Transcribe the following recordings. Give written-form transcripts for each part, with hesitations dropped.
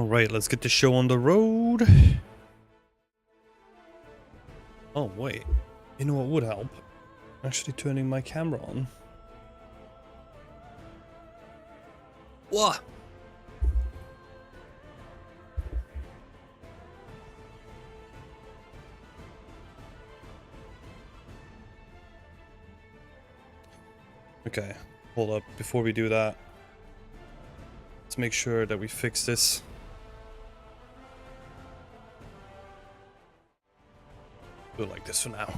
Alright, let's get the show on the road. Oh, wait. You know what would help? Actually turning my camera on. What? Okay, hold up. Before we do that, let's make sure that we fix this. Do it like this for now.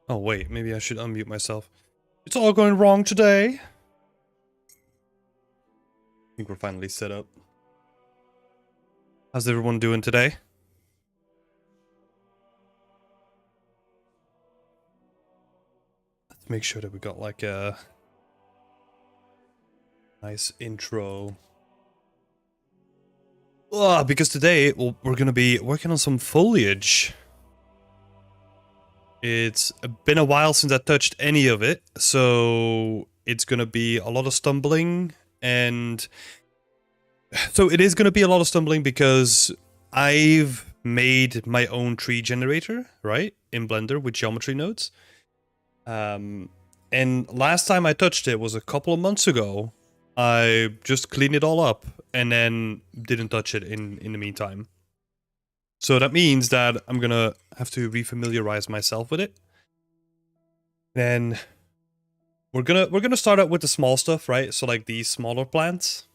Oh wait, maybe I should unmute myself. It's all going wrong today. I think we're finally set up. How's everyone doing today? Let's make sure that we got like a nice intro. Because today we're gonna be working on some foliage. It's been a while since I touched any of it, so it's gonna be a lot of stumbling, and so it is gonna be a lot of stumbling because I've made my own tree generator, right, in Blender with geometry nodes. And last time I touched it was a couple of months ago. I just cleaned it all up and then didn't touch it in the meantime. So that means that I'm gonna have to refamiliarize myself with it. Then we're gonna start out with the small stuff, right? So like these smaller plants.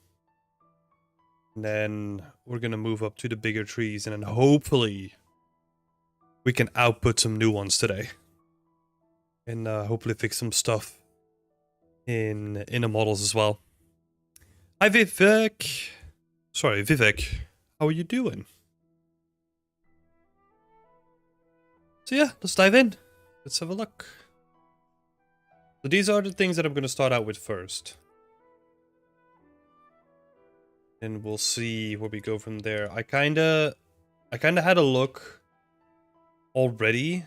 And then we're gonna move up to the bigger trees, and then hopefully we can output some new ones today. And hopefully fix some stuff in the models as well. Hi Vivek. Sorry, Vivek. How are you doing? So yeah, let's dive in. Let's have a look. So these are the things that I'm going to start out with first. And we'll see where we go from there. I kinda had a look already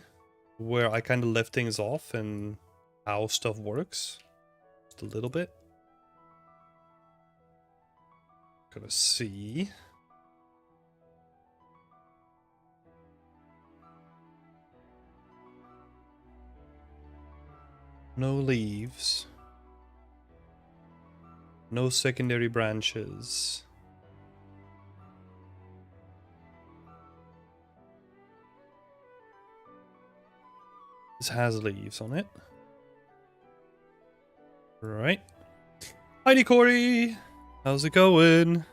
where I kind of left things off and how stuff works. Just a little bit. Gonna see. No leaves. No secondary branches. This has leaves on it. Right. Heidi Corey! How's it going?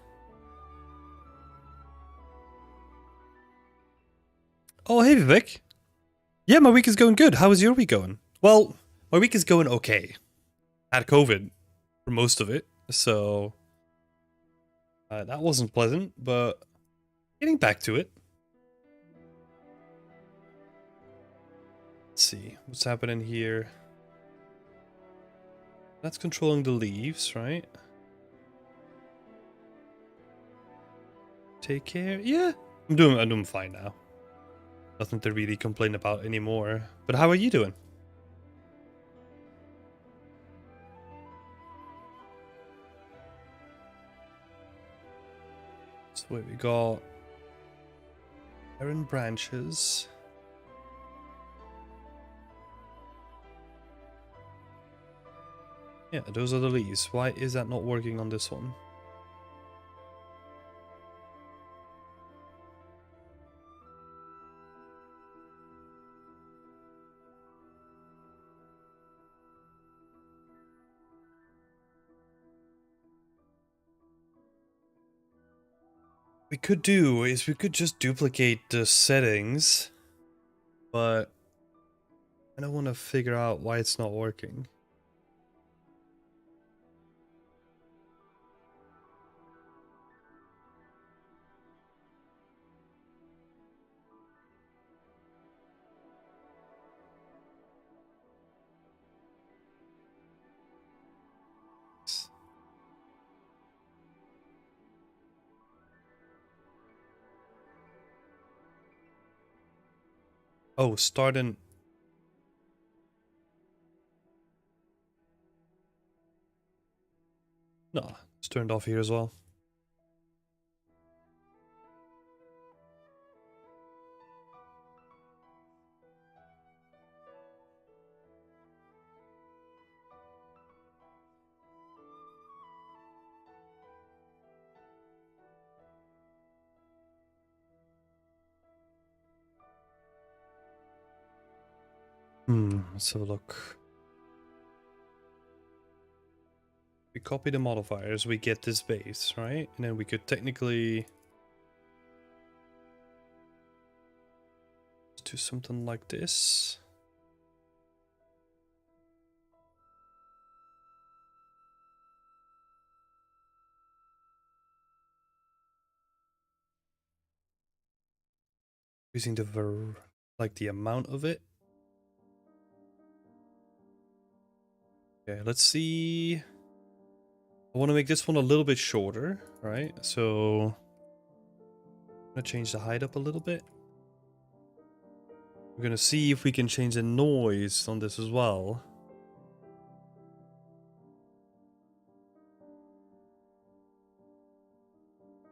Oh, hey Vivek. Yeah, my week is going good. How is your week going? Well, my week is going okay. I had COVID for most of it, so that wasn't pleasant, but getting back to it. Let's see what's happening here. That's controlling the leaves, right? Take care. Yeah, I'm doing fine now. Nothing to really complain about anymore. But how are you doing? So wait, we got barren branches. Yeah, those are the leaves. Why is that not working on this one? We could do is we could just duplicate the settings but I don't want to figure out why it's not working. Oh, starting. No, it's turned off here as well. Let's have a look. We copy the modifiers, we get this base, right? And then we could technically do something like this. Using the the amount of it. Okay, let's see. I want to make this one a little bit shorter, right? So I'm gonna change the height up a little bit. We're gonna see if we can change the noise on this as well.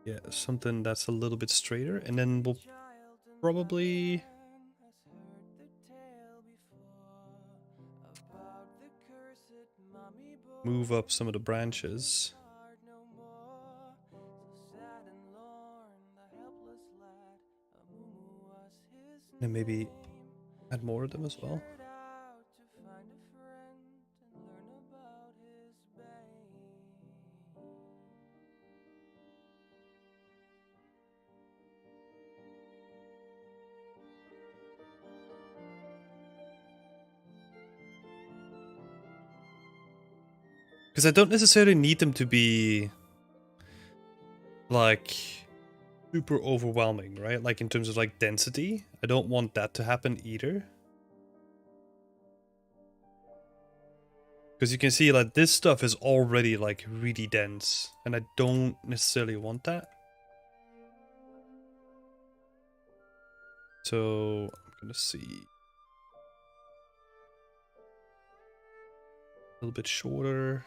Yeah, something that's a little bit straighter, and then we'll probably move up some of the branches. And maybe add more of them as well. Because I don't necessarily need them to be like super overwhelming, right? Like in terms of like density. I don't want that to happen either. Because you can see like this stuff is already like really dense, and I don't necessarily want that. So I'm gonna see a little bit shorter.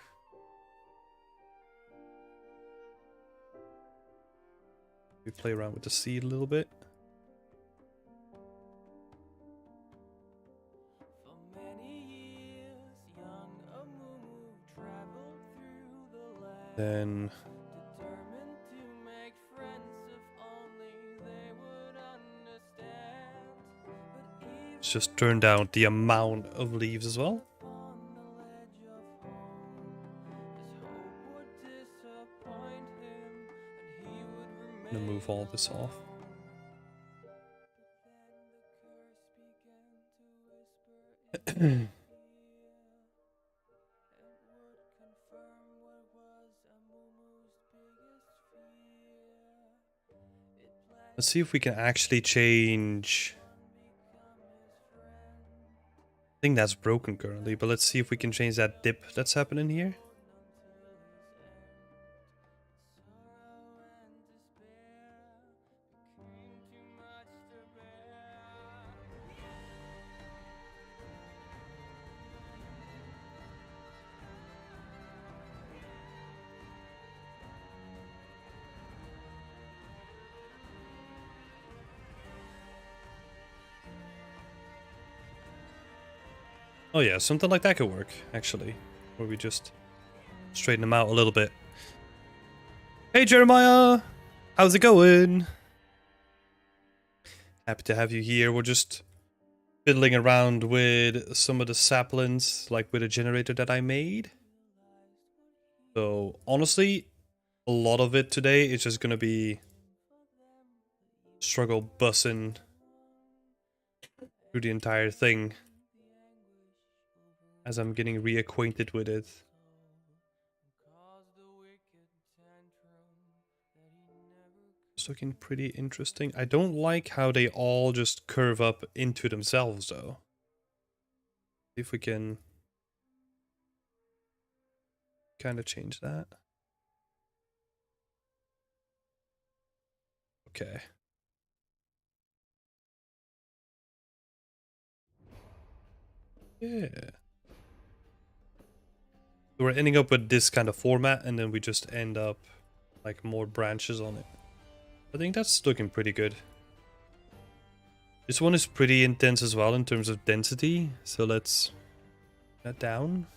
We play around with the seed a little bit. Then let's just turn down the amount of leaves as well. I'm gonna move all this off. Let's see if we can actually change. I think that's broken currently, but let's see if we can change that dip that's happening here. Oh yeah, something like that could work, actually. Where we just straighten them out a little bit. Hey Jeremiah! How's it going? Happy to have you here. We're just fiddling around with some of the saplings, like with a generator that I made. So honestly, a lot of it today is just gonna be struggle bussing through the entire thing as I'm getting reacquainted with it. It's looking pretty interesting. I don't like how they all just curve up into themselves, though. See if we can kind of change that. Okay. Yeah. We're ending up with this kind of format, and then we just end up like more branches on it. I think that's looking pretty good. This one is pretty intense as well in terms of density, so let's that down.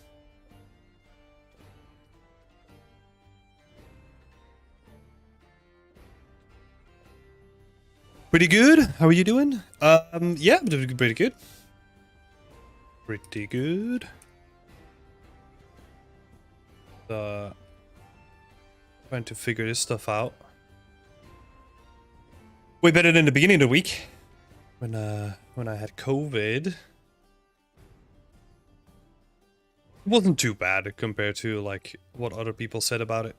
Pretty good. How are you doing? Yeah, I'm doing pretty good. Pretty good. Trying to figure this stuff out. Way better than the beginning of the week when I had COVID. It wasn't too bad compared to like what other people said about it.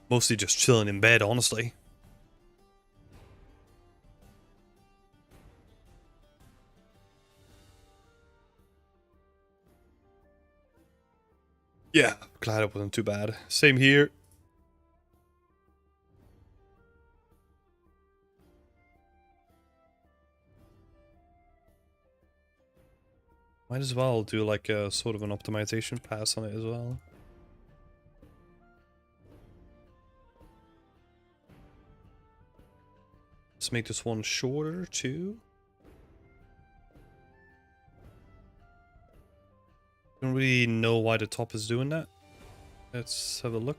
Mostly just chilling in bed, honestly. Yeah, glad it wasn't too bad. Same here. Might as well do like a sort of an optimization pass on it as well. Let's make this one shorter too. Don't really know why the top is doing that. Let's have a look.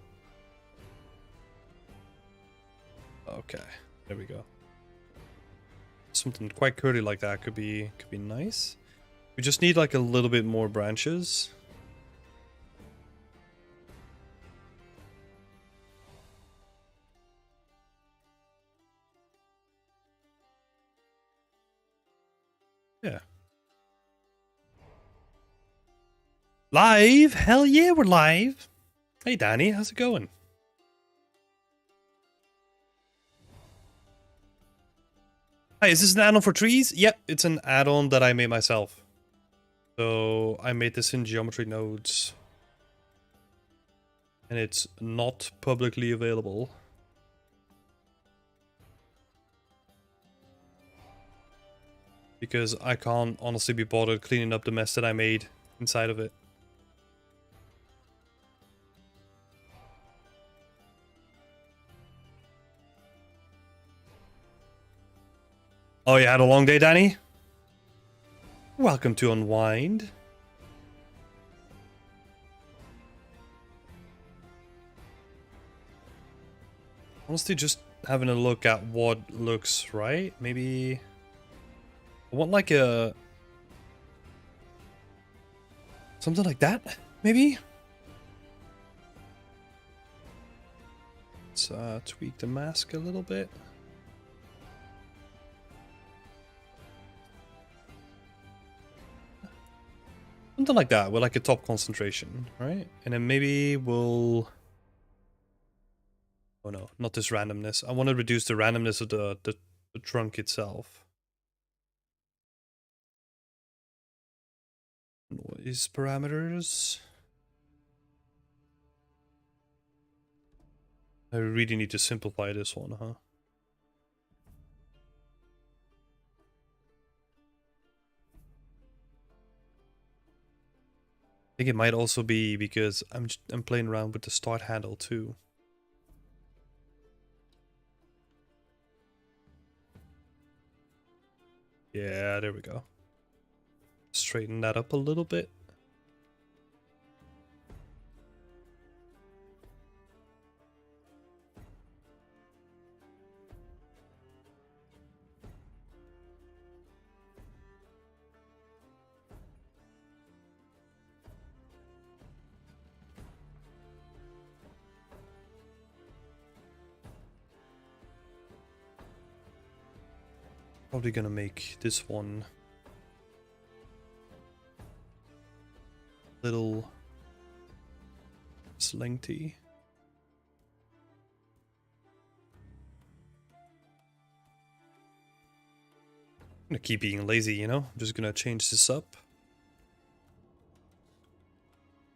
Okay, there we go. Something quite curly like that could be nice. We just need like a little bit more branches. Yeah. Live? Hell yeah, we're live. Hey Danny, how's it going? Hi, is this an add-on for trees? Yep, it's an add-on that I made myself. So I made this in geometry nodes. And it's not publicly available. Because I can't honestly be bothered cleaning up the mess that I made inside of it. Oh, you had a long day, Danny? Welcome to Unwind. Honestly, just having a look at what looks right. Maybe I want like a something like that. Maybe. Let's tweak the mask a little bit. Something like that with like a top concentration, right? And then maybe we'll. Oh no, not this randomness. I want to reduce the randomness of the trunk itself. Noise parameters. I really need to simplify this one, huh? I think it might also be because I'm playing around with the start handle too. Yeah, there we go. Straighten that up a little bit. Probably gonna make this one a little lengthy. I'm gonna keep being lazy, you know? I'm just gonna change this up.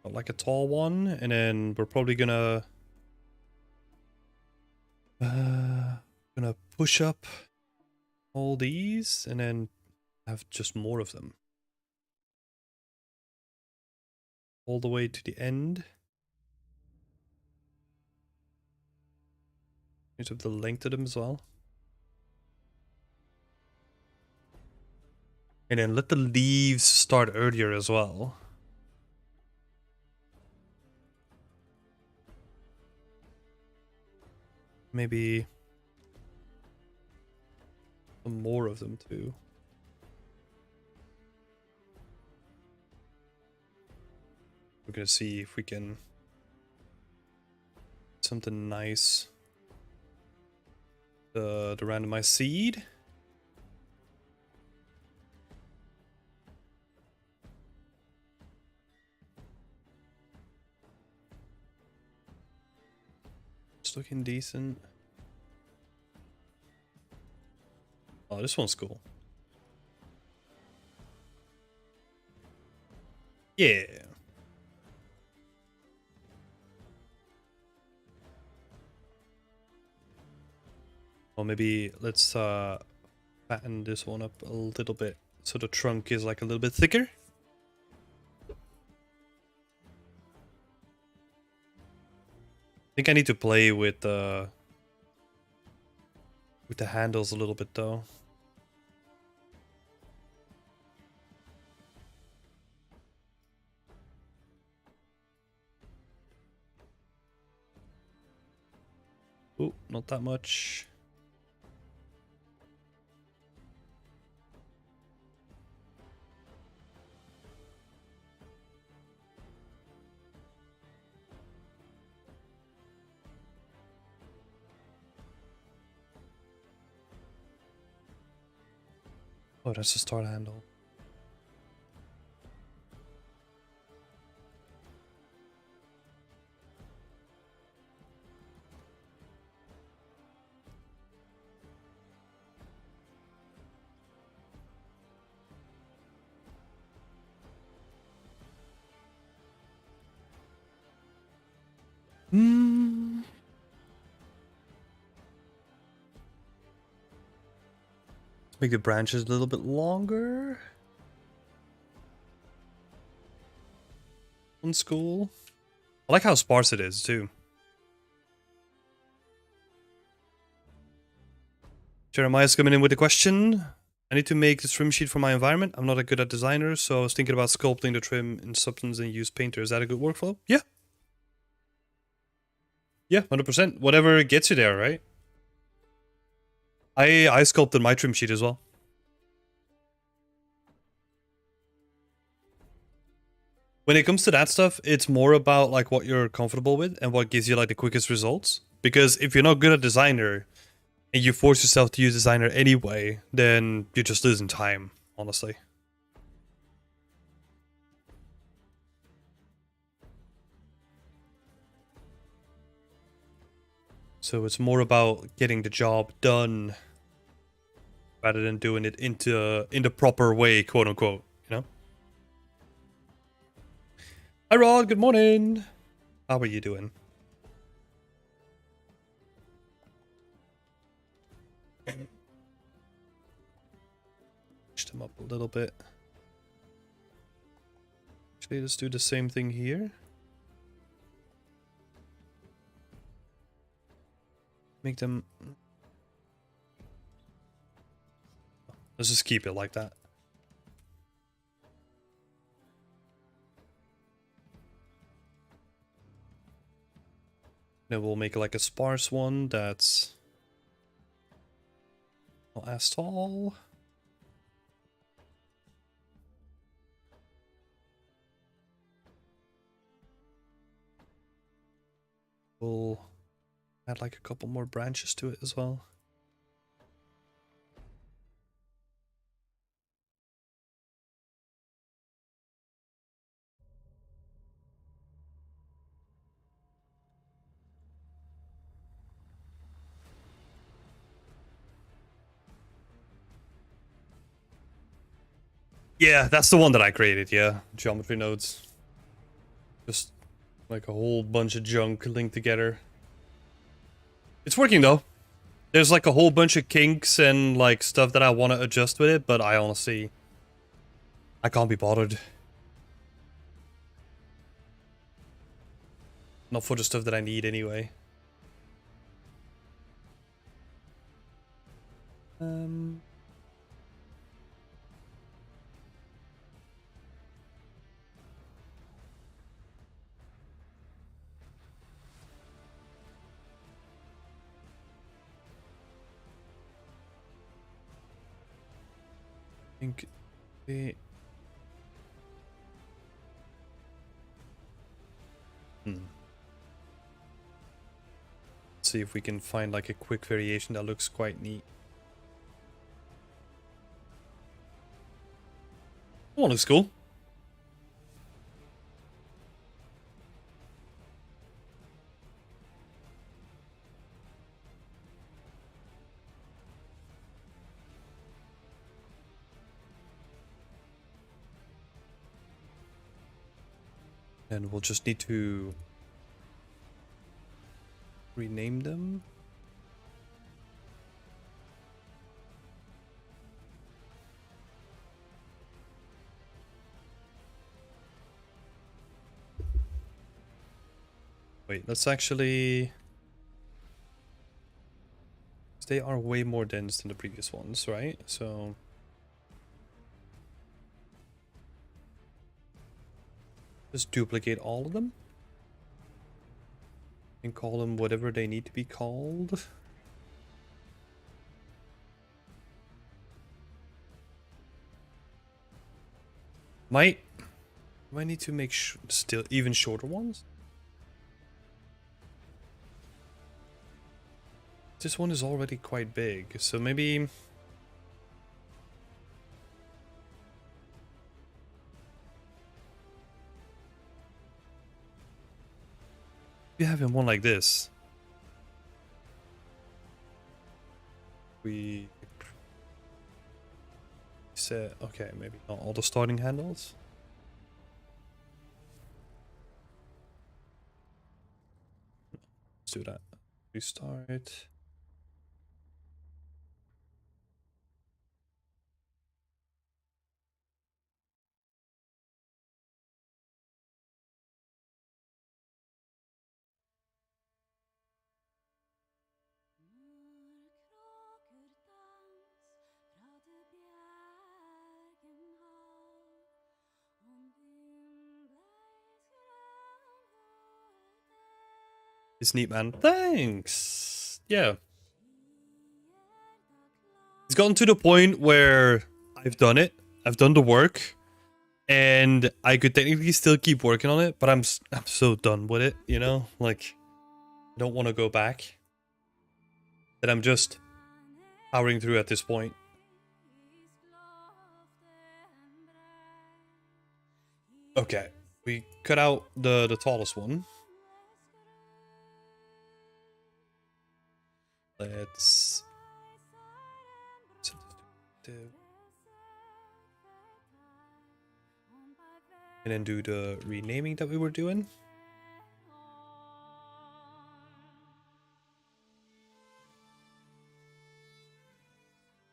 Like a tall one, and then we're probably gonna push up all these and then have just more of them all the way to the end. In terms of the length of them as well. And then let the leaves start earlier as well. Maybe some more of them too. We're gonna see if we can something nice. The randomized seed. It's looking decent. Oh, this one's cool. Yeah. Or maybe let's fatten this one up a little bit so the trunk is like a little bit thicker. I think I need to play with the handles a little bit though. Oh, not that much. Oh, that's a start handle. Hmm. Let's make the branches a little bit longer. On school. I like how sparse it is too. Jeremiah's coming in with a question. I need to make this trim sheet for my environment. I'm not a good at designer, so I was thinking about sculpting the trim in Substance and use Painter. Is that a good workflow? Yeah. Yeah, 100%. Whatever gets you there, right? I sculpted my trim sheet as well. When it comes to that stuff, it's more about like what you're comfortable with and what gives you like the quickest results. Because if you're not good at designer and you force yourself to use designer anyway, then you're just losing time, honestly. So it's more about getting the job done rather than doing it in the proper way, quote unquote, you know? Hi Rod, good morning. How are you doing? Push them up a little bit. Actually, let's do the same thing here. Make them... Let's just keep it like that. Then we'll make like a sparse one that's not as tall. We'll add like a couple more branches to it as well. Yeah, that's the one that I created, yeah. Geometry nodes. Just like a whole bunch of junk linked together. It's working though. There's like a whole bunch of kinks and like stuff that I want to adjust with it, but I honestly... I can't be bothered. Not for the stuff that I need anyway. Think the... See if we can find like a quick variation that looks quite neat. That one looks cool. And we'll just need to rename them. Wait, let's actually... They are way more dense than the previous ones, right? So... just duplicate all of them. And call them whatever they need to be called. Might need to make still even shorter ones. This one is already quite big, so maybe... we have him one like this. We said, okay, maybe not all the starting handles. Let's do that. Restart. It's neat, man. Thanks. Yeah. It's gotten to the point where I've done it. I've done the work. And I could technically still keep working on it, but I'm so done with it, you know? Like, I don't want to go back. That I'm just powering through at this point. Okay. We cut out the tallest one. Let's... and then do the renaming that we were doing.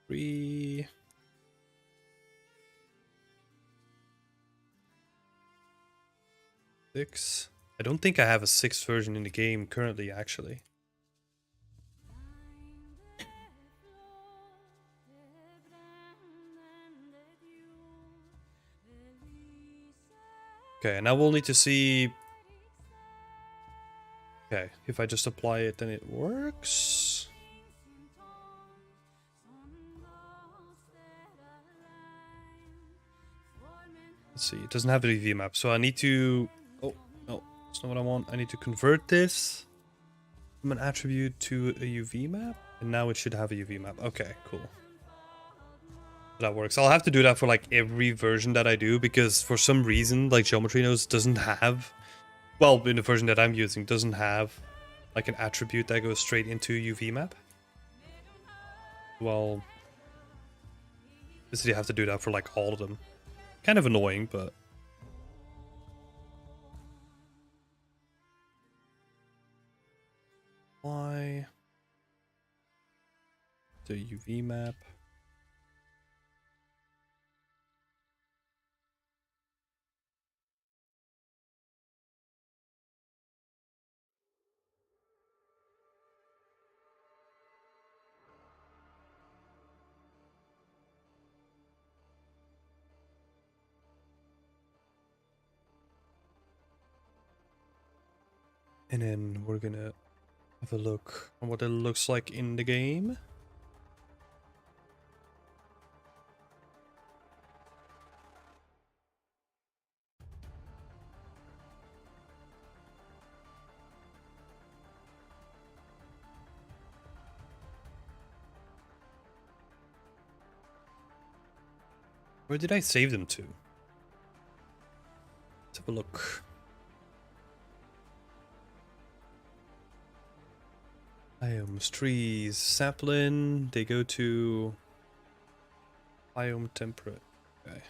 Three... 6. I don't think I have a 6th version in the game currently, actually. Okay, now we'll need to see... okay, if I just apply it, then it works. Let's see, it doesn't have a UV map, so I need to... oh, no, that's not what I want. I need to convert this from an attribute to a UV map, and now it should have a UV map. Okay, cool. That works. I'll have to do that for like every version that I do, because for some reason, like Geometry Nodes doesn't have... well, in the version that I'm using, doesn't have like an attribute that goes straight into UV map. Well, basically you have to do that for like all of them. Kind of annoying, but... Why? The UV map. And then we're gonna have a look on what it looks like in the game. Where did I save them to? Let's have a look. Biomes, trees, sapling, they go to biome temperate. Okay.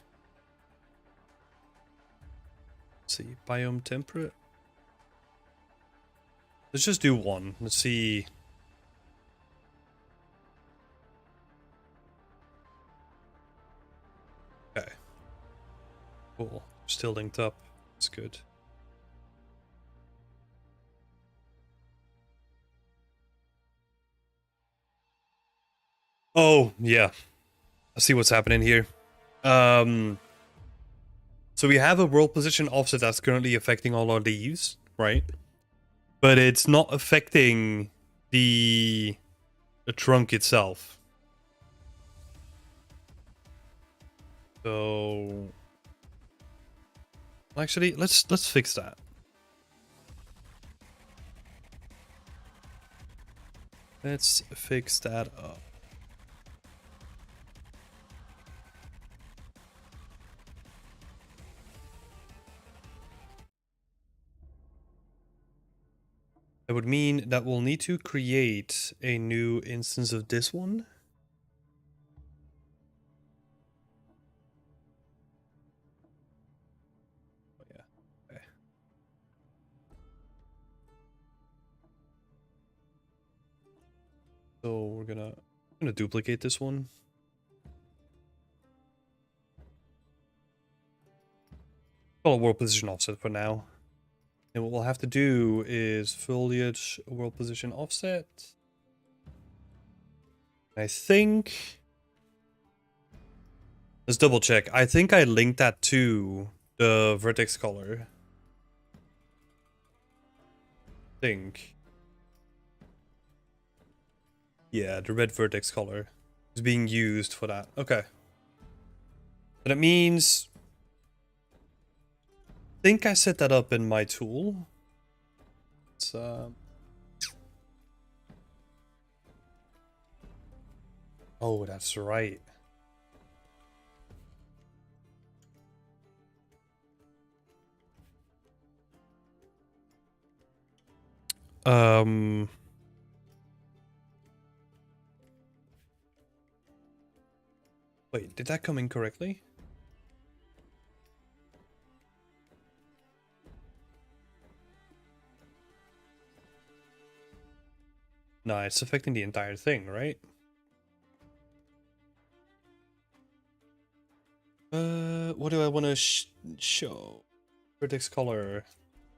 Let's see, biome temperate. Let's just do one. Let's see. Okay. Cool. Still linked up. That's good. Oh, yeah. I see what's happening here. So we have a world position offset that's currently affecting all our leaves, right? But it's not affecting the trunk itself. So actually, let's fix that. Let's fix that up. That would mean that we'll need to create a new instance of this one. Oh, yeah. Okay. So we're gonna duplicate this one. Call it world position offset for now. And what we'll have to do is foliage world position offset. I think... Let's double check. I think I linked that to the vertex color. I think. Yeah, the red vertex color is being used for that. Okay. But it means... I think I set that up in my tool. It's, oh, that's right. Wait, did that come in correctly? No, it's affecting the entire thing, right? What do I want to show? Vertex color.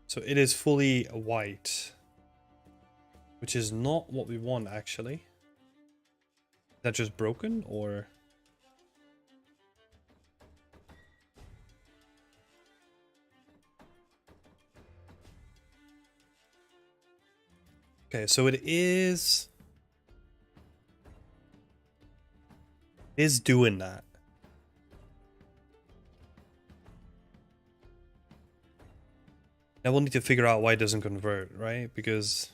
So it is fully white, which is not what we want, actually. Is that just broken, or? Okay, so it is doing that. Now we'll need to figure out why it doesn't convert, right? Because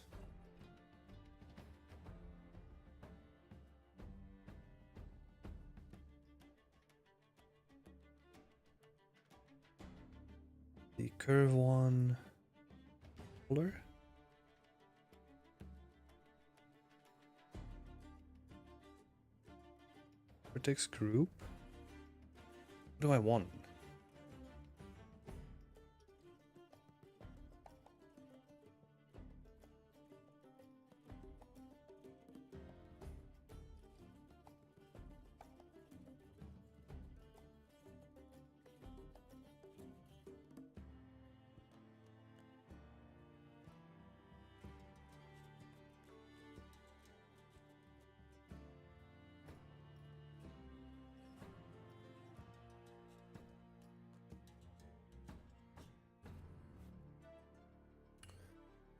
the curve one color. Vertex group. What do I want?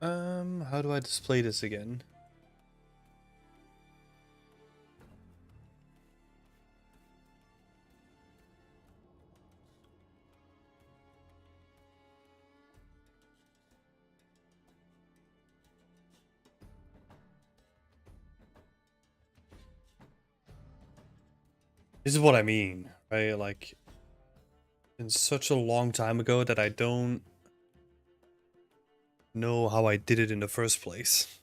How do I display this again? This is what I mean, right? Like, it's such a long time ago that I don't know how I did it in the first place.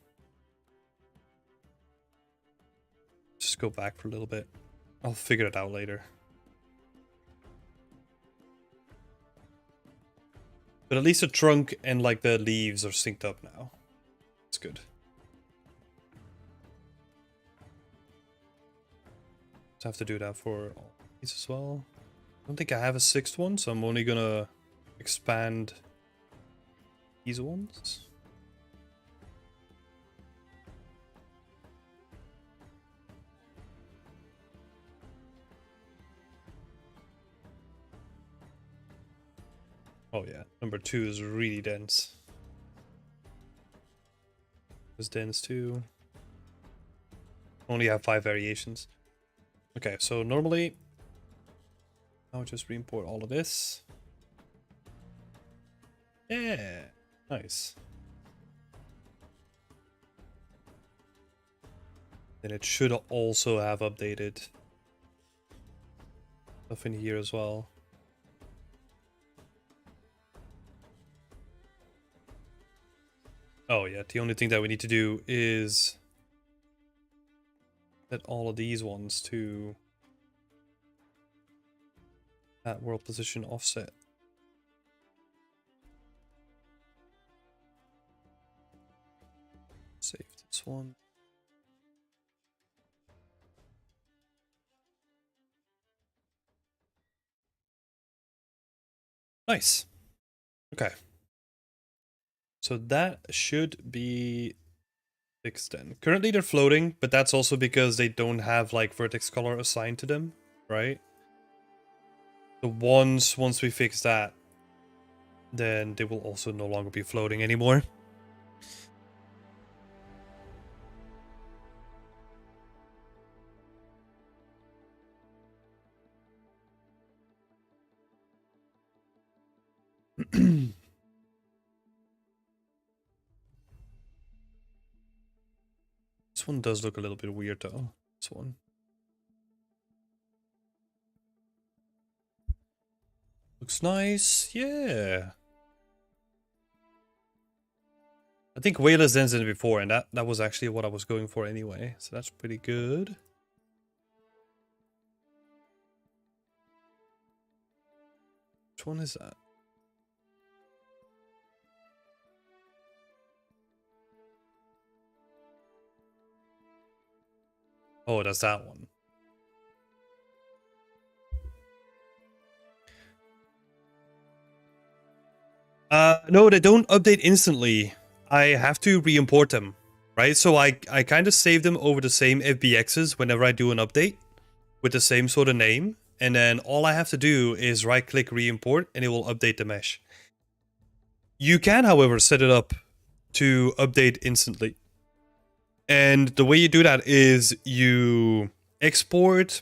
Just go back for a little bit. I'll figure it out later. But at least the trunk and like the leaves are synced up now. It's good. Just have to do that for all these as well. I don't think I have a sixth one, so I'm only gonna expand these ones. Oh yeah, number 2 is really dense. It's dense too. Only have 5 variations. Okay, so normally I'll just re-import all of this. Yeah, nice. Then it should also have updated stuff in here as well. Oh yeah, the only thing that we need to do is set all of these ones to that world position offset. Save this one. Nice. Okay. So that should be fixed then. Currently they're floating, but that's also because they don't have like vertex color assigned to them, right? So once we fix that, then they will also no longer be floating anymore. This one does look a little bit weird though. This one. Looks nice. Yeah. I think way less dense than before, and that was actually what I was going for anyway. So that's pretty good. Which one is that? Oh, that's that one. No, they don't update instantly. I have to re-import them, right? So I kind of save them over the same FBXs whenever I do an update with the same sort of name. And then all I have to do is right-click re-import and it will update the mesh. You can, however, set it up to update instantly. And the way you do that is you export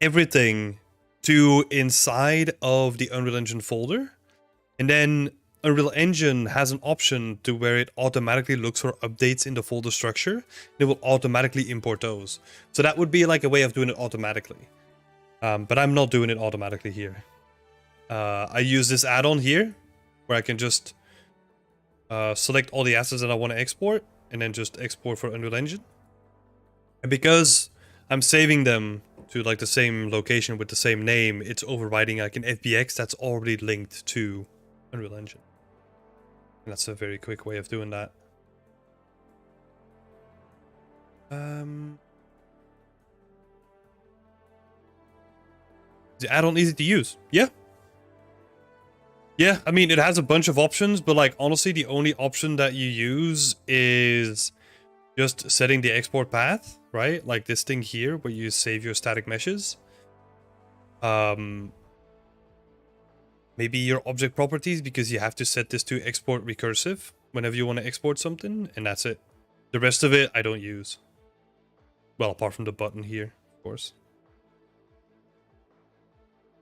everything to inside of the Unreal Engine folder. And then Unreal Engine has an option to where it automatically looks for updates in the folder structure. It will automatically import those. So that would be like a way of doing it automatically. But I'm not doing it automatically here. I use this add-on here where I can just select all the assets that I want to export and then just export for Unreal Engine. And because I'm saving them to like the same location with the same name, it's overriding like an FBX that's already linked to Unreal Engine. And that's a very quick way of doing that. Is the add-on easy to use? Yeah. Yeah, I mean, it has a bunch of options, but like honestly, the only option that you use is just setting the export path, right? Like this thing here where you save your static meshes. Maybe your object properties, because you have to set this to export recursive. whenever you want to export something, and that's it. The rest of it, I don't use. Well, apart from the button here, of course.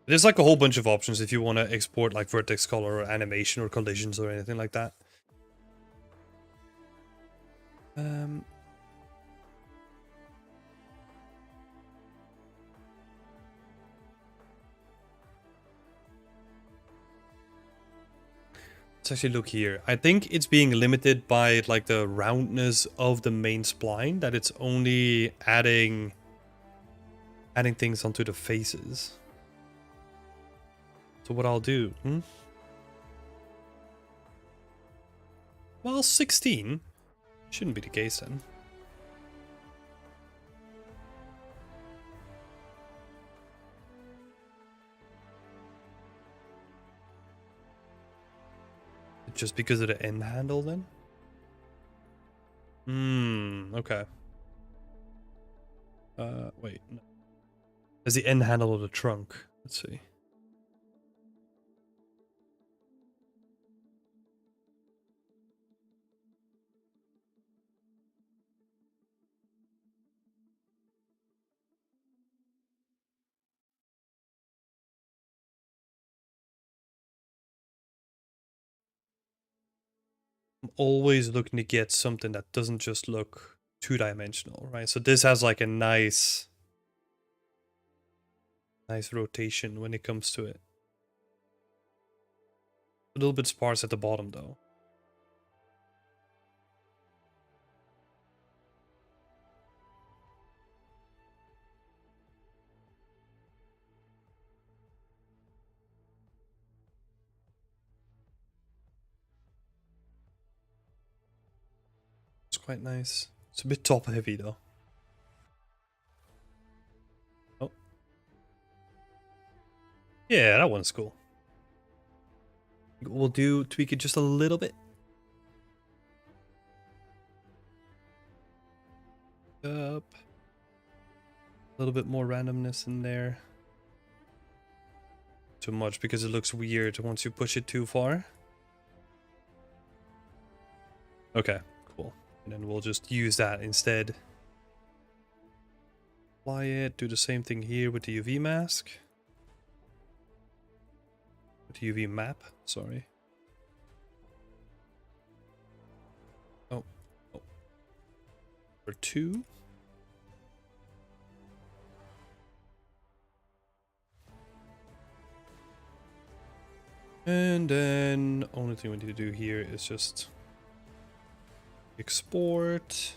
There's like a whole bunch of options if you want to export like vertex color or animation or collisions or anything like that. Let's actually look here. I think it's being limited by like the roundness of the main spline, that it's only adding things onto the faces. So what I'll do, well, 16 shouldn't be the case then. Just because of the end handle then? Okay. Wait. No. There's the end handle of the trunk. Let's see. I'm always looking to get something that doesn't just look two-dimensional, right? So this has like a nice rotation when it comes to it. A little bit sparse at the bottom though. It's quite nice. It's a bit top heavy though. Oh. Yeah, that one's cool. We'll tweak it just a little bit. Up. A little bit more randomness in there. Too much because it looks weird once you push it too far. Okay, cool. And then we'll just use that instead. Apply it, do the same thing here with the UV mask. With the UV map, sorry. Oh. For 2. And then only thing we need to do here is just export.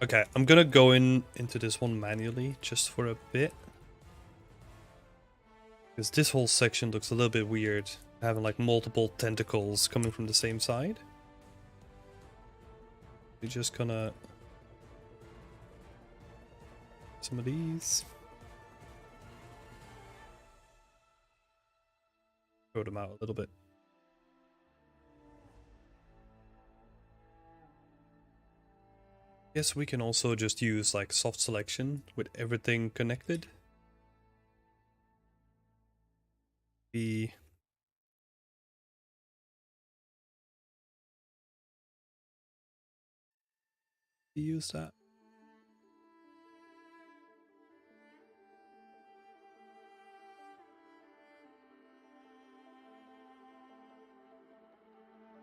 Okay, I'm gonna go into this one manually just for a bit. Because this whole section looks a little bit weird, having like multiple tentacles coming from the same side. We're just gonna some of these. Throw them out a little bit. Yes, we can also just use like soft selection with everything connected. We use that.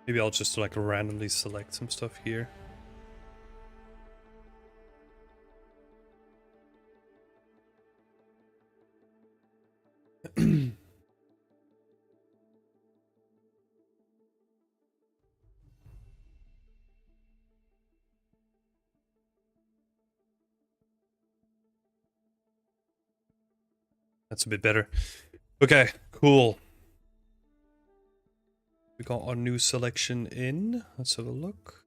Maybe I'll just like randomly select some stuff here. That's a bit better. Okay, cool. We got our new selection in. Let's have a look.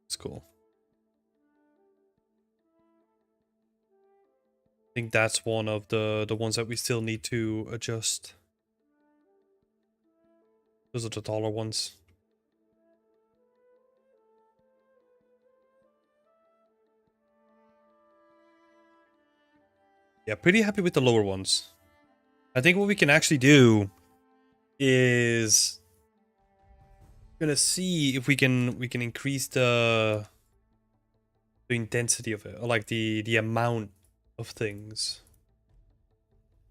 It's cool. I think that's one of the ones that we still need to adjust. Those are the taller ones. Yeah, pretty happy with the lower ones. I think what we can actually do is gonna see if we can increase the intensity of it, or like the amount of things.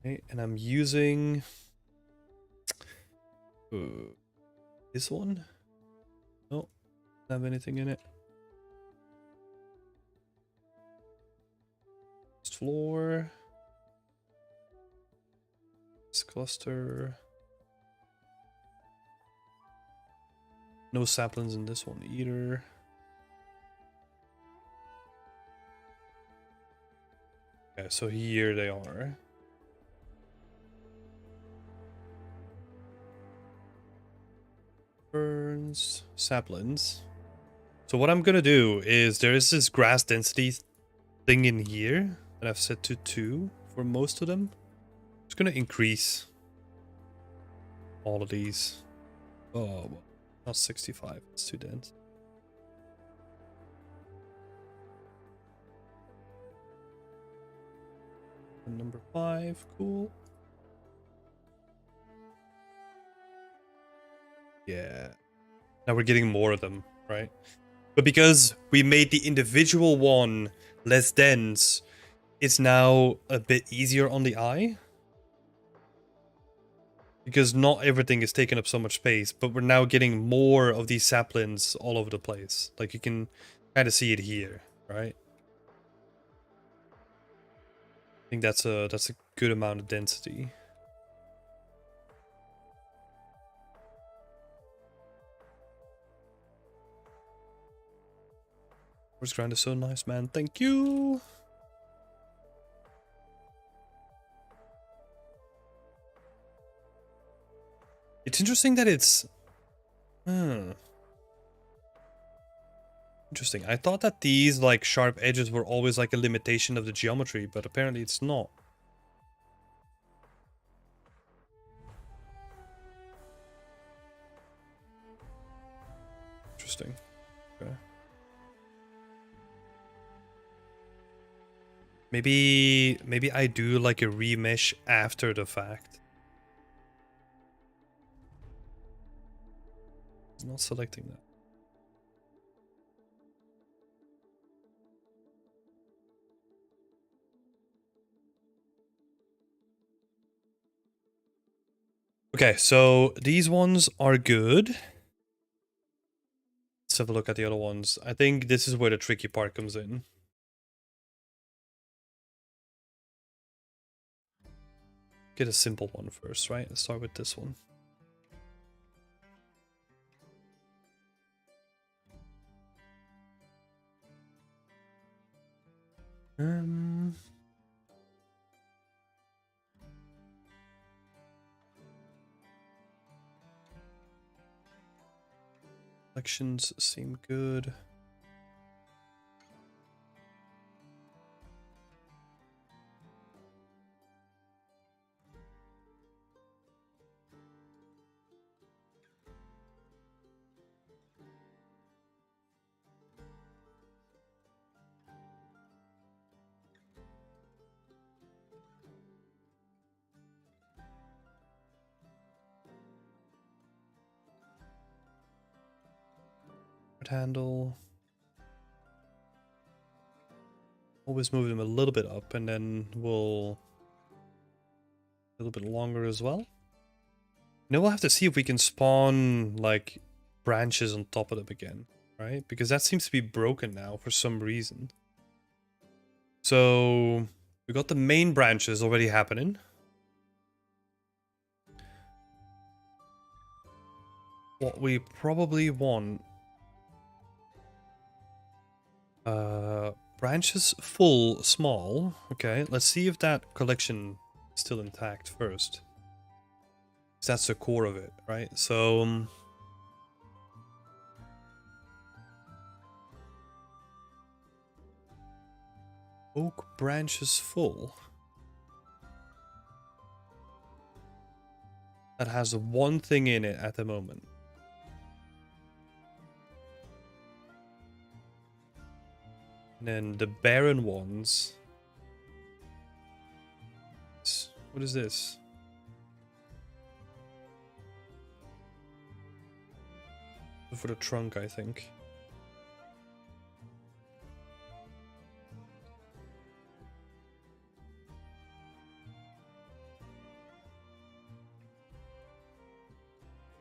Okay, and I'm using this one. No, don't have anything in it. First floor. This cluster. No saplings in this one either. Okay, so here they are. Ferns, saplings. So what I'm gonna do is there is this grass density thing in here that I've set to 2 for most of them. It's gonna increase all of these. Oh, well, not 65. It's too dense. And number 5, cool. Yeah. Now we're getting more of them, right? But because we made the individual one less dense, it's now a bit easier on the eye. Because not everything is taking up so much space, but we're now getting more of these saplings all over the place. Like you can kind of see it here, right? I think that's a good amount of density. Horse grind is so nice, man. Thank you. It's interesting that it's... Interesting. I thought that these like sharp edges were always like a limitation of the geometry, but apparently it's not. Interesting. Okay. Maybe I do like a remesh after the fact. I'm not selecting that. Okay, so these ones are good. Let's have a look at the other ones. I think this is where the tricky part comes in. Get a simple one first, right? Let's start with this one. Selections seem good. Handle. Always move them a little bit up, and then we'll a little bit longer as well. Now we'll have to see if we can spawn like branches on top of them again, right? Because that seems to be broken now for some reason. So we got the main branches already happening. What we probably want... branches full, small. Okay, let's see if that collection is still intact first. That's the core of it, right? So... oak branches full. That has one thing in it at the moment. And then the barren ones What is this? For the trunk, I think.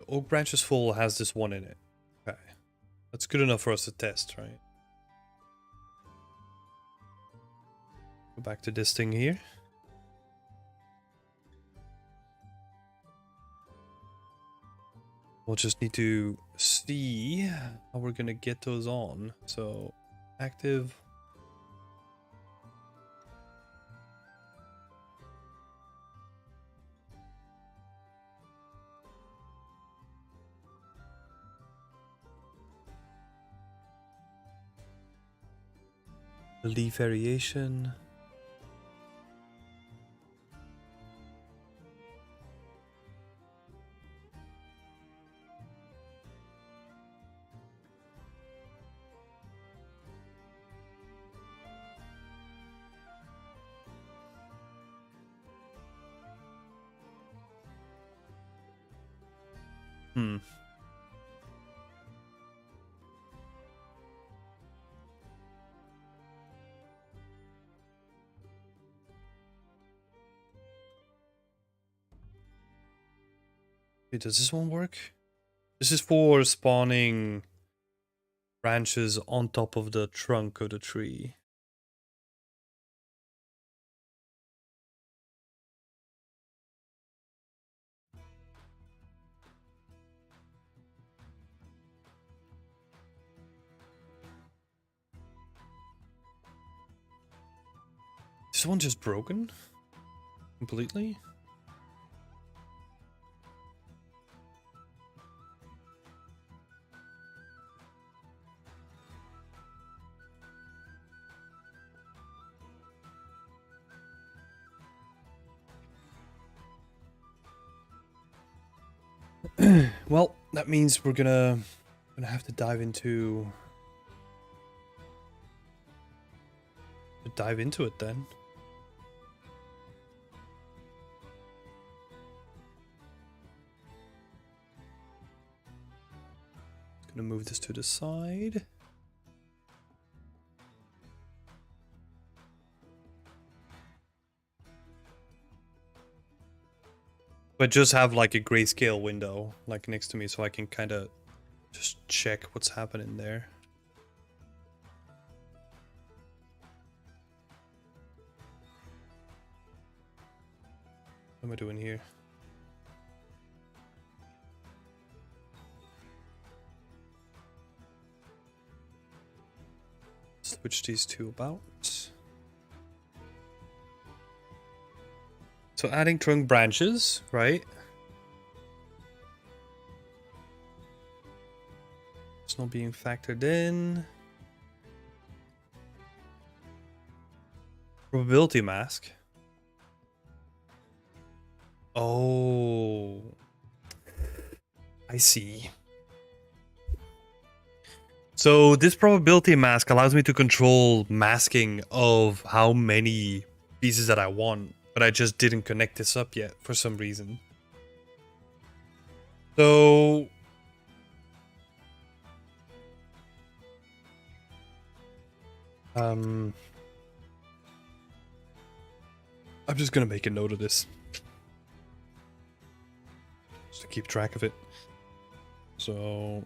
The oak branches full has this one in it. Okay. That's good enough for us to test, right? Go back to this thing here. We'll just need to see how we're gonna get those on. So, active. The leaf variation. Hmm. Okay, does this one work? This is for spawning branches on top of the trunk of the tree. This one just broken? Completely? Well, that means we're gonna have to dive into it then. Gonna move this to the side. But just have like a grayscale window like next to me so I can kind of just check what's happening there. What am I doing here? Switch these two about. So adding trunk branches, right? It's not being factored in. Probability mask. Oh, I see. So this probability mask allows me to control masking of how many pieces that I want, but I just didn't connect this up yet for some reason. So I'm just gonna make a note of this just to keep track of it. So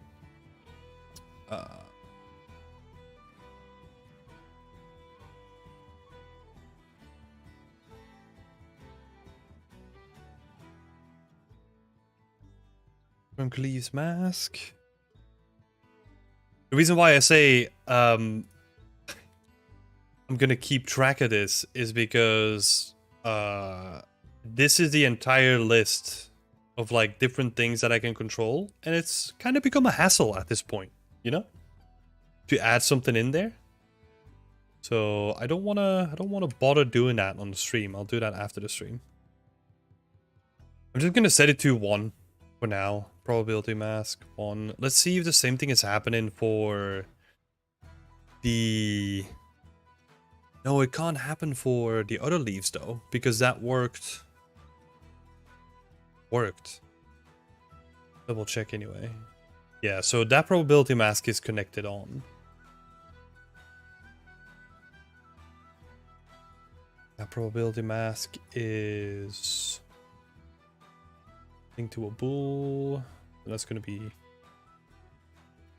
trunk leaves mask. The reason why I say I'm gonna keep track of this is because this is the entire list of like different things that I can control, and it's kind of become a hassle at this point, you know, to add something in there. So I don't wanna bother doing that on the stream. I'll do that after the stream. I'm just gonna set it to 1 for now. Probability mask 1. Let's see if the same thing is happening for the... No, it can't happen for the other leaves though, because that worked worked. Double check anyway. Yeah, so that probability mask is connected on. That probability mask is linked to a bool. That's gonna be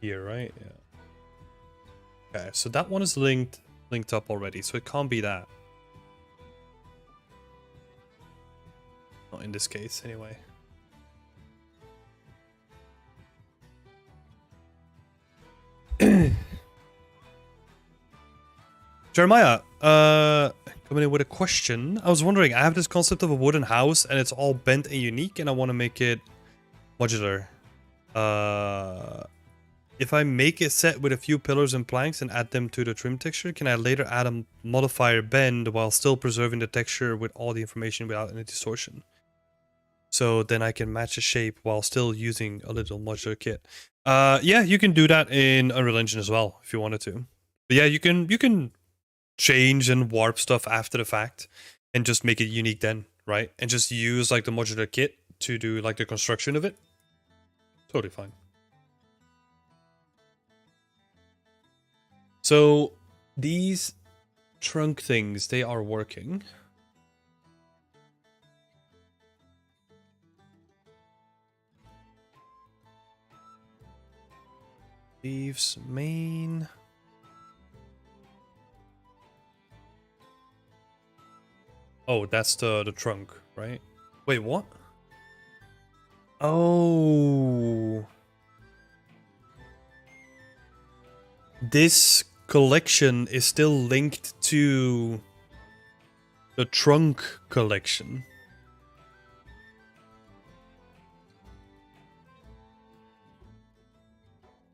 here, right? Yeah. Okay, so that one is linked up already, so it can't be that. Not in this case, anyway. Jeremiah, coming in with a question. I was wondering, I have this concept of a wooden house and it's all bent and unique and I want to make it modular. If I make a set with a few pillars and planks and add them to the trim texture, can I later add a modifier bend while still preserving the texture with all the information without any distortion? So then I can match the shape while still using a little modular kit. Yeah, you can do that in Unreal Engine as well if you wanted to. But yeah, you can change and warp stuff after the fact and just make it unique then, right? And just use like the modular kit to do like the construction of it. Totally fine. So these trunk things, they are working. Leaves main. Oh, that's the trunk, right? Wait, what? Oh. This collection is still linked to the trunk collection.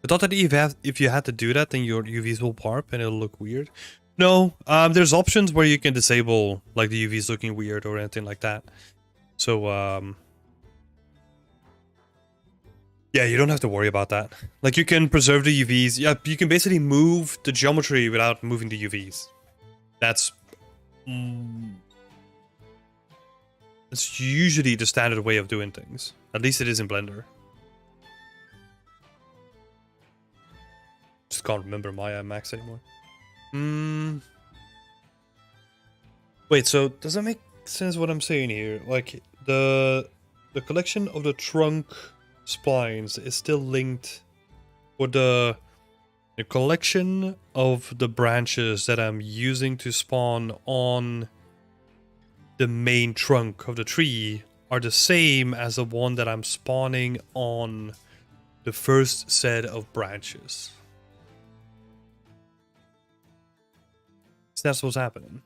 I thought that if you had to do that, then your UVs will warp and it'll look weird. No, there's options where you can disable like the UVs looking weird or anything like that. So yeah, you don't have to worry about that. Like you can preserve the UVs. Yeah, you can basically move the geometry without moving the UVs. That's that's usually the standard way of doing things. At least it is in Blender. Just can't remember Maya and Max anymore. Wait, so does that make sense what I'm saying here? Like the collection of the trunk splines is still linked, or the collection of the branches that I'm using to spawn on the main trunk of the tree are the same as the one that I'm spawning on the first set of branches. So that's what's happening.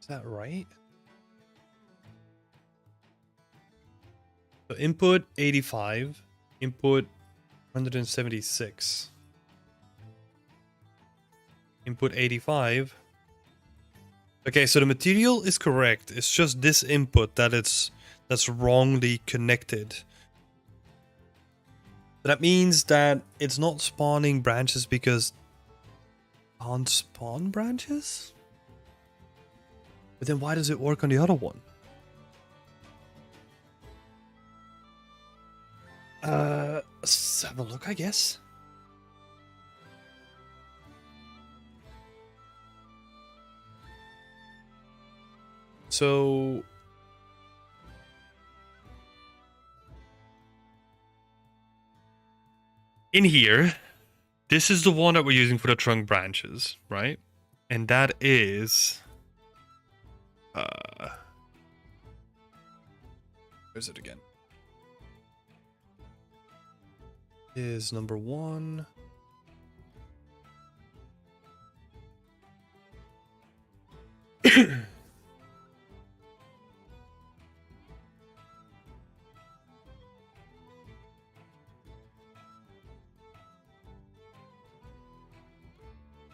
Is that right? So input 85, input 176. Input 85. Okay, so the material is correct. It's just this input that's wrongly connected. But that means that it's not spawning branches because can't spawn branches? But then why does it work on the other one? Let's have a look, I guess. So in here, this is the one that we're using for the trunk branches, right? And that is where's it again? Is number 1.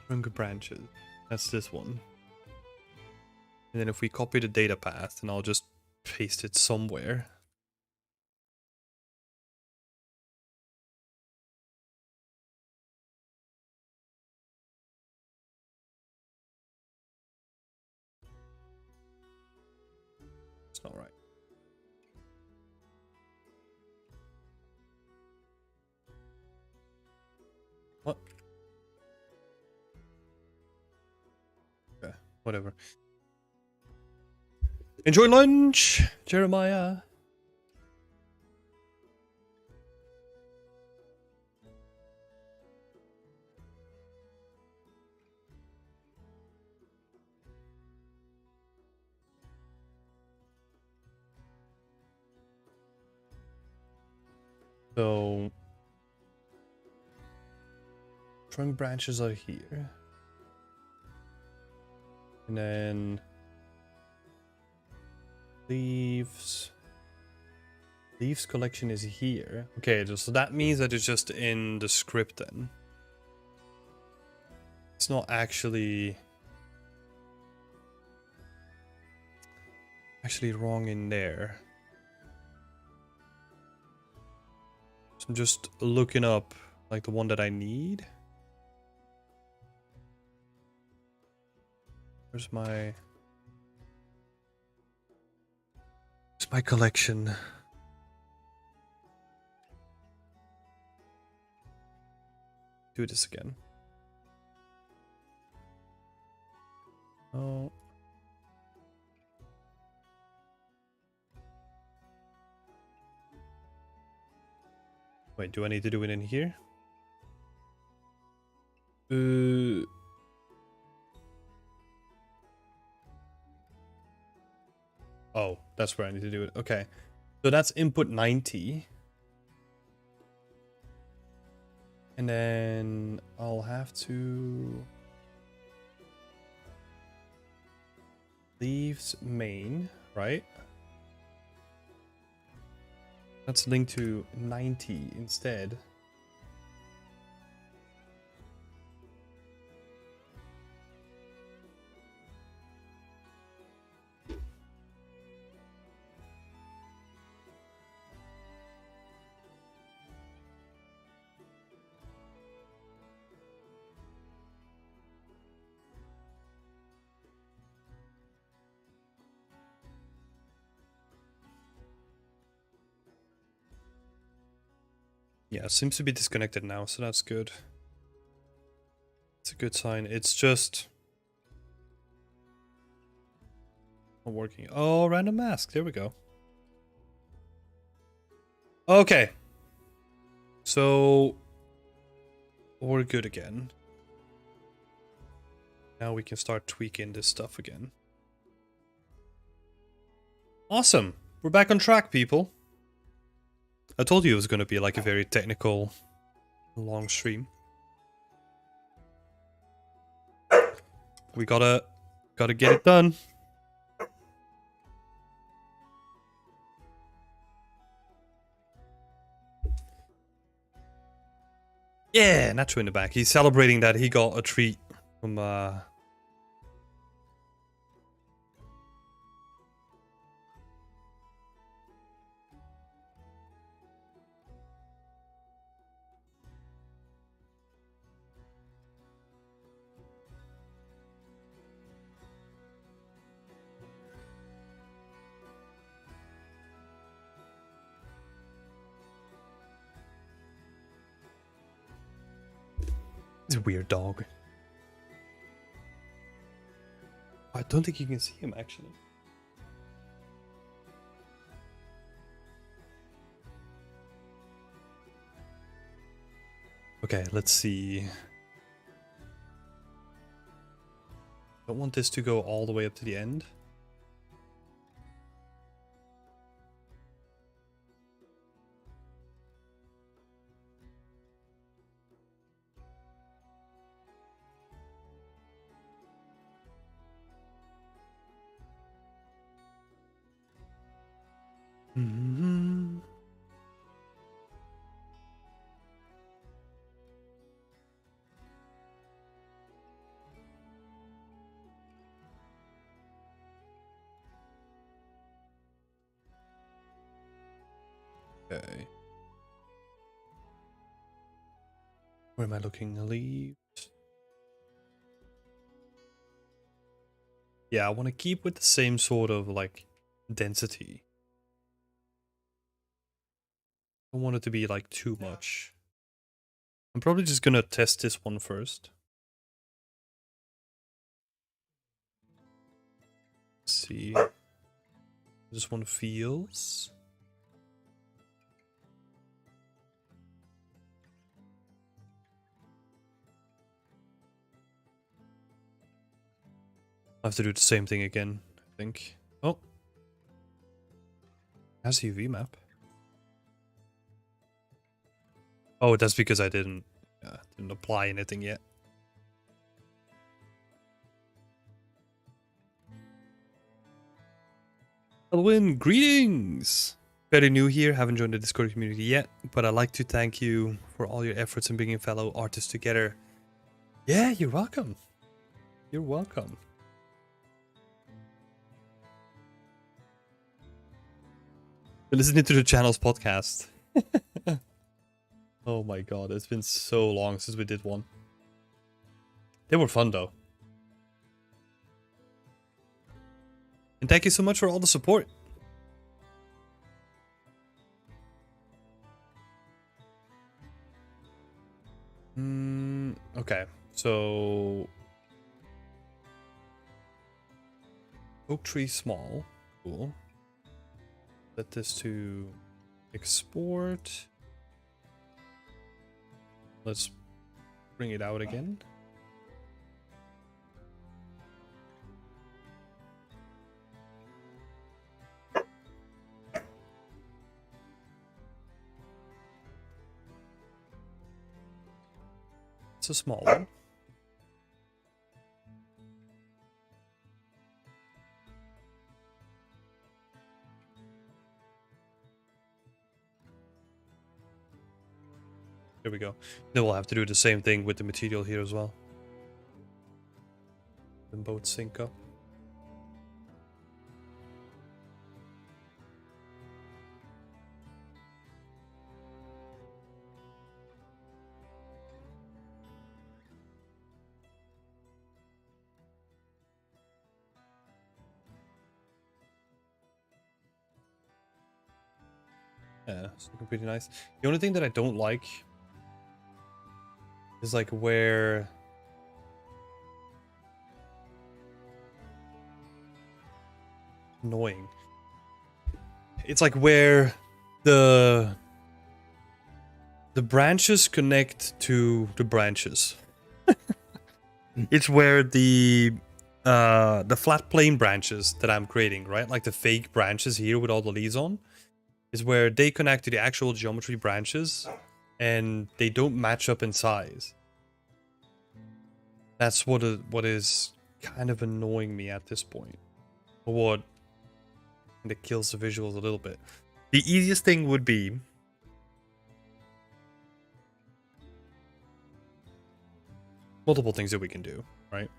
Trunk branches. That's this one. And then if we copy the data path, and I'll just paste it somewhere. It's not right. What? Okay, whatever. Enjoy lunch, Jeremiah. So, trunk branches are here. And then leaves. Leaves collection is here. Okay, so that means that it's just in the script then. It's not actually wrong in there. So I'm just looking up like the one that I need. Where's my collection? Do this again. Oh. Wait, do I need to do it in here? Oh, that's where I need to do it. Okay. So that's input 90. And then I'll have to leaves main, right? That's linked to 90 instead. Yeah, it seems to be disconnected now, so that's good. It's a good sign. It's just not working. Oh, random mask. There we go. Okay. So we're good again. Now we can start tweaking this stuff again. Awesome. We're back on track, people. I told you it was going to be like a very technical, long stream. We gotta get it done. Yeah, Nacho in the back. He's celebrating that he got a treat from It's a weird dog. I don't think you can see him actually. Okay, let's see. Don't want this to go all the way up to the end. Mm-hmm. Okay. Where am I looking? Leaves. Yeah, I want to keep with the same sort of like density. I don't want it to be like too much. I'm probably just gonna test this one first. Let's see. This one feels. I have to do the same thing again, I think. Oh. Has UV map. Oh, that's because I didn't apply anything yet. Elwin, greetings! Very new here, haven't joined the Discord community yet, but I'd like to thank you for all your efforts in bringing fellow artists together. Yeah, you're welcome. You're welcome. You're listening to the channel's podcast. Oh my god, it's been so long since we did one. They were fun though. And thank you so much for all the support. Okay, so oak tree small, cool. Set this to export. Let's bring it out again. It's a small one. There we go. Then we'll have to do the same thing with the material here as well. Then both sync up. Yeah, it's looking pretty nice. The only thing that I don't like is like where annoying. It's like where the branches connect to the branches. It's where the flat plane branches that I'm creating, right? Like the fake branches here with all the leaves on, is where they connect to the actual geometry branches and they don't match up in size. That's what is kind of annoying me at this point. Or what that kills the visuals a little bit. The easiest thing would be multiple things that we can do, right?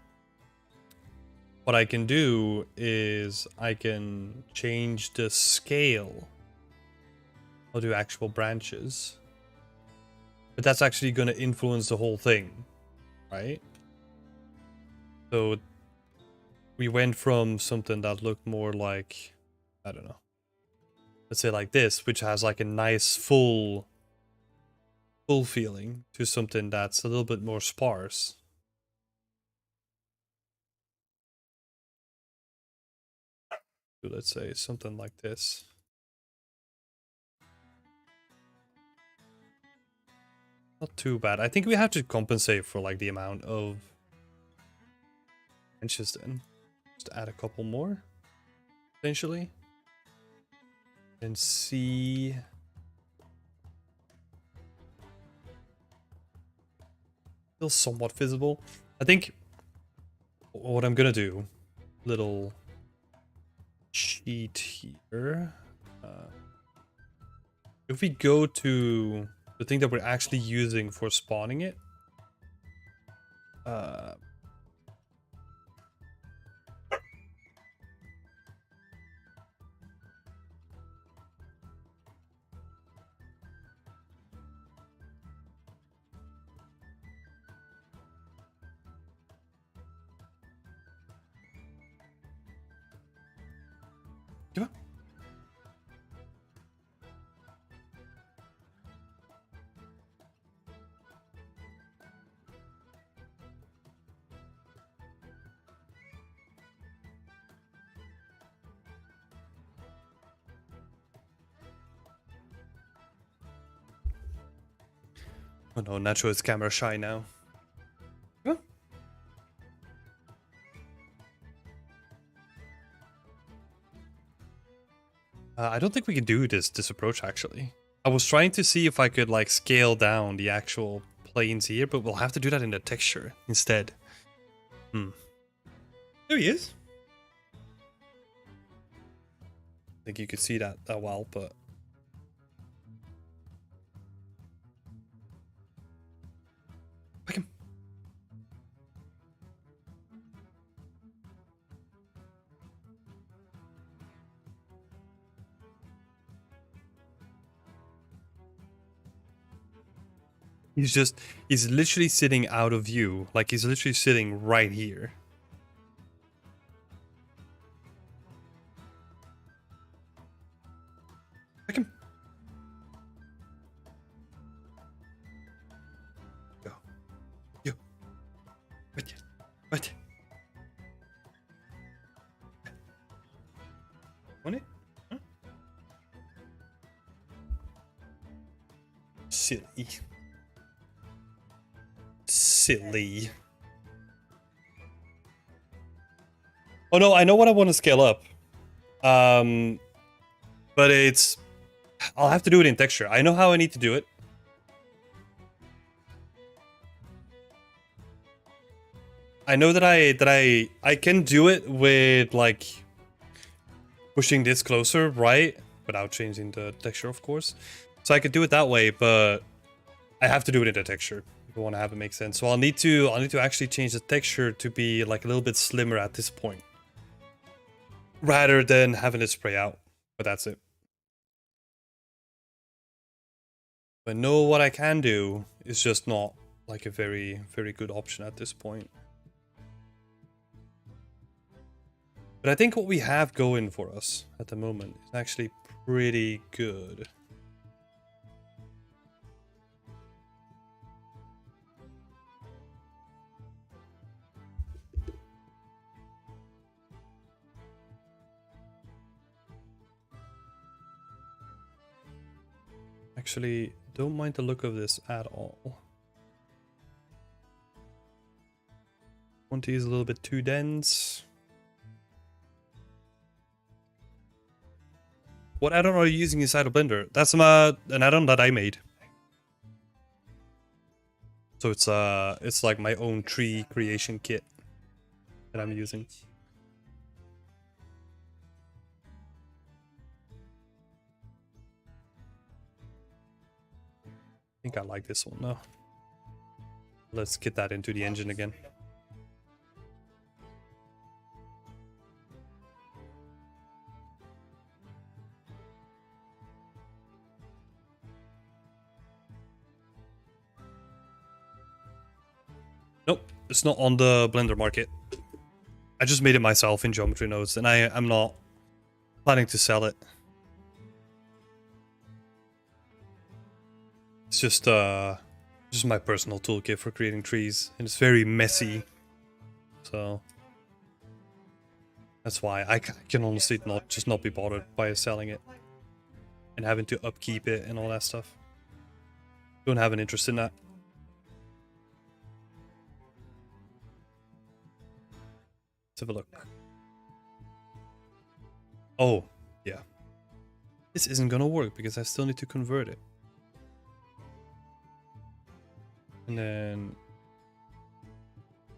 What I can do is I can change the scale of the actual branches. But that's actually going to influence the whole thing, right? So we went from something that looked more like, I don't know, let's say like this, which has like a nice full feeling, to something that's a little bit more sparse. So let's say something like this. Not too bad. I think we have to compensate for like the amount of inches then. Just add a couple more, potentially. And see. Still somewhat visible. I think what I'm gonna do, little cheat here. If we go to the thing that we're actually using for spawning it, Oh no, Nacho is camera shy now. Huh? I don't think we can do this approach actually. I was trying to see if I could like scale down the actual planes here, but we'll have to do that in the texture instead. There he is. I think you could see that well, but pick him. He's literally sitting out of view. Like he's literally sitting right here. Pick him. Go. Yo. What? What? Want it? Huh? Silly. Silly. Oh no, I know what I want to scale up. But I'll have to do it in texture. I know how I need to do it. I know that I can do it with like pushing this closer, right? Without changing the texture, of course. So I could do it that way, but I have to do it in the texture if I want to have it make sense. So I'll need to actually change the texture to be like a little bit slimmer at this point, rather than having it spray out. But that's it. But no, what I can do is just not like a very good option at this point. But I think what we have going for us at the moment is actually pretty good. Actually, don't mind the look of this at all. Want to use a little bit too dense. What add-on are you using inside of Blender? That's an add-on that I made. So it's like my own tree creation kit that I'm using. I think I like this one now. Let's get that into the engine again. Nope, it's not on the Blender market. I just made it myself in Geometry Nodes, and I'm not planning to sell it. It's just my personal toolkit for creating trees, and it's very messy. So that's why I can honestly not be bothered by selling it and having to upkeep it and all that stuff. Don't have an interest in that. Let's have a look. Oh, yeah. This isn't gonna work because I still need to convert it. And then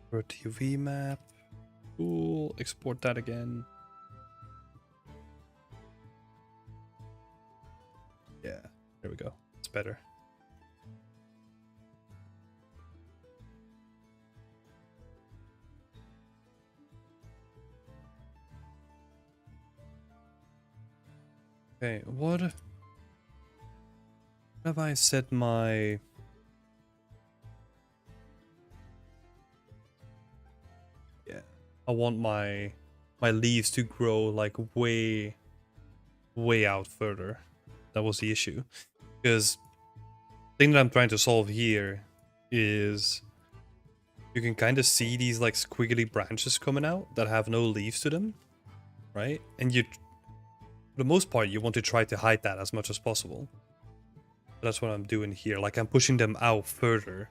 convert to UV map. Cool. Export that again. Yeah, there we go. It's better. Okay, what have I set my... Yeah, I want my leaves to grow like way out further. That was the issue. Because the thing that I'm trying to solve here is you can kind of see these like squiggly branches coming out that have no leaves to them, right? And you, for the most part, you want to try to hide that as much as possible. That's what I'm doing here. Like, I'm pushing them out further.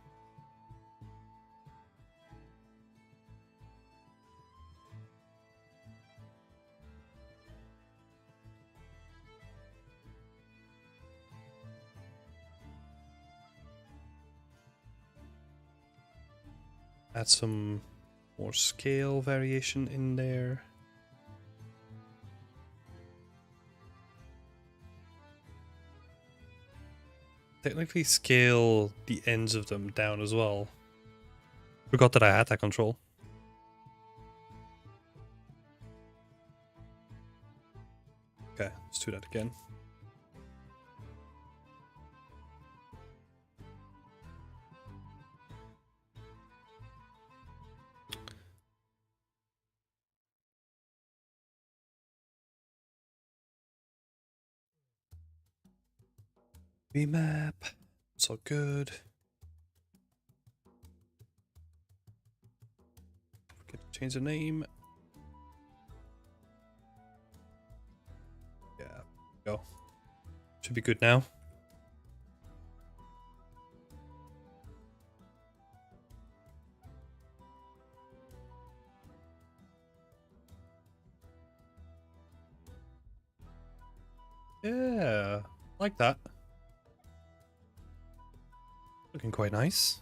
Add some more scale variation in there. Technically scale the ends of them down as well. Forgot that I had that control. Okay, let's do that again. Remap. It's all good. Forget to change the name. Yeah, go. Should be good now. Yeah, like that. Looking quite nice.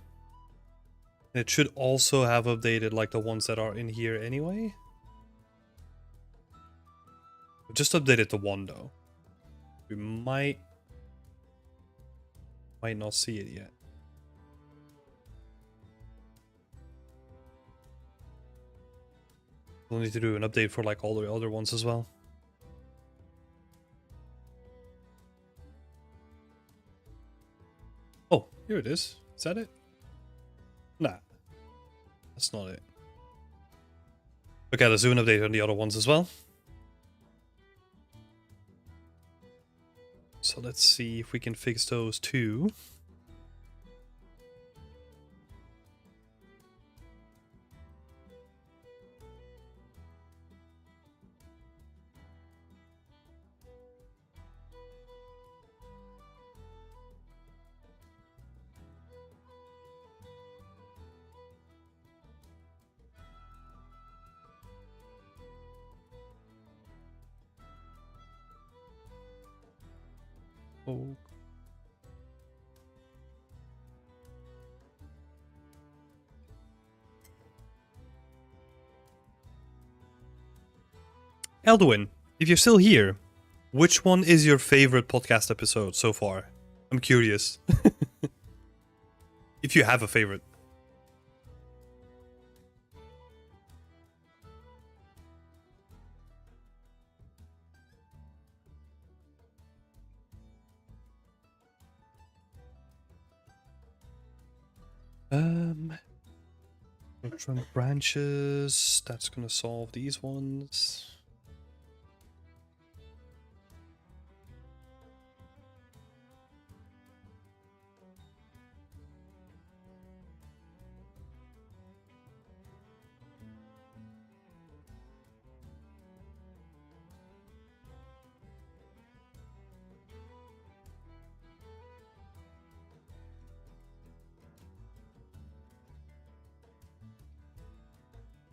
And it should also have updated like the ones that are in here anyway. Just updated the one though. We might not see it yet. We'll need to do an update for like all the other ones as well. Oh, here it is. Is that it? Nah, that's not it. Okay, let's do an update on the other ones as well. So let's see if we can fix those too. Oh. Elduin, if you're still here, which one is your favorite podcast episode so far? I'm curious. If you have a favorite. Electronic branches, that's gonna solve these ones.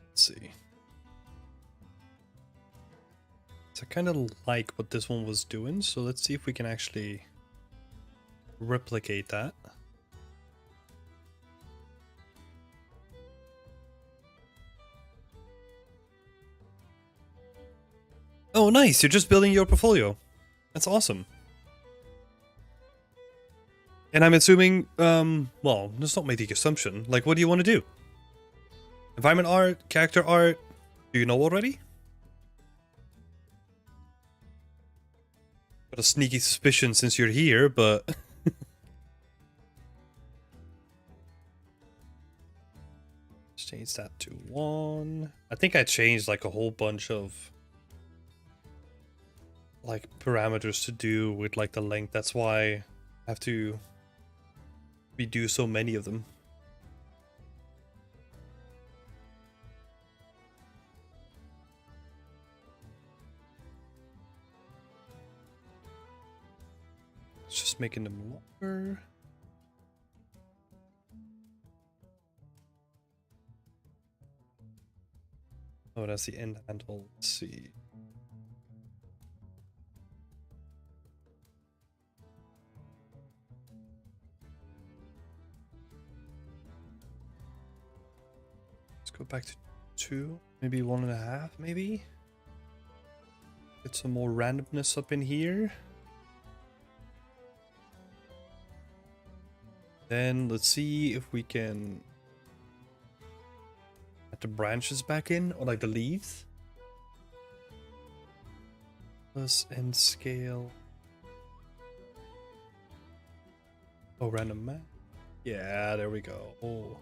Let's see. So I kind of like what this one was doing, so let's see if we can actually replicate that. Oh, nice! You're just building your portfolio. That's awesome. And I'm assuming, well, let's not make the assumption. Like, what do you want to do? Environment art, character art, do you know already? Got a sneaky suspicion since you're here, but... Let's change that to 1. I think I changed like a whole bunch of like parameters to do with like the length. That's why I have to redo so many of them. It's just making them longer. Oh, that's the end handle. Let's see. Let's go back to 2, maybe 1.5, maybe. Get some more randomness up in here. Then let's see if we can add the branches back in, or like the leaves. Plus end scale. Oh, random map. Yeah, there we go. Oh.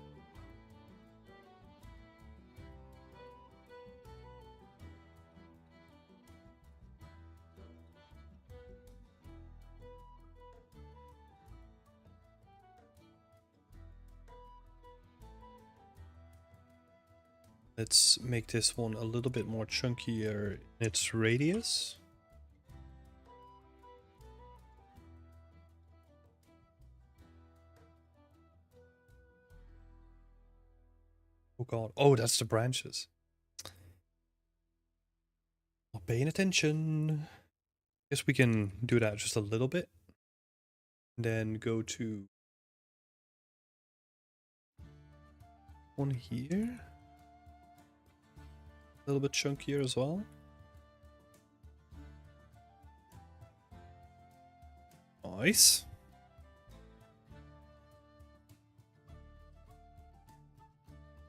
Let's make this one a little bit more chunkier in its radius. Oh god. Oh, that's the branches. Not paying attention. Guess we can do that just a little bit. And then go to one here. A little bit chunkier as well. Nice.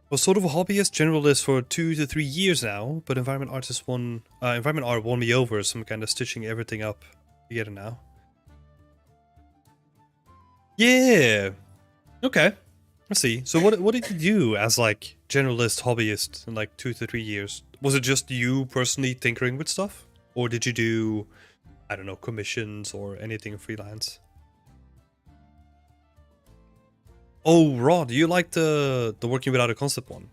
Was sort of a hobbyist generalist for 2 to 3 years now, but environment art won me over, so I'm kind of stitching everything up together now. Yeah. Okay. Let's see. So what did you do as like generalist hobbyist in like 2 to 3 years? Was it just you personally tinkering with stuff, or did you do, I don't know, commissions or anything freelance? Oh, Rod, you like the working without a concept one?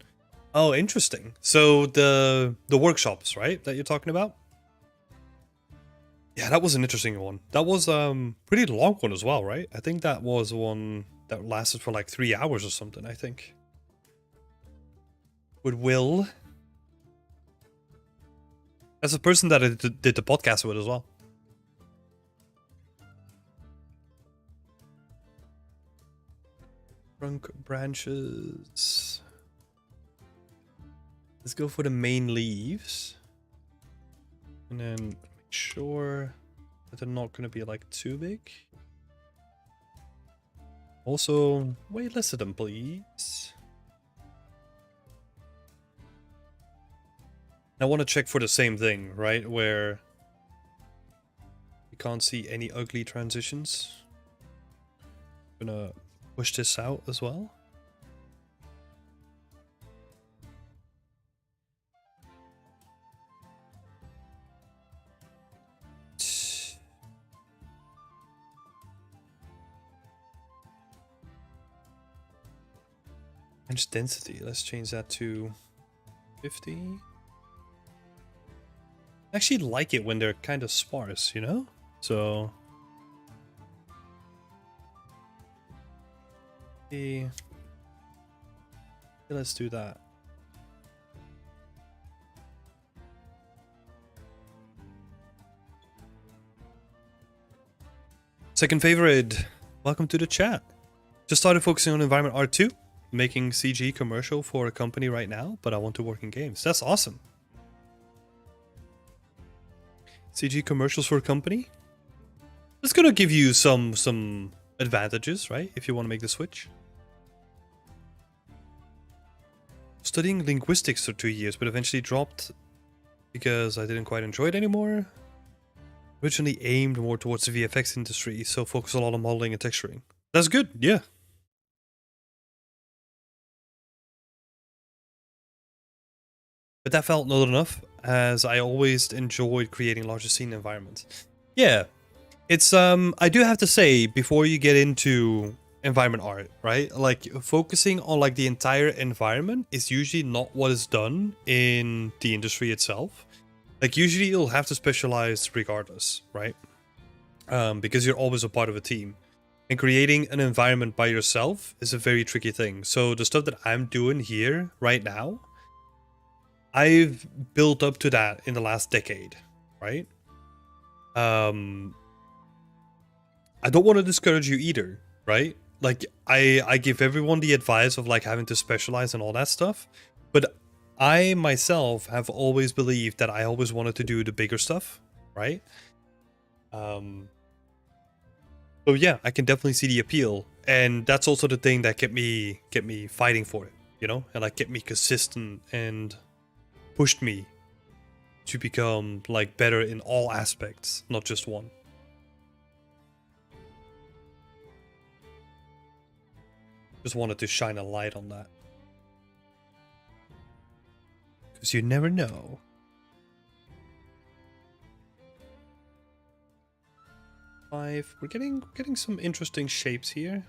Oh, interesting. So the workshops, right, that you're talking about? Yeah, that was an interesting one. That was pretty long one as well, right? I think that was one that lasted for like 3 hours or something, I think. With Will. As a person that I did the podcast with as well. Trunk branches. Let's go for the main leaves. And then make sure that they're not going to be like too big. Also, way less of them, please. I want to check for the same thing, right? Where you can't see any ugly transitions. I'm gonna push this out as well. Branch density, let's change that to 50. I actually like it when they're kind of sparse, you know? So... okay, let's do that. Second favorite, welcome to the chat. Just started focusing on environment art too. Making CG commercial for a company right now, but I want to work in games. That's awesome. CG commercials for a company? It's gonna give you some advantages, right? If you want to make the switch. Studying linguistics for 2 years, but eventually dropped because I didn't quite enjoy it anymore. Originally aimed more towards the VFX industry, so focus a lot on modeling and texturing. That's good, yeah. But that felt not enough, as I always enjoyed creating larger scene environments. Yeah, it's I do have to say, before you get into environment art, right? Like focusing on like the entire environment is usually not what is done in the industry itself. Like usually you'll have to specialize regardless, right? because you're always a part of a team. And creating an environment by yourself is a very tricky thing. So the stuff that I'm doing here right now, I've built up to that in the last decade, right? I don't want to discourage you either, right? Like I give everyone the advice of like having to specialize and all that stuff, but I myself have always believed that I always wanted to do the bigger stuff, right? So yeah, I can definitely see the appeal, and that's also the thing that kept me fighting for it, you know, and like kept me consistent and pushed me to become like better in all aspects, not just one. Just wanted to shine a light on that. Because you never know. We're getting some interesting shapes here.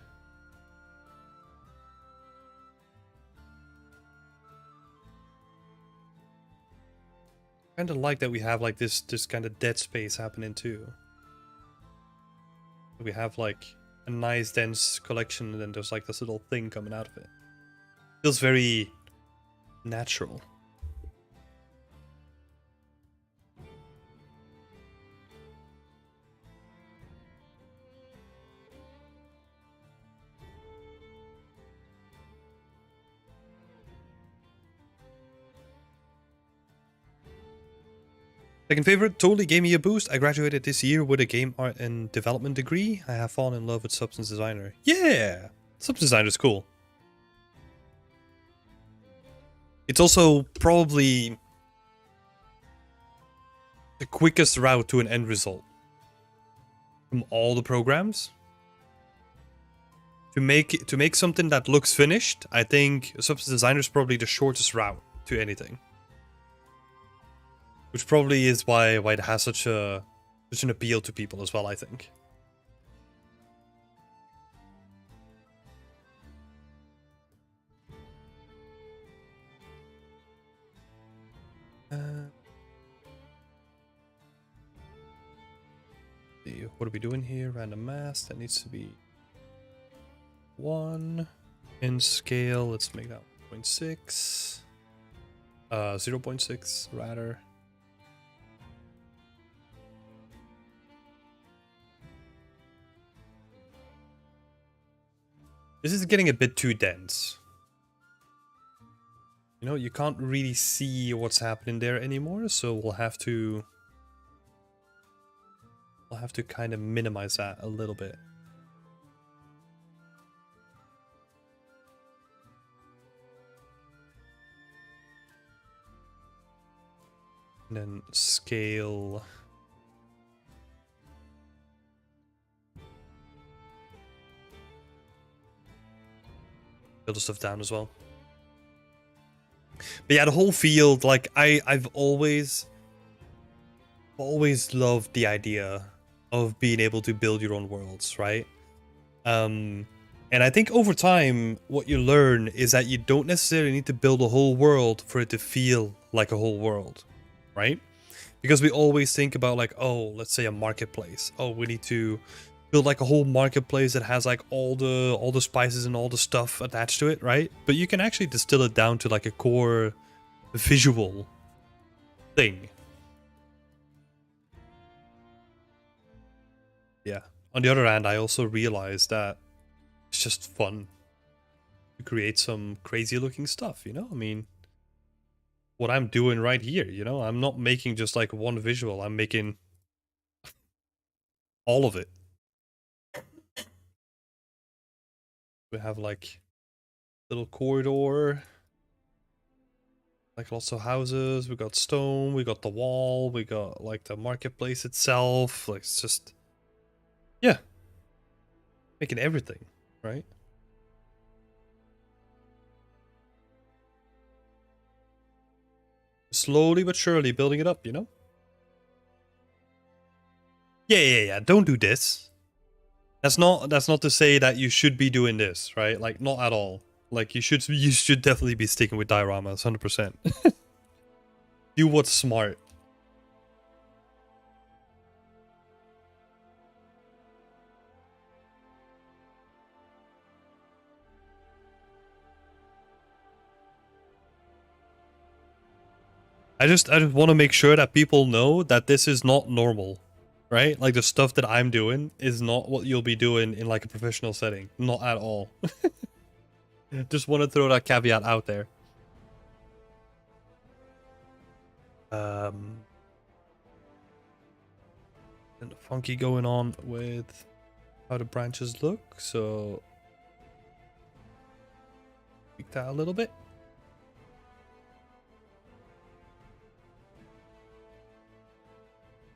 Kind of like that we have like this kind of dead space happening too. We have like a nice dense collection, and then there's like this little thing coming out of it. Feels very natural. Second favorite, totally gave me a boost. I graduated this year with a game art and development degree. I have fallen in love with Substance Designer. Yeah! Substance Designer is cool. It's also probably the quickest route to an end result from all the programs. To make something that looks finished, I think Substance Designer is probably the shortest route to anything. Which probably is why it has such an appeal to people as well, I think. What are we doing here? Random mass. That needs to be 1. In scale, let's make that 0.6. 0.6 rather. This is getting a bit too dense. You know, you can't really see what's happening there anymore, so we'll have to kind of minimize that a little bit. And then scale. Build the stuff down as well. But yeah, the whole field, like I've always loved the idea of being able to build your own worlds, right? And I think over time, what you learn is that you don't necessarily need to build a whole world for it to feel like a whole world, right? Because we always think about like, oh, let's say a marketplace. Oh, we need to build like a whole marketplace that has like all the spices and all the stuff attached to it, right? But you can actually distill it down to like a core visual thing. Yeah. On the other hand, I also realized that it's just fun to create some crazy looking stuff, you know? I mean, what I'm doing right here, you know? I'm not making just like one visual, I'm making all of it. We have like little corridor, like lots of houses, we got stone, we got the wall, we got like the marketplace itself, like it's just, yeah, making everything, right? Slowly but surely building it up, you know? Yeah, don't do this. That's not to say that you should be doing this, right? Like, not at all. Like, you should definitely be sticking with dioramas, 100%. Do what's smart. I just want to make sure that people know that this is not normal, right? Like the stuff that I'm doing is not what you'll be doing in like a professional setting, not at all. Just want to throw that caveat out there. And funky going on with how the branches look, so tweak that a little bit.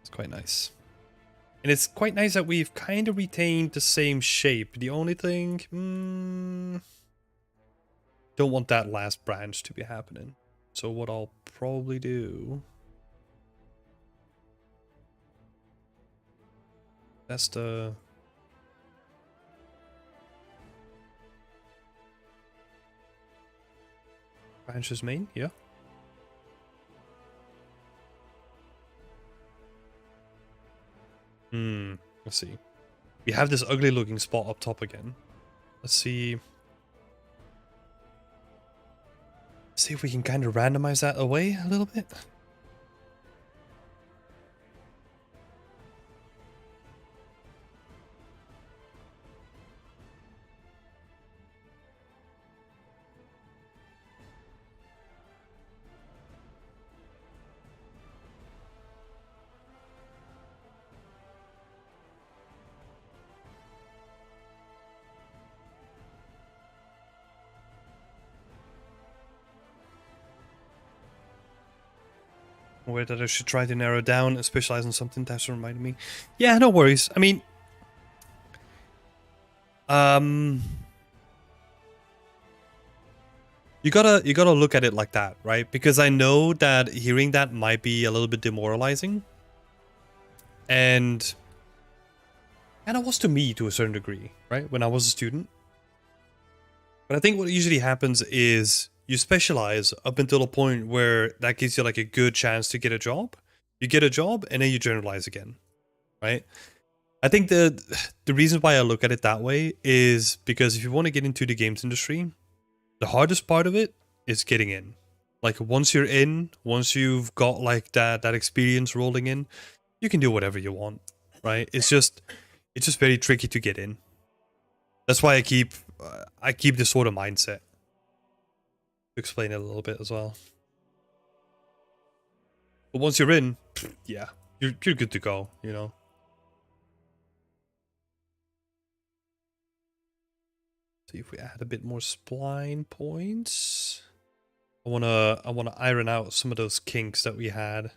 It's quite nice. And it's quite nice that we've kind of retained the same shape. The only thing, don't want that last branch to be happening. So what I'll probably do, that's the branches main, yeah. Let's see. We have this ugly looking spot up top again. Let's see. See if we can kind of randomize that away a little bit. Where that I should try to narrow down and specialize on something. That's reminded me. Yeah, no worries. I mean, you gotta look at it like that, right? Because I know that hearing that might be a little bit demoralizing, and it was to me to a certain degree, right? When I was a student. But I think what usually happens is you specialize up until a point where that gives you like a good chance to get a job. You get a job and then you generalize again, right? I think the reason why I look at it that way is because if you want to get into the games industry, the hardest part of it is getting in. Like once you're in, once you've got like that experience rolling in, you can do whatever you want, right? It's just very tricky to get in. That's why I keep this sort of mindset. Explain it a little bit as well. But once you're in, yeah, you're good to go, you know. See if we add a bit more spline points. I wanna iron out some of those kinks that we had.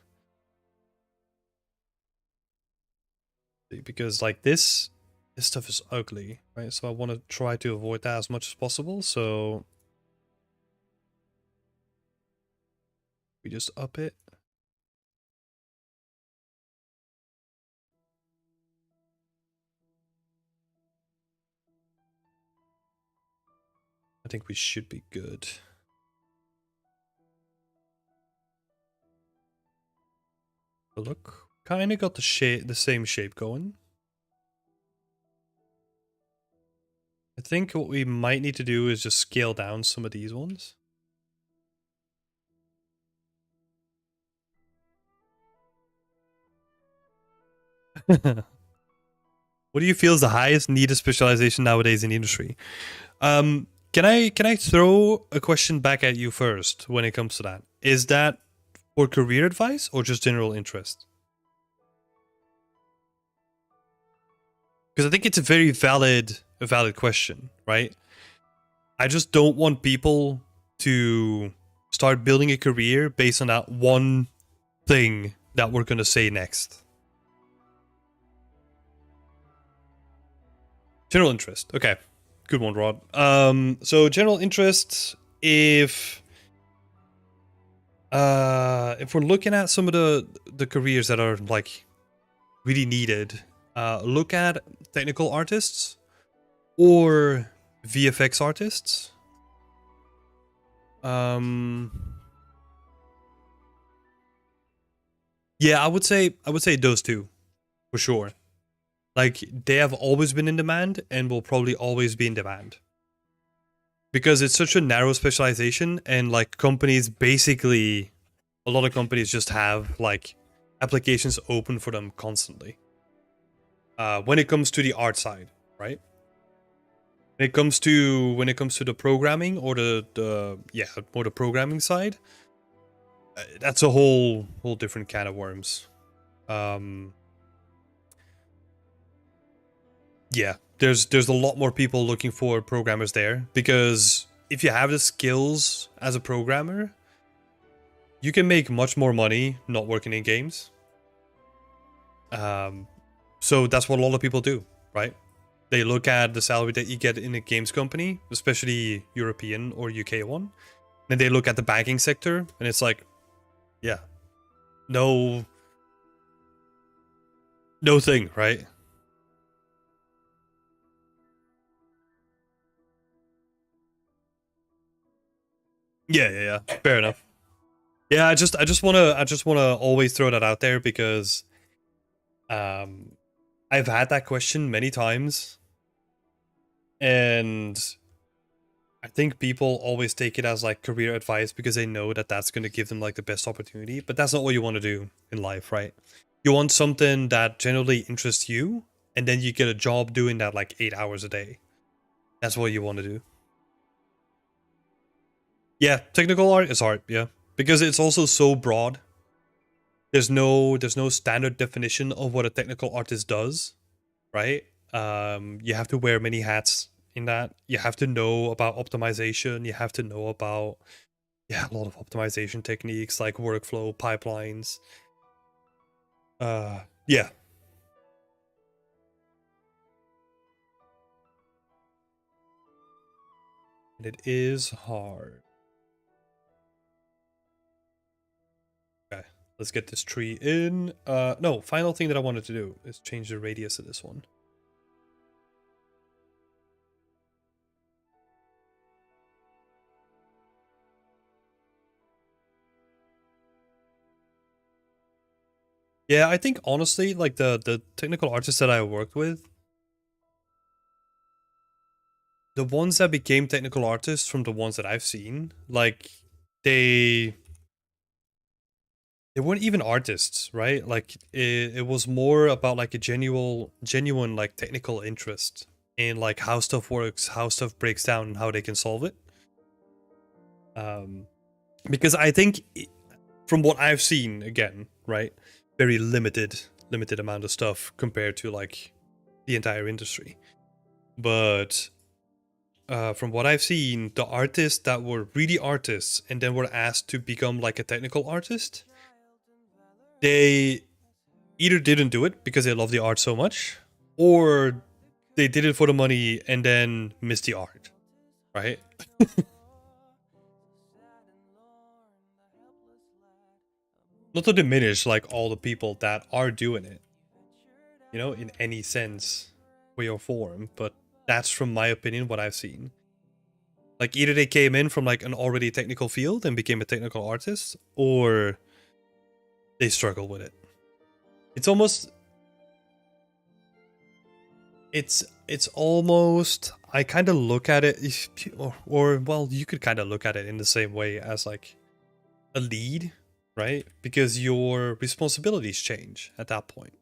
Because like this stuff is ugly, right? So I want to try to avoid that as much as possible. So we just up it. I think we should be good. But look, kind of got the same shape going. I think what we might need to do is just scale down some of these ones. What do you feel is the highest needed specialization nowadays in the industry? Can I throw a question back at you first when it comes to that? Is that for career advice or just general interest? Because I think it's a very valid question, right? I just don't want people to start building a career based on that one thing that we're gonna say next. General interest. Okay. Good one, Rod. So general interest, if we're looking at some of the careers that are like really needed, look at technical artists or VFX artists. Yeah, I would say those two for sure. Like, they have always been in demand and will probably always be in demand. Because it's such a narrow specialization and, like, companies basically A lot of companies just have like applications open for them constantly. When it comes to the art side, right? When it comes to the programming or the programming side, that's a whole different can of worms. Um, yeah, there's a lot more people looking for programmers there because if you have the skills as a programmer, you can make much more money not working in games. Um, so that's what a lot of people do, right? They look at the salary that you get in a games company, especially European or UK one, and they look at the banking sector, and it's like, yeah, no, no thing, right? Yeah. Fair enough. Yeah, I just wanna always throw that out there because um I've had that question many times, and I think people always take it as like career advice because they know that that's going to give them like the best opportunity, but that's not what you want to do in life, right? You want something that generally interests you, and then you get a job doing that like 8 hours a day. That's what you want to do. Yeah, technical art is hard, yeah, because it's also so broad. There's no standard definition of what a technical artist does, right? You have to wear many hats in that. You have to know about optimization. You have to know about a lot of optimization techniques like workflow pipelines. Yeah, and it is hard. Okay, let's get this tree in. No, final thing that I wanted to do is change the radius of this one. Yeah, I think honestly, like the technical artists that I worked with, the ones that became technical artists from the ones that I've seen, like they they weren't even artists, right? Like it was more about like a genuine like technical interest in like how stuff works, how stuff breaks down, and how they can solve it. Um, because I think from what I've seen, again, right, very limited amount of stuff compared to like the entire industry. But from what I've seen, the artists that were really artists and then were asked to become like a technical artist, they either didn't do it because they love the art so much, or they did it for the money and then missed the art, right? Not to diminish like all the people that are doing it, in any sense, way or form, but that's from my opinion what I've seen. Like either they came in from like an already technical field and became a technical artist, or they struggle with it. It's almost it's almost I kind of look at it or well, you could kind of look at it in the same way as like a lead, right? Because your responsibilities change at that point.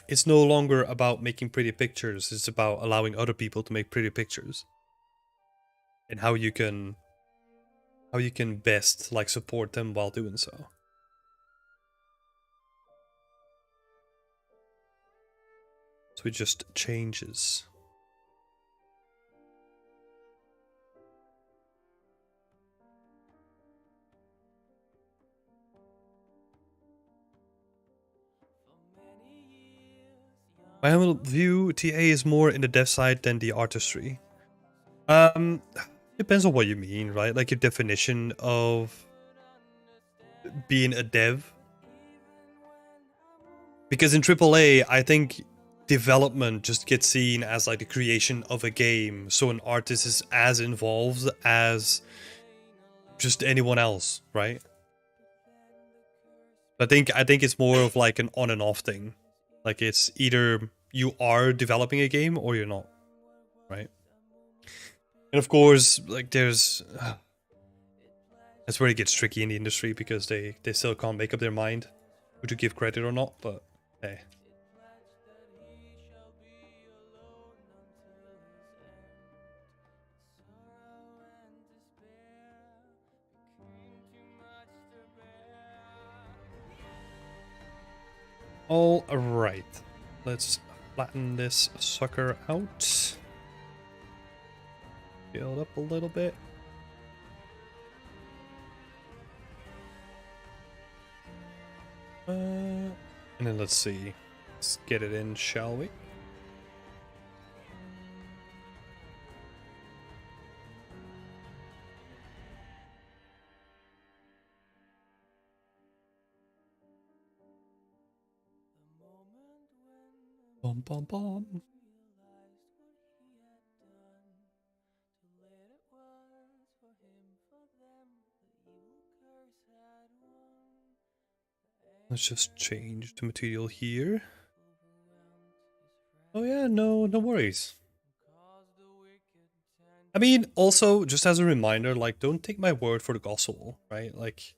It's no longer about making pretty pictures, it's about allowing other people to make pretty pictures. And how you can best like support them while doing so. So it just changes. My humble view, TA is more in the dev side than the artistry. Um, depends on what you mean, right? Like your definition of being a dev. Because in AAA, I think development just gets seen as like the creation of a game, so an artist is as involved as just anyone else, right? I think it's more of like an on and off thing. Like it's either you are developing a game or you're not, right? And of course, like there's That's where it gets tricky in the industry because they still can't make up their mind who to give credit or not, but hey. All right, let's flatten this sucker out. Build up a little bit. And then let's see. Let's get it in, shall we? Bum bum bum. Let's just change the material here. Oh yeah, no worries. I mean, also, just as a reminder, like, don't take my word for the gospel, right? Like,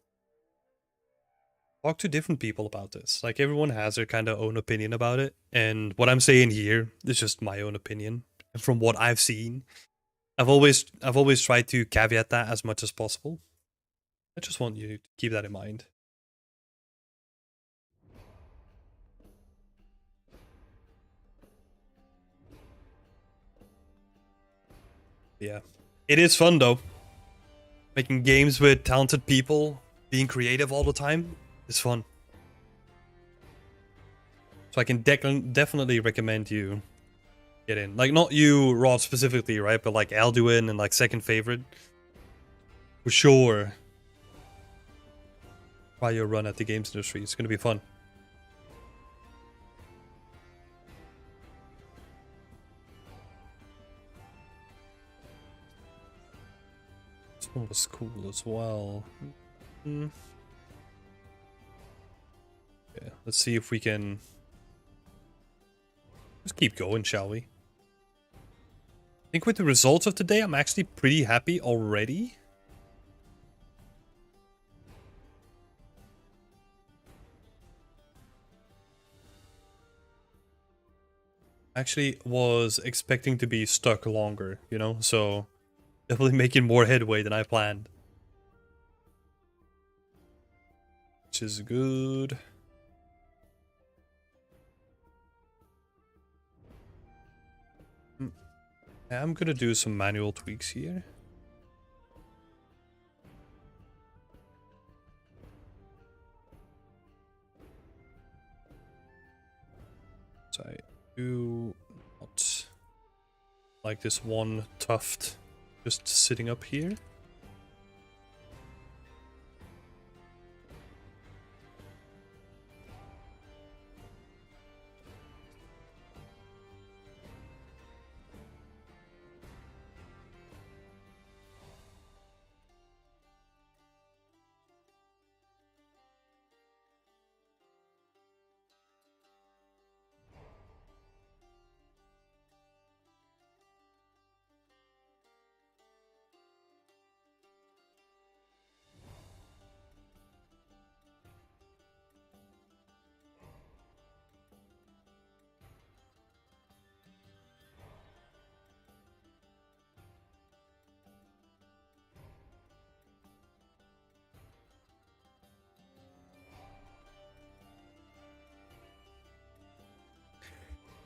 talk to different people about this. Like, everyone has their kind of own opinion about it, and what I'm saying here is just my own opinion. And from what I've seen, I've always tried to caveat that as much as possible. I just want you to keep that in mind. Yeah. It is fun though. Making games with talented people, being creative all the time is fun. So I can definitely recommend you get in. Like, not you, Rod, specifically, right? But like Alduin and like Second Favorite. For sure. Try your run at the games industry. It's gonna be fun. This one was cool as well. Yeah, let's see if we can just keep going, shall we? I think with the results of today, I'm actually pretty happy already. Actually was expecting to be stuck longer, you know? So definitely making more headway than I planned. Which is good. I'm gonna do some manual tweaks here. So I do not like this one tuft just sitting up here.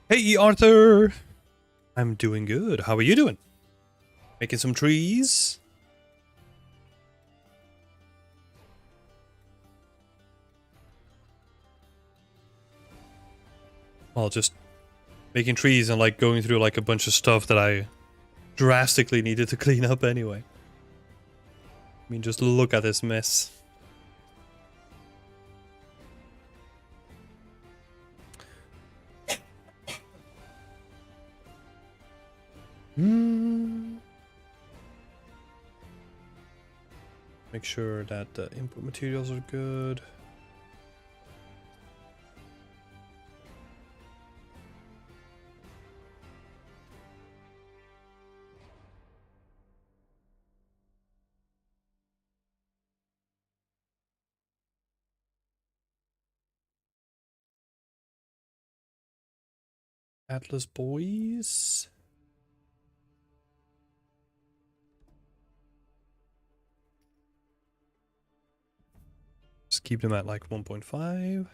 Hey, Arthur! I'm doing good. How are you doing? Making some trees? Well, just making trees and like going through like a bunch of stuff that I drastically needed to clean up anyway. I mean, just look at this mess. Make sure that the input materials are good. Atlas boys. Just keep them at like 1.5.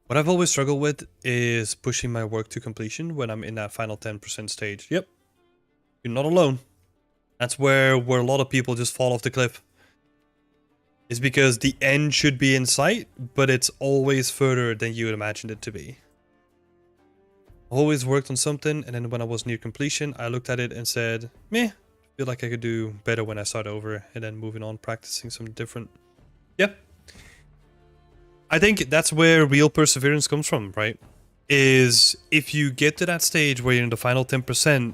What I've always struggled with is pushing my work to completion when I'm in that final 10% stage. Yep. You're not alone. That's where a lot of people just fall off the cliff. Is because the end should be in sight, but it's always further than you had imagined it to be. I always worked on something, and then when I was near completion, I looked at it and said, meh, feel like I could do better when I start over, and then moving on, practicing something different. Yeah. I think that's where real perseverance comes from, right? Is if you get to that stage where you're in the final 10%,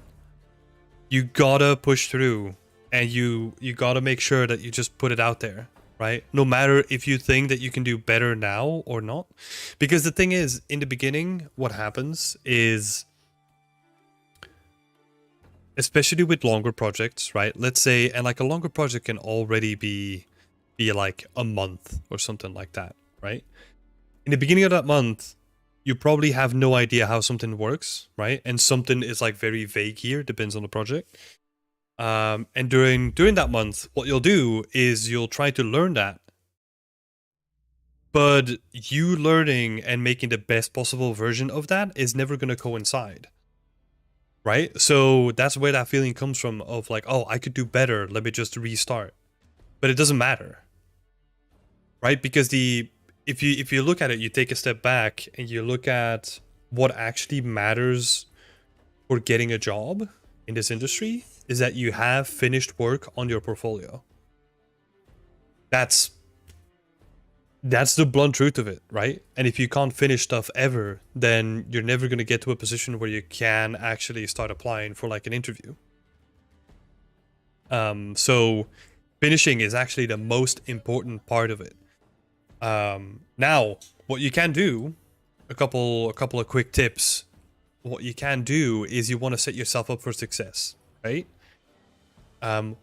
you gotta push through, and you gotta make sure that you just put it out there, right? No matter if you think that you can do better now or not. Because the thing is, in the beginning, what happens is, especially with longer projects, right? Let's say, and like a longer project can already be like a month or something like that, right? In the beginning of that month, you probably have no idea how something works, right? And something is like very vague here, depends on the project. And during that month, what you'll do is you'll try to learn that. But you learning and making the best possible version of that is never going to coincide. Right? So that's where that feeling comes from of like, oh, I could do better. Let me just restart. But it doesn't matter. Right? Because if you look at it, you take a step back and you look at what actually matters for getting a job in this industry is that you have finished work on your portfolio. That's the blunt truth of it, right? And if you can't finish stuff ever, then you're never going to get to a position where you can actually start applying for like an interview. So finishing is actually the most important part of it. Now, what you can do, a couple of quick tips. What you can do is you want to set yourself up for success, right?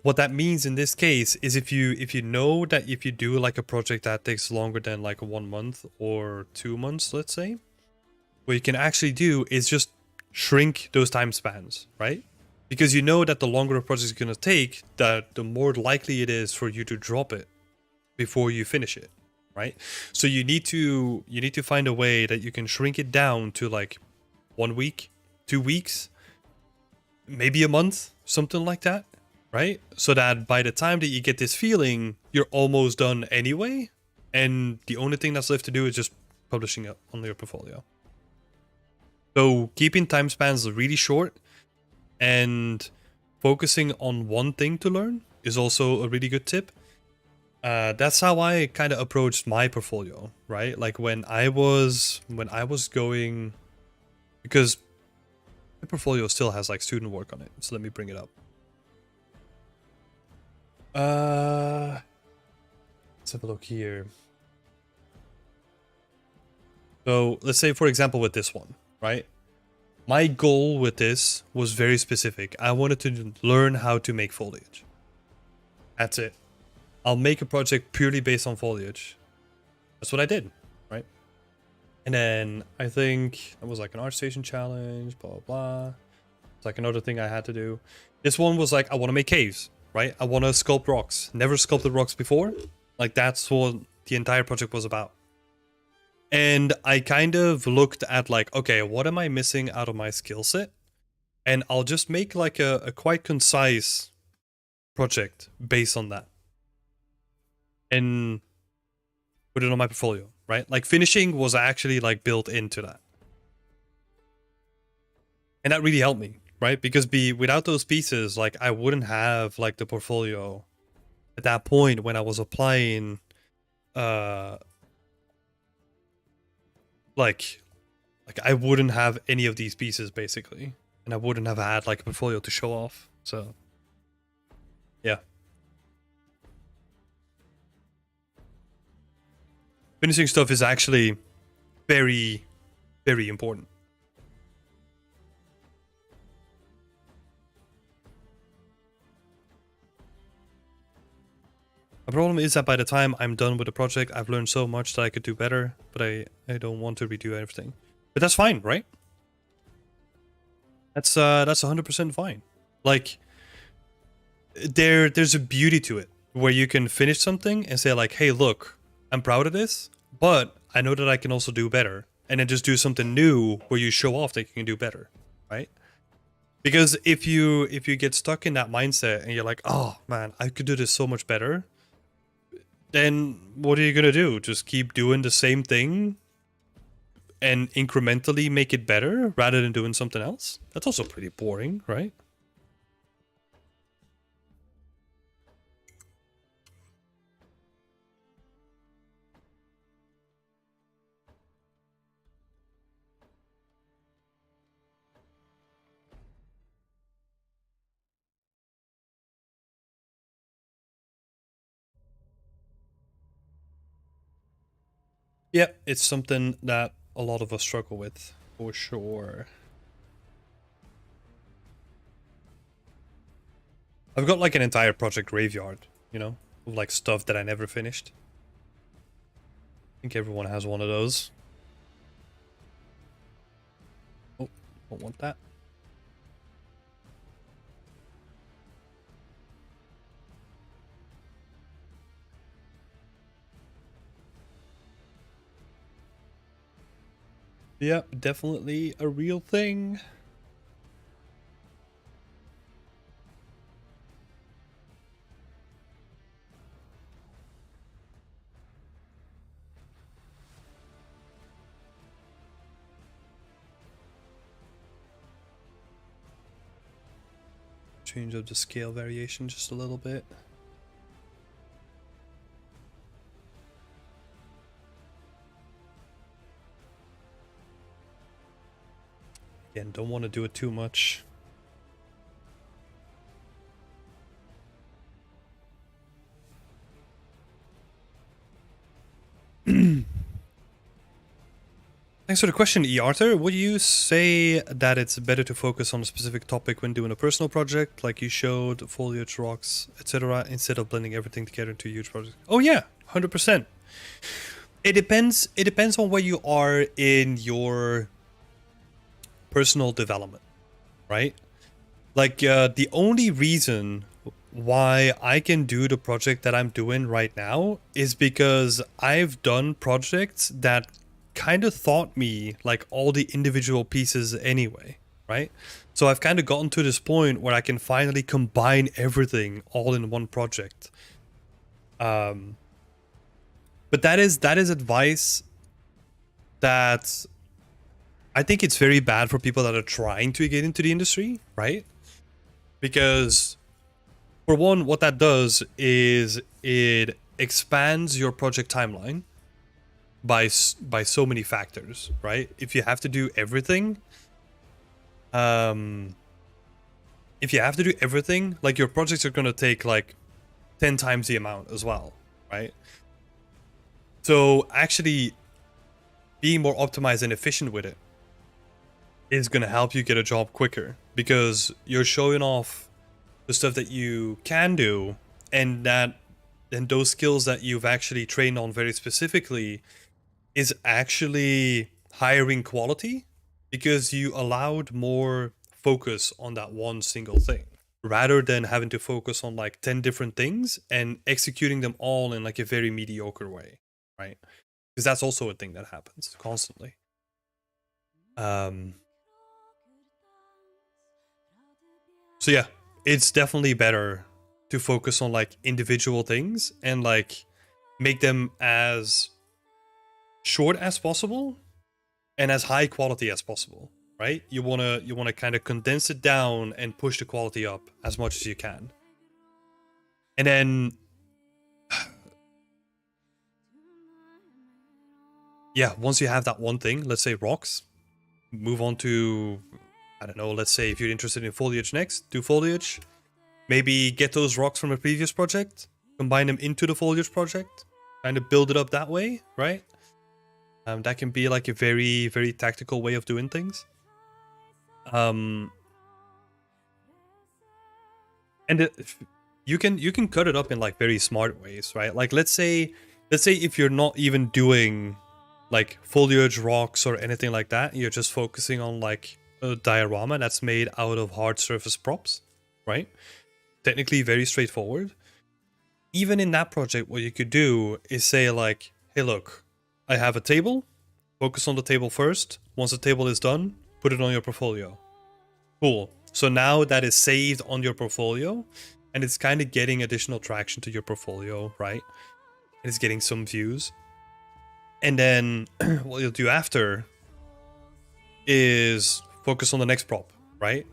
What that means in this case is if you know that if you do like a project that takes longer than like 1 month or 2 months, let's say, what you can actually do is just shrink those time spans, right? Because you know that the longer a project is going to take, that the more likely it is for you to drop it before you finish it, right? So you need to find a way that you can shrink it down to like 1 week, 2 weeks, maybe a month, something like that. Right? So that by the time that you get this feeling, you're almost done anyway. And the only thing that's left to do is just publishing it on your portfolio. So keeping time spans really short and focusing on one thing to learn is also a really good tip. That's how I kind of approached my portfolio, right? Like when I was going, because my portfolio still has like student work on it. So let me bring it up. Let's have a look here. So let's say, for example, with this one, right? My goal with this was very specific. I wanted to learn how to make foliage. That's it. I'll make a project purely based on foliage. That's what I did, right? And then I think that was like an ArtStation challenge, blah, blah, blah. It's like another thing I had to do. This one was like, I want to make caves. Right? I want to sculpt rocks. Never sculpted rocks before. Like that's what the entire project was about. And I kind of looked at like, okay, what am I missing out of my skill set? And I'll just make like a quite concise project based on that. And put it on my portfolio, right? Like finishing was actually like built into that. And that really helped me. Right? Because without those pieces, like I wouldn't have like the portfolio at that point when I was applying like I wouldn't have any of these pieces basically. And I wouldn't have had like a portfolio to show off. So yeah. Finishing stuff is actually very, very important. The problem is that by the time I'm done with the project, I've learned so much that I could do better, but I don't want to redo everything. But that's fine, right? That's 100% fine. Like, there's a beauty to it where you can finish something and say like, hey, look, I'm proud of this, but I know that I can also do better. And then just do something new where you show off that you can do better, right? Because if you get stuck in that mindset and you're like, oh man, I could do this so much better, then what are you gonna do? Just keep doing the same thing and incrementally make it better rather than doing something else? That's also pretty boring, right? Yeah, it's something that a lot of us struggle with, for sure. I've got like an entire project graveyard, you know, of like stuff that I never finished. I think everyone has one of those. Oh, don't want that. Yeah, definitely a real thing. Change up the scale variation just a little bit. Again, don't want to do it too much. Thanks for the question, E. Arthur. Would you say that it's better to focus on a specific topic when doing a personal project, like you showed, foliage, rocks, etc., instead of blending everything together into a huge project? Oh yeah, 100%. It depends. It depends on where you are in your personal development, right? Like the only reason why I can do the project that I'm doing right now is because I've done projects that kind of taught me like all the individual pieces anyway, right? So I've kind of gotten to this point where I can finally combine everything all in one project. But that is advice that I think it's very bad for people that are trying to get into the industry, right? Because for one, what that does is it expands your project timeline by so many factors, right? If you have to do everything, like your projects are gonna take like 10 times the amount as well, right? So actually being more optimized and efficient with it is gonna help you get a job quicker because you're showing off the stuff that you can do and those skills that you've actually trained on very specifically is actually hiring quality because you allowed more focus on that one single thing rather than having to focus on like 10 different things and executing them all in like a very mediocre way, right? Because that's also a thing that happens constantly. So yeah, it's definitely better to focus on like individual things and like make them as short as possible and as high quality as possible, right? You wanna kind of condense it down and push the quality up as much as you can. And then yeah, once you have that one thing, let's say rocks, move on to, I don't know, let's say if you're interested in foliage next, do foliage. Maybe get those rocks from a previous project, combine them into the foliage project, kind of build it up that way, right? That can be like a very, very tactical way of doing things. And you can cut it up in like very smart ways, right? Like let's say if you're not even doing like foliage, rocks, or anything like that, you're just focusing on like a diorama that's made out of hard surface props, right? Technically very straightforward. Even in that project, what you could do is say like, hey, look, I have a table. Focus on the table first. Once the table is done, put it on your portfolio. Cool. So now that is saved on your portfolio, and it's kind of getting additional traction to your portfolio, right? And it's getting some views. And then what you'll do after is focus on the next prop, right?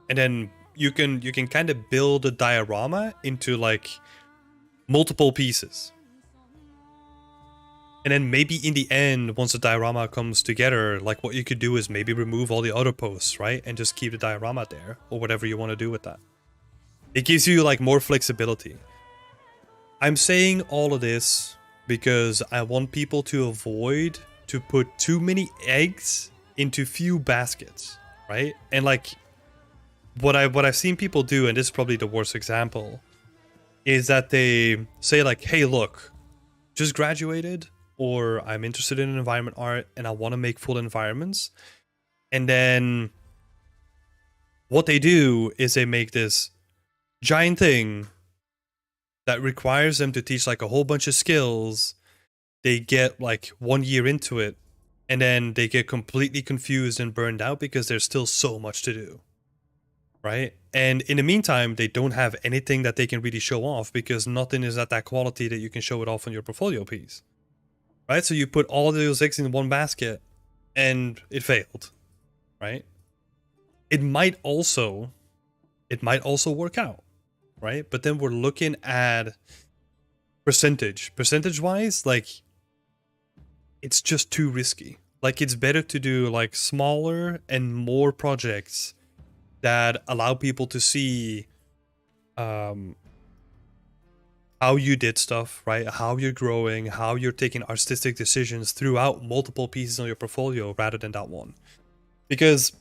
And then you can kind of build a diorama into like multiple pieces. And then maybe in the end, once the diorama comes together, like what you could do is maybe remove all the other posts, right? And just keep the diorama there, or whatever you want to do with that. It gives you like more flexibility. I'm saying all of this because I want people to avoid to put too many eggs into few baskets, right? And like what I've seen people do, and this is probably the worst example, is that they say like, hey, look, just graduated, or I'm interested in environment art and I want to make full environments. And then what they do is they make this giant thing that requires them to teach like a whole bunch of skills. They get like 1 year into it, and then they get completely confused and burned out because there's still so much to do, right? And in the meantime, they don't have anything that they can really show off because nothing is at that quality that you can show it off on your portfolio piece, right? So you put all of those eggs in one basket and it failed, right? It might also work out, right? But then we're looking at percentage wise, like it's just too risky. Like it's better to do like smaller and more projects that allow people to see how you did stuff, right? How you're growing, how you're taking artistic decisions throughout multiple pieces on your portfolio rather than that one. Because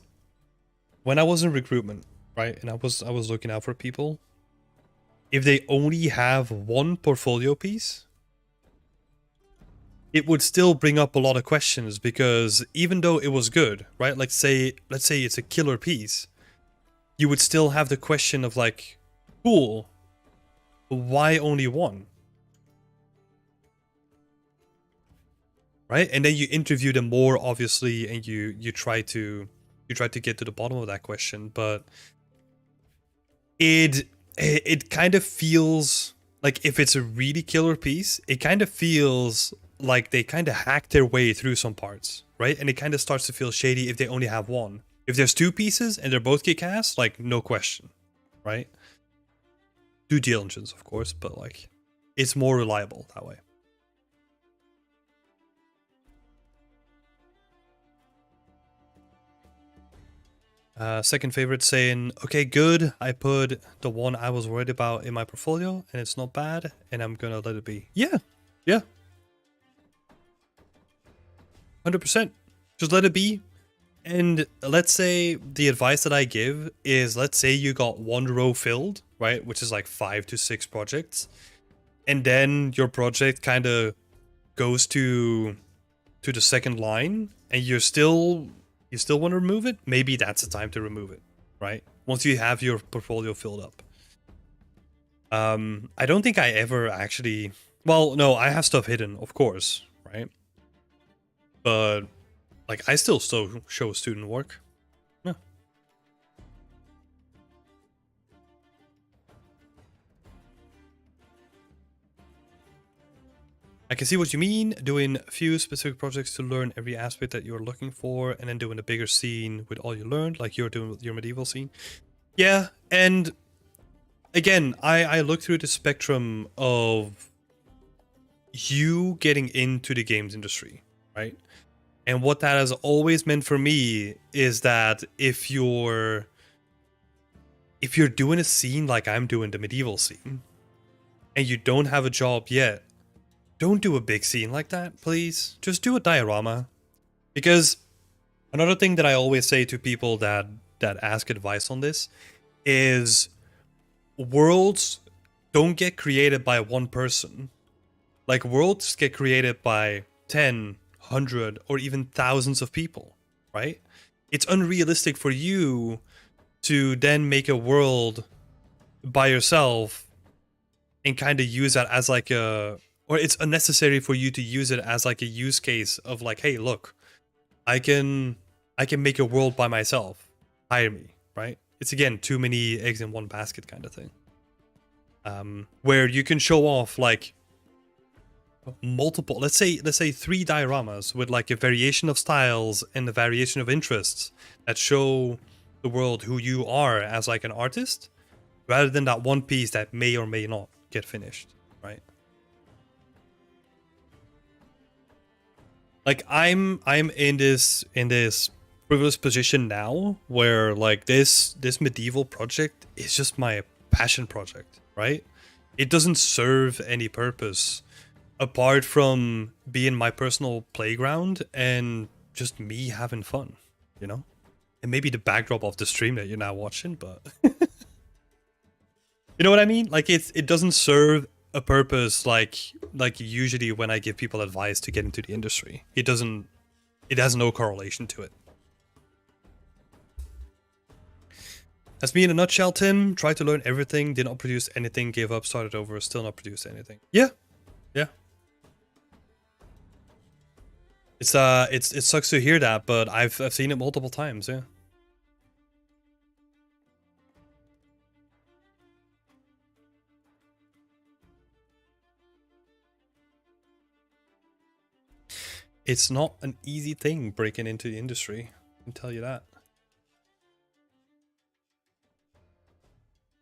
when I was in recruitment, right, and I was looking out for people, if they only have one portfolio piece, it would still bring up a lot of questions, because even though it was good, right? Let's say it's a killer piece, you would still have the question of like, cool, why only one? Right? And then you interview them more, obviously, and you try to get to the bottom of that question, but it kind of feels like, if it's a really killer piece, it kind of feels like they kind of hack their way through some parts, right? And it kind of starts to feel shady if they only have one. If there's two pieces and they're both kick-ass, like, no question, right? Due diligence, of course, but like, it's more reliable that way. Second favorite saying, okay, good, I put the one I was worried about in my portfolio and it's not bad, and I'm gonna let it be. Yeah, 100%. Just let it be. And let's say the advice that I give is, let's say you got one row filled, right? Which is like 5 to 6 projects. And then your project kind of goes to the second line, and you still want to remove it. Maybe that's the time to remove it, right? Once you have your portfolio filled up. I don't think I ever actually, well, no, I have stuff hidden, of course, right? But like, I still show student work. Yeah. I can see what you mean, doing a few specific projects to learn every aspect that you're looking for, and then doing a bigger scene with all you learned, like you're doing with your medieval scene. Yeah, and again, I look through the spectrum of you getting into the games industry, right? And what that has always meant for me is that if you're doing a scene like I'm doing the medieval scene, and you don't have a job yet, don't do a big scene like that, please. Just do a diorama. Because another thing that I always say to people that ask advice on this is, worlds don't get created by one person. Like, worlds get created by 10, 100, or even thousands of people, right? It's unrealistic for you to then make a world by yourself and kind of use that as like a, or it's unnecessary for you to use it as like a use case of like, hey, look, I can make a world by myself. Hire me, right? It's again too many eggs in one basket kind of thing. Where you can show off like multiple, let's say 3 dioramas with like a variation of styles and a variation of interests that show the world who you are as like an artist, rather than that one piece that may or may not get finished, right? Like I'm in this privileged position now where like this medieval project is just my passion project, right? It doesn't serve any purpose apart from being my personal playground and just me having fun, you know? And maybe the backdrop of the stream that you're now watching, but you know what I mean? Like it doesn't serve a purpose like usually when I give people advice to get into the industry. It has no correlation to it. That's me in a nutshell, Tim. Tried to learn everything, did not produce anything, gave up, started over, still not produced anything. Yeah. Yeah. It sucks to hear that, but I've seen it multiple times, yeah. It's not an easy thing breaking into the industry, I can tell you that.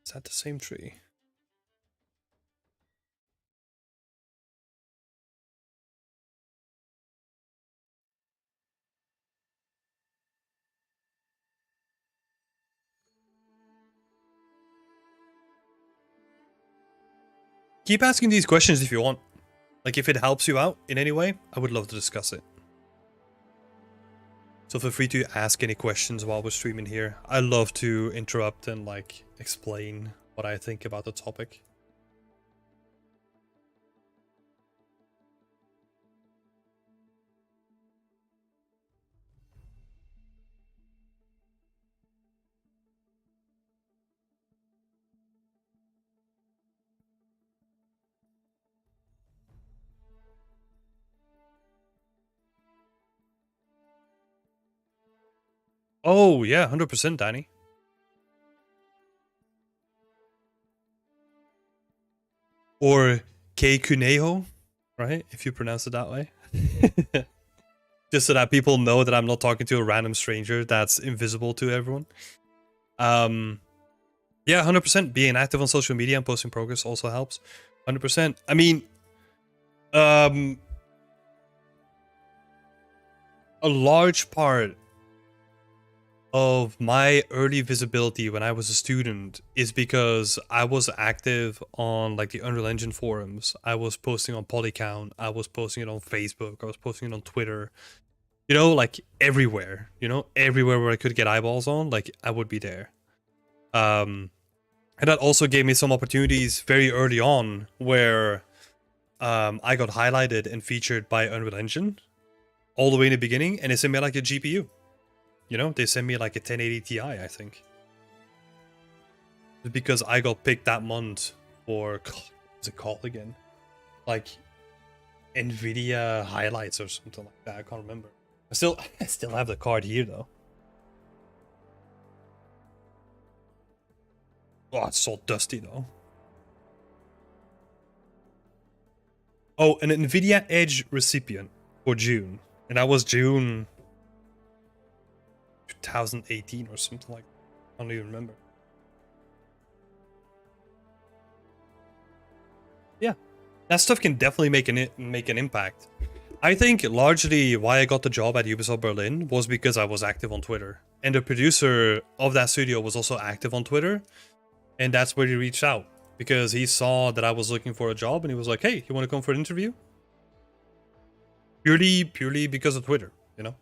Is that the same tree? Keep asking these questions if you want. Like, if it helps you out in any way, I would love to discuss it. So feel free to ask any questions while we're streaming here. I love to interrupt and, like, explain what I think about the topic. Oh, yeah, 100%, Danny. Or K Kuneho, right? If you pronounce it that way. Just so that people know that I'm not talking to a random stranger that's invisible to everyone. Yeah, 100%. Being active on social media and posting progress also helps. 100%. I mean, a large part of my early visibility when I was a student is because I was active on like the Unreal Engine forums. I was posting on Polycount. I was posting it on Facebook. I was posting it on Twitter. You know, like everywhere. You know, everywhere where I could get eyeballs on, like I would be there. And that also gave me some opportunities very early on where I got highlighted and featured by Unreal Engine all the way in the beginning, and it sent me like a GPU. You know, they sent me like a 1080 Ti, I think. Because I got picked that month for, what's it called again? Like, NVIDIA highlights or something like that. I can't remember. I still have the card here, though. Oh, it's so dusty, though. Oh, an NVIDIA Edge recipient for June. And that was June 2018 or something like that. I don't even remember. Yeah, that stuff can definitely make an impact. I think largely why I got the job at Ubisoft Berlin was because I was active on Twitter. And the producer of that studio was also active on Twitter. And that's where he reached out. Because he saw that I was looking for a job and he was like, hey, you want to come for an interview? Purely because of Twitter, you know?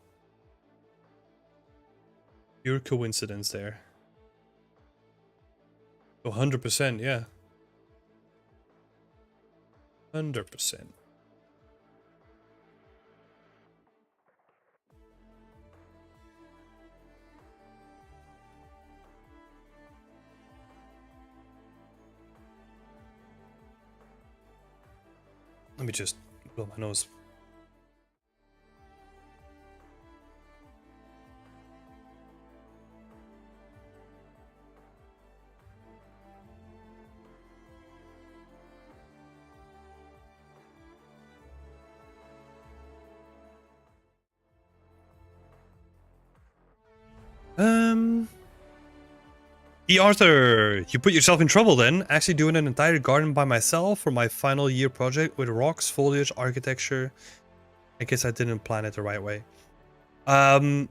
Pure coincidence there. 100%, yeah. 100%. Let me just blow my nose. E. Arthur, you put yourself in trouble then. Actually doing an entire garden by myself for my final year project with rocks, foliage, architecture. I guess I didn't plan it the right way. That's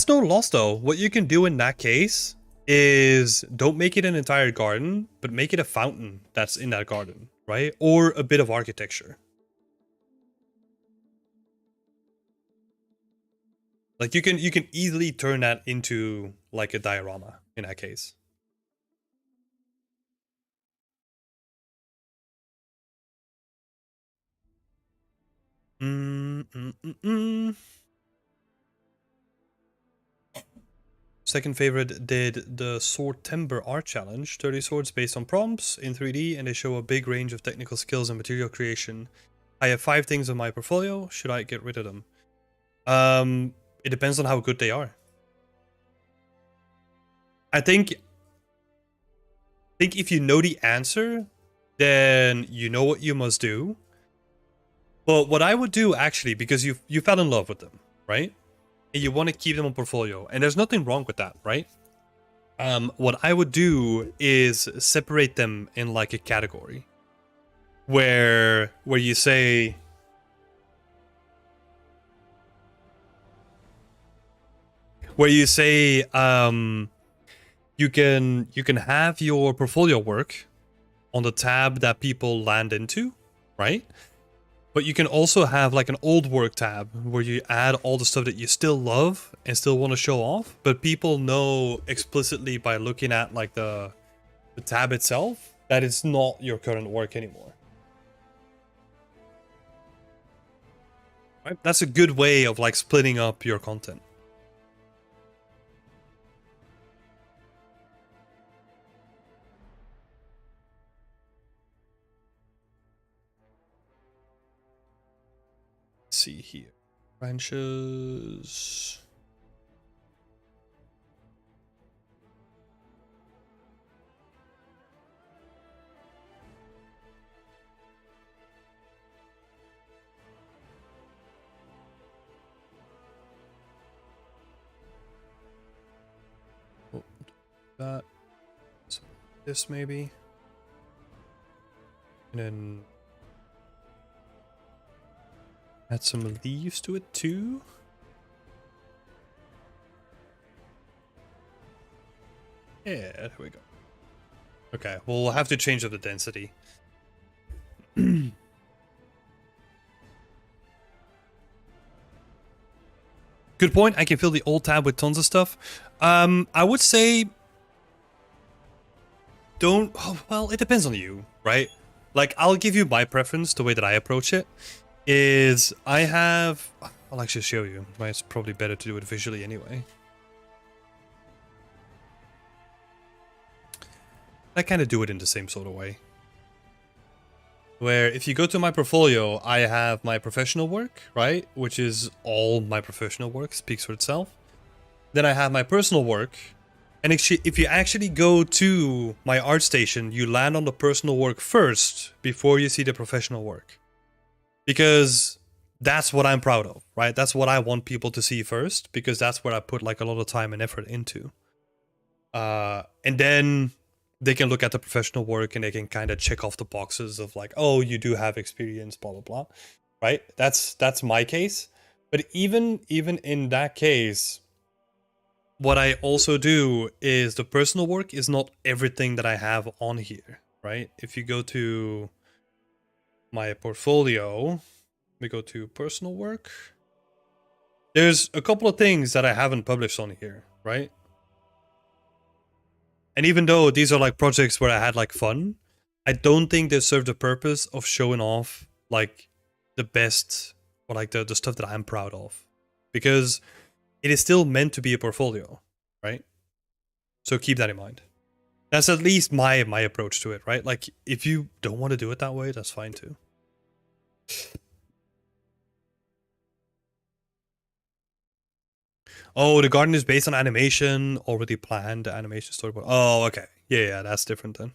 no loss though. What you can do in that case is don't make it an entire garden, but make it a fountain that's in that garden, right? Or a bit of architecture. Like you can easily turn that into like a diorama in that case. Second favorite did the Sword Timber Art Challenge. 30 swords based on prompts in 3D, and they show a big range of technical skills and material creation. I have 5 things on my portfolio. Should I get rid of them? It depends on how good they are. I think if you know the answer, then you know what you must do. But what I would do actually, because you fell in love with them, right? And you want to keep them on portfolio, and there's nothing wrong with that, right? What I would do is separate them in like a category where you say you can have your portfolio work on the tab that people land into, right? But you can also have like an old work tab where you add all the stuff that you still love and still want to show off, but people know explicitly by looking at like the tab itself that it's not your current work anymore. Right? That's a good way of like splitting up your content. Let's see here. Branches. Oh, that. So this maybe. And then add some leaves to it too. Yeah, there we go. Okay, we'll have to change up the density. Good point. I can fill the old tab with tons of stuff. I would say don't. Well, it depends on you, right? Like, I'll give you my preference. The way that I approach it is I have. I'll actually show you. It's probably better to do it visually anyway. I kind of do it in the same sort of way. Where if you go to my portfolio, I have my professional work, right? Which is all my professional work, speaks for itself. Then I have my personal work. And if you actually go to my art station, you land on the personal work first before you see the professional work. Because that's what I'm proud of, right? That's what I want people to see first, because that's where I put like a lot of time and effort into. And then they can look at the professional work and they can kind of check off the boxes of like, oh, you do have experience, blah, blah, blah, right? That's my case. But even in that case, what I also do is the personal work is not everything that I have on here, right? If you go to my portfolio, we go to personal work. There's a couple of things that I haven't published on here, right? And even though these are like projects where I had like fun, I don't think they serve the purpose of showing off like the best or like the stuff that I'm proud of, because it is still meant to be a portfolio, right? So keep that in mind. That's at least my approach to it, right? Like if you don't want to do it that way, that's fine too. Oh, the garden is based on animation, already planned animation storyboard. Oh, okay. Yeah, that's different then.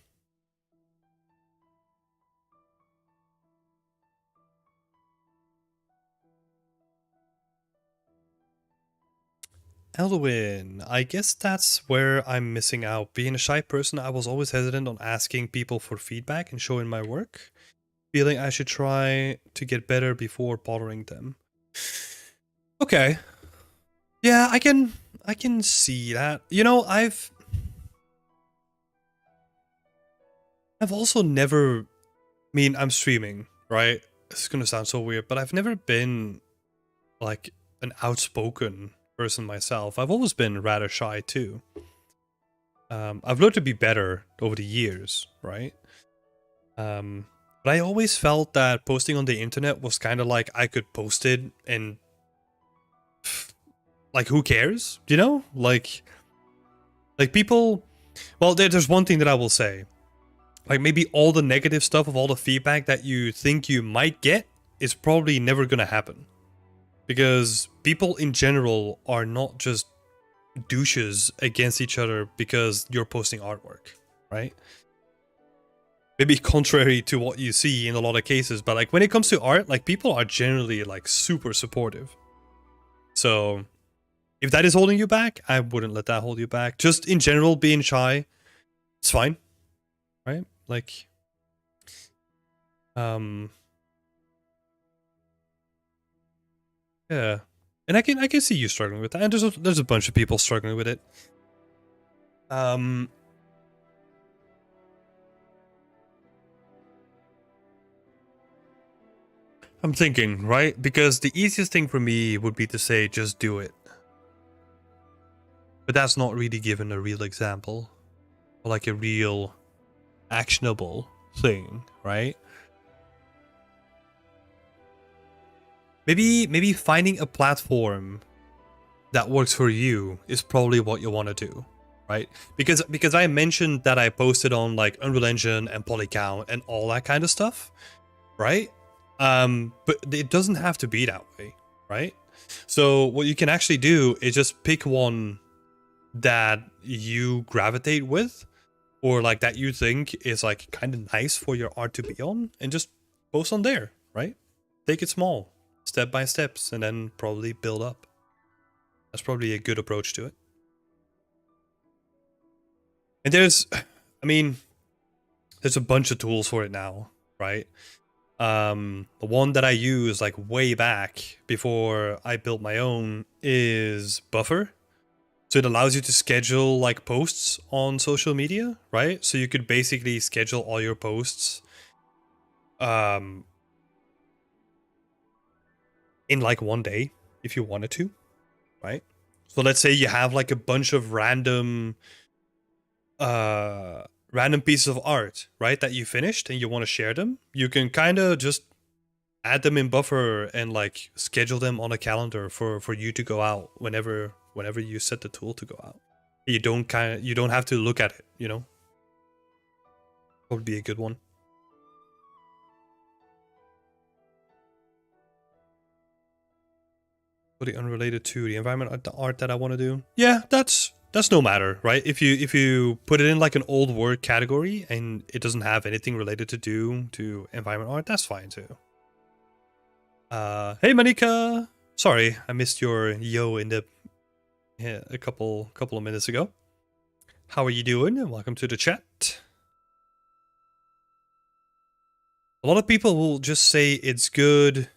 Elwin, I guess that's where I'm missing out. Being a shy person, I was always hesitant on asking people for feedback and showing my work, feeling I should try to get better before bothering them. Okay. Yeah, I can see that. You know, I've also never, I mean, I'm streaming, right? This is gonna sound so weird, but I've never been like an outspoken person myself. I've always been rather shy too. I've learned to be better over the years, right? But I always felt that posting on the internet was kind of like I could post it and like who cares, you know? Like people. Well, there's one thing that I will say. Like maybe all the negative stuff of all the feedback that you think you might get is probably never gonna happen, because people in general are not just douches against each other because you're posting artwork, right? Maybe contrary to what you see in a lot of cases, but like when it comes to art, like people are generally like super supportive. So if that is holding you back, I wouldn't let that hold you back. Just in general, being shy, it's fine, right? Like, yeah, and I can see you struggling with that, and there's a bunch of people struggling with it. I'm thinking, right? Because the easiest thing for me would be to say, just do it. But that's not really given a real example, or like a real actionable thing, right? Maybe finding a platform that works for you is probably what you want to do, right? Because I mentioned that I posted on like Unreal Engine and Polycount and all that kind of stuff, right? But it doesn't have to be that way, right? So what you can actually do is just pick one that you gravitate with, or like that you think is like kind of nice for your art to be on, and just post on there, right? Take it small, step by steps, and then probably build up. That's probably a good approach to it. And there's a bunch of tools for it now, right? The one that I use like way back before I built my own is Buffer. So it allows you to schedule like posts on social media, right? So you could basically schedule all your posts in like one day if you wanted to, right? So let's say you have like a bunch of random pieces of art, right, that you finished and you want to share them. You can kind of just add them in Buffer and like schedule them on a calendar for you to go out whenever you set the tool to go out. You don't have to look at it, you know. Would be a good one. Totally unrelated to the environment art that I want to do. Yeah, that's no matter, right? If you put it in like an old work category and it doesn't have anything related to do to environment art, that's fine too. Hey Manika, sorry I missed your yo in the a couple of minutes ago. How are you doing? And welcome to the chat. A lot of people will just say it's good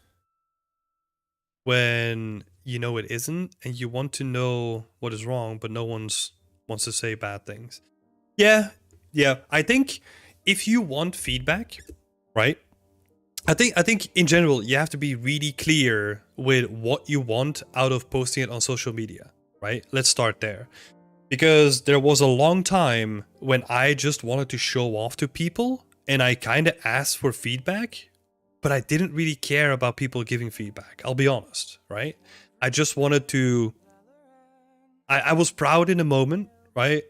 when you know it isn't, and you want to know what is wrong, but no one's wants to say bad things. Yeah. I think if you want feedback, right? I think in general you have to be really clear with what you want out of posting it on social media, right? Let's start there. Because there was a long time when I just wanted to show off to people and I kind of asked for feedback, but I didn't really care about people giving feedback. I'll be honest, right? I just wanted to. I was proud in the moment, right?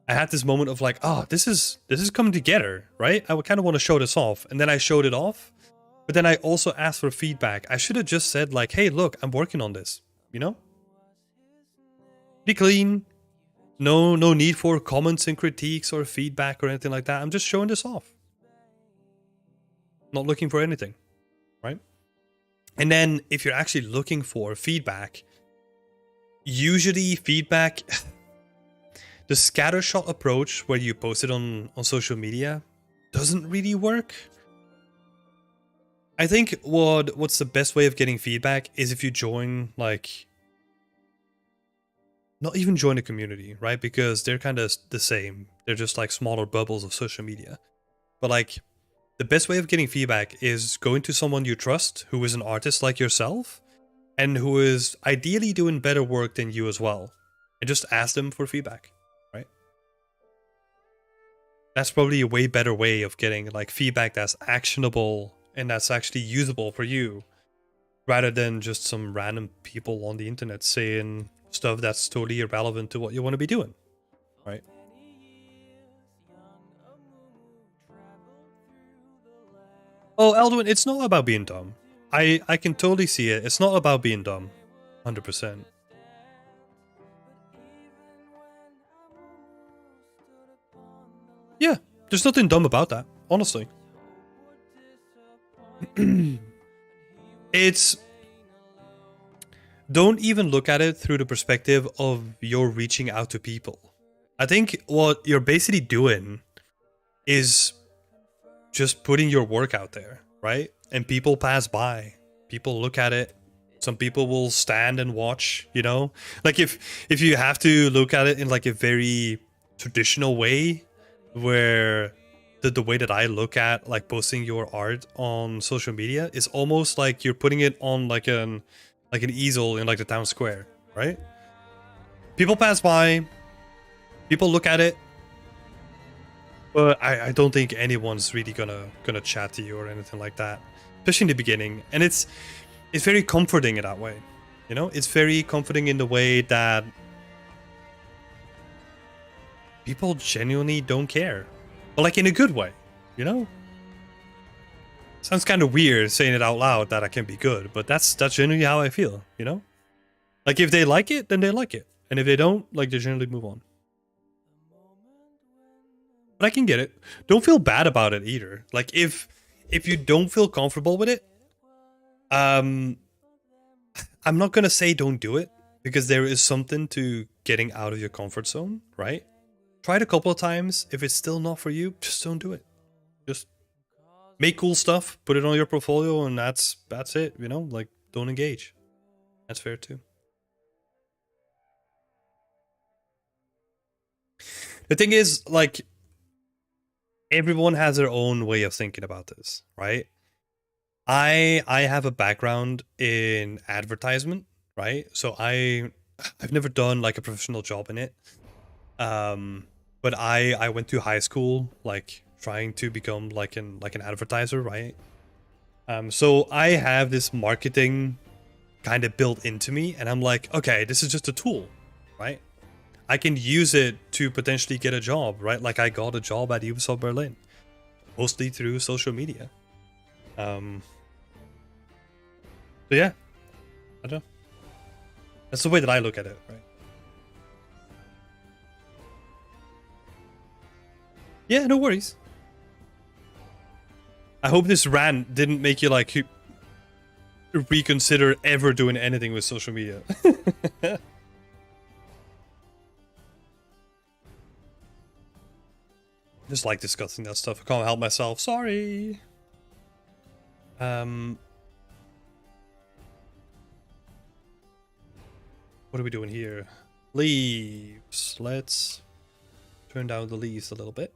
I had this moment of like, oh, this is coming together, right? I would kind of want to show this off, and then I showed it off. But then I also asked for feedback. I should have just said like, hey, look, I'm working on this, you know? Be clean. No need for comments and critiques or feedback or anything like that. I'm just showing this off. Not looking for anything, right? And then if you're actually looking for feedback, usually feedback, the scattershot approach where you post it on social media doesn't really work. I think what's the best way of getting feedback is if you join, like, not even join a community, right? Because they're kind of the same. They're just like smaller bubbles of social media. But like, the best way of getting feedback is going to someone you trust who is an artist like yourself and who is ideally doing better work than you as well. And just ask them for feedback, right? That's probably a way better way of getting like feedback that's actionable and that's actually usable for you, rather than just some random people on the internet saying stuff that's totally irrelevant to what you want to be doing, right? Oh, Eldwin, it's not about being dumb. I can totally see it. It's not about being dumb. 100%. Yeah, there's nothing dumb about that, honestly. It's... Don't even look at it through the perspective of you're reaching out to people. I think what you're basically doing is just putting your work out there, right? And people pass by. People look at it. Some people will stand and watch, you know? Like if you have to look at it in like a very traditional way, where the way that I look at like posting your art on social media is almost like you're putting it on like an easel in like the town square, right? People pass by, people look at it, but I don't think anyone's really gonna chat to you or anything like that, especially in the beginning. And it's very comforting in that way, you know? It's very comforting in the way that people genuinely don't care, but like in a good way, you know? Sounds kind of weird saying it out loud that I can be good, but that's generally how I feel, you know? Like if they like it, then they like it. And if they don't, like they generally move on. But I can get it. Don't feel bad about it either. Like if you don't feel comfortable with it, I'm not gonna say don't do it, because there is something to getting out of your comfort zone, right? Try it a couple of times. If it's still not for you, just don't do it. Just make cool stuff, put it on your portfolio, and that's it, you know? Like, don't engage. That's fair too. The thing is, like, everyone has their own way of thinking about this, right? I have a background in advertisement, right? So I've never done like a professional job in it. But I went to high school like trying to become like an advertiser, right? So I have this marketing kind of built into me, and I'm like, okay, this is just a tool, right? I can use it to potentially get a job, right? Like I got a job at Ubisoft Berlin, mostly through social media. So yeah, I don't know. That's the way that I look at it, right? Yeah, no worries. I hope this rant didn't make you like reconsider ever doing anything with social media. Just like discussing that stuff. I can't help myself. Sorry. What are we doing here? Leaves. Let's turn down the leaves a little bit.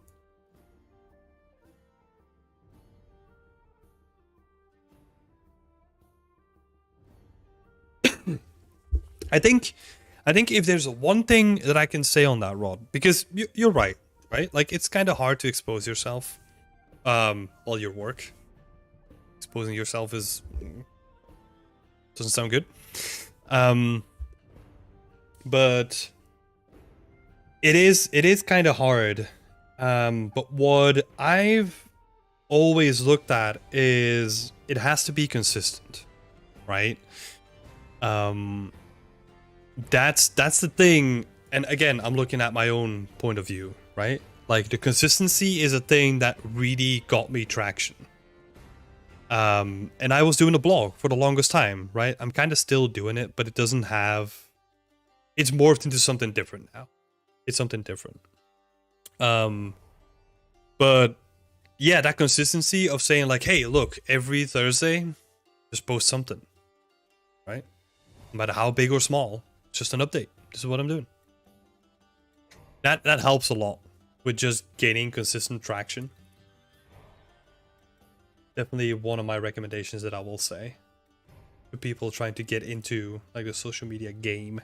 I think if there's one thing that I can say on that, Rod, because you're right? Like it's kind of hard to expose yourself Well, your work. Exposing yourself is doesn't sound good. But it is kind of hard. But what I've always looked at is it has to be consistent, right? That's the thing. And again, I'm looking at my own point of view, right? Like the consistency is a thing that really got me traction. And I was doing a blog for the longest time, right? I'm kind of still doing it, but it doesn't have. It's morphed into something different now. It's something different. But yeah, that consistency of saying like, hey, look, every Thursday, just post something, right? No matter how big or small, just an update. This is what I'm doing. That helps a lot with just gaining consistent traction. Definitely one of my recommendations that I will say to people trying to get into like the social media game.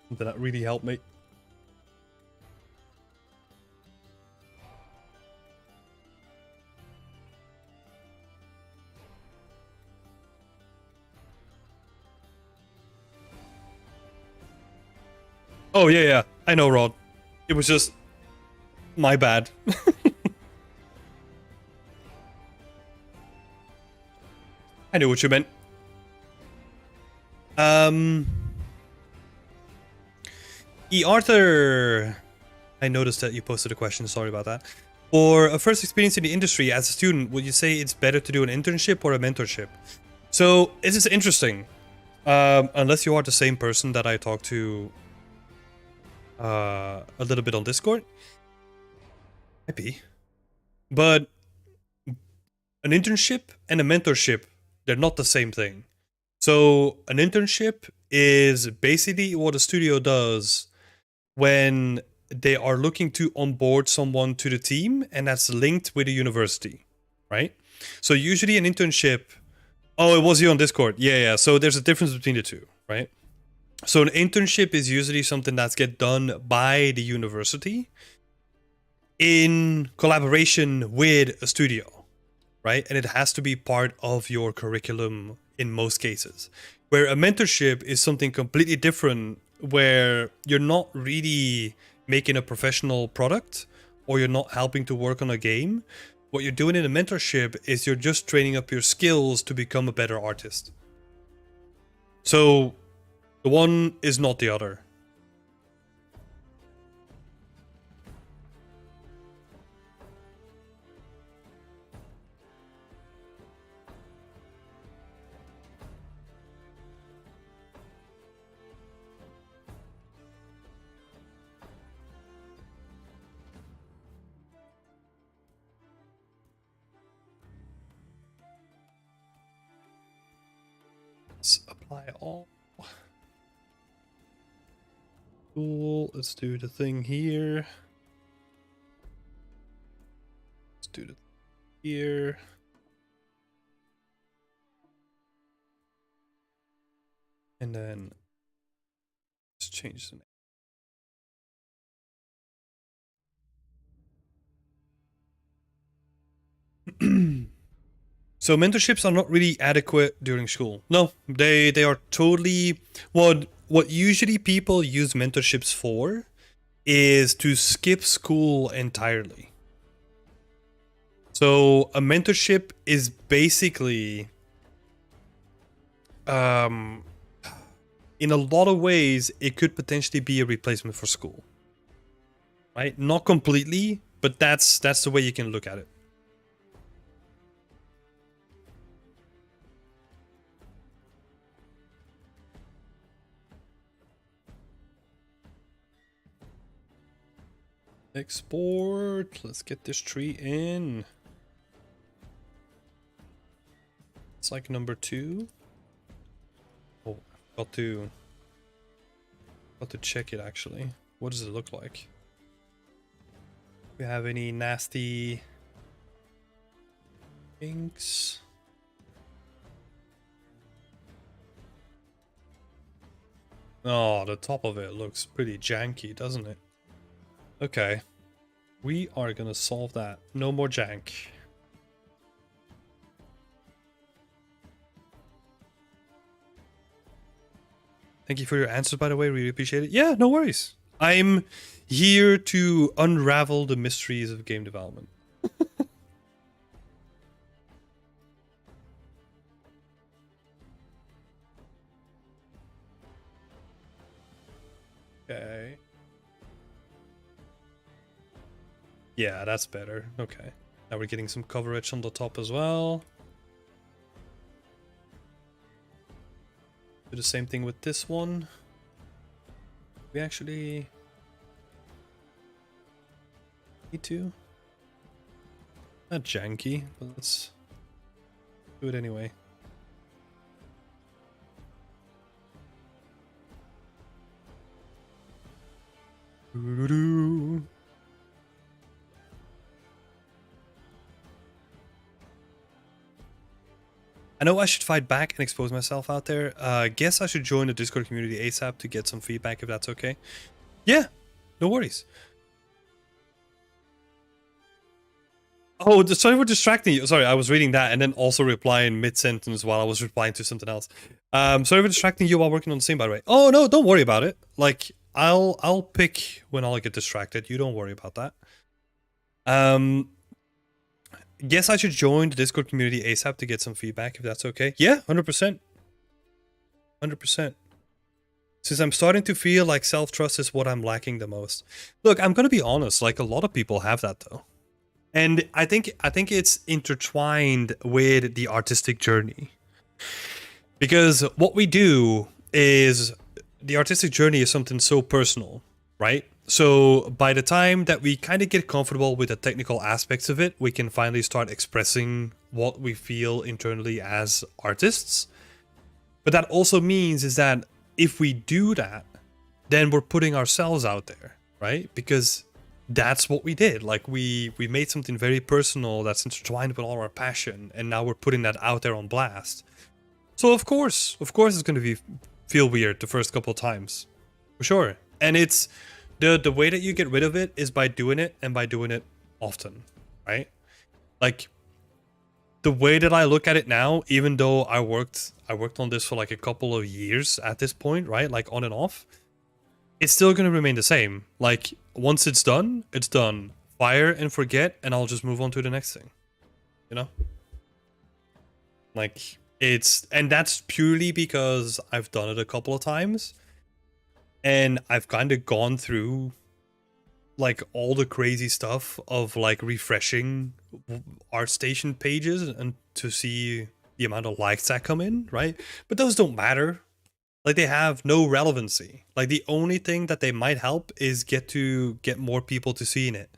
Something that really helped me. Oh yeah, I know, Rod. It was just my bad. I knew what you meant. E. Arthur, I noticed that you posted a question. Sorry about that. For a first experience in the industry as a student, would you say it's better to do an internship or a mentorship? So this is interesting. Unless you are the same person that I talked to a little bit on Discord. Might be. But an internship and a mentorship, they're not the same thing. So an internship is basically what a studio does when they are looking to onboard someone to the team and that's linked with a university, right? So usually an internship... Oh, it was you on Discord. Yeah. So there's a difference between the two, right? So an internship is usually something that's get done by the university in collaboration with a studio, right? And it has to be part of your curriculum in most cases. Where a mentorship is something completely different, where you're not really making a professional product or you're not helping to work on a game. What you're doing in a mentorship is you're just training up your skills to become a better artist. So the one is not the other. Let's apply all. Cool. Let's do the thing here. Let's do the here. And then let's change the name. So mentorships are not really adequate during school. No, they are totally what usually people use mentorships for is to skip school entirely. So a mentorship is basically in a lot of ways it could potentially be a replacement for school. Right? Not completely, but that's the way you can look at it. Export. Let's get this tree in. It's like number 2. Oh, got to check it actually. What does it look like? Do we have any nasty inks? Oh, the top of it looks pretty janky, doesn't it? Okay. We are gonna solve that. No more jank. Thank you for your answers, by the way. Really appreciate it. Yeah, no worries. I'm here to unravel the mysteries of game development. Okay. Yeah, that's better. Okay. Now we're getting some coverage on the top as well. Do the same thing with this one. We actually need to. Not janky, but let's do it anyway. Doo-doo-doo. I know I should fight back and expose myself out there. Guess I should join the Discord community ASAP to get some feedback if that's okay. Yeah, no worries. Oh, sorry for distracting you. Sorry, I was reading that and then also replying mid-sentence while I was replying to something else. Sorry for distracting you while working on the scene, by the way. Oh, no, don't worry about it. Like, I'll pick when I'll get distracted. You don't worry about that. Guess I should join the Discord community ASAP to get some feedback, if that's okay. Yeah, 100%. 100%. Since I'm starting to feel like self-trust is what I'm lacking the most. Look, I'm gonna be honest, like a lot of people have that though. And I think it's intertwined with the artistic journey. Because what we do is the artistic journey is something so personal, right? So by the time that we kind of get comfortable with the technical aspects of it, we can finally start expressing what we feel internally as artists. But that also means is that if we do that, then we're putting ourselves out there, right? Because that's what we did. Like we made something very personal that's intertwined with all our passion, and now we're putting that out there on blast. So of course it's going to feel weird the first couple of times, for sure. And it's the way that you get rid of it is by doing it, and by doing it often, right? Like the way that I look at it now, even though I worked on this for like a couple of years at this point, right? Like on and off, it's still going to remain the same. Like once it's done, it's done. Fire and forget, and I'll just move on to the next thing. You know? Like and that's purely because I've done it a couple of times. And I've kind of gone through like all the crazy stuff of like refreshing ArtStation pages and to see the amount of likes that come in, right? But those don't matter. Like they have no relevancy. Like the only thing that they might help is get more people to seeing it.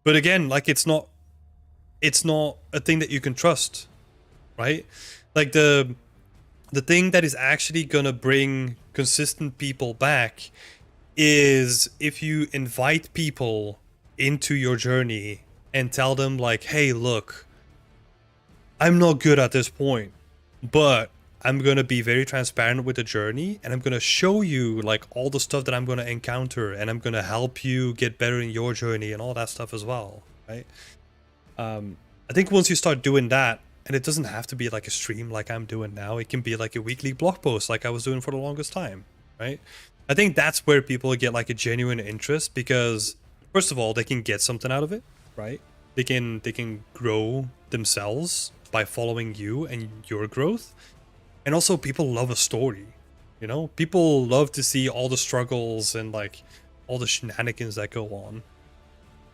But again, like it's not a thing that you can trust, right? Like the thing that is actually gonna bring consistent people back is if you invite people into your journey and tell them like, hey, look, I'm not good at this point, but I'm gonna be very transparent with the journey, and I'm gonna show you like all the stuff that I'm gonna encounter, and I'm gonna help you get better in your journey and all that stuff as well, right? I think once you start doing that, and it doesn't have to be like a stream like I'm doing now, it can be like a weekly blog post like I was doing for the longest time, right? I think that's where people get like a genuine interest, because first of all, they can get something out of it, right? They can grow themselves by following you and your growth. And also people love a story, you know? People love to see all the struggles and like all the shenanigans that go on.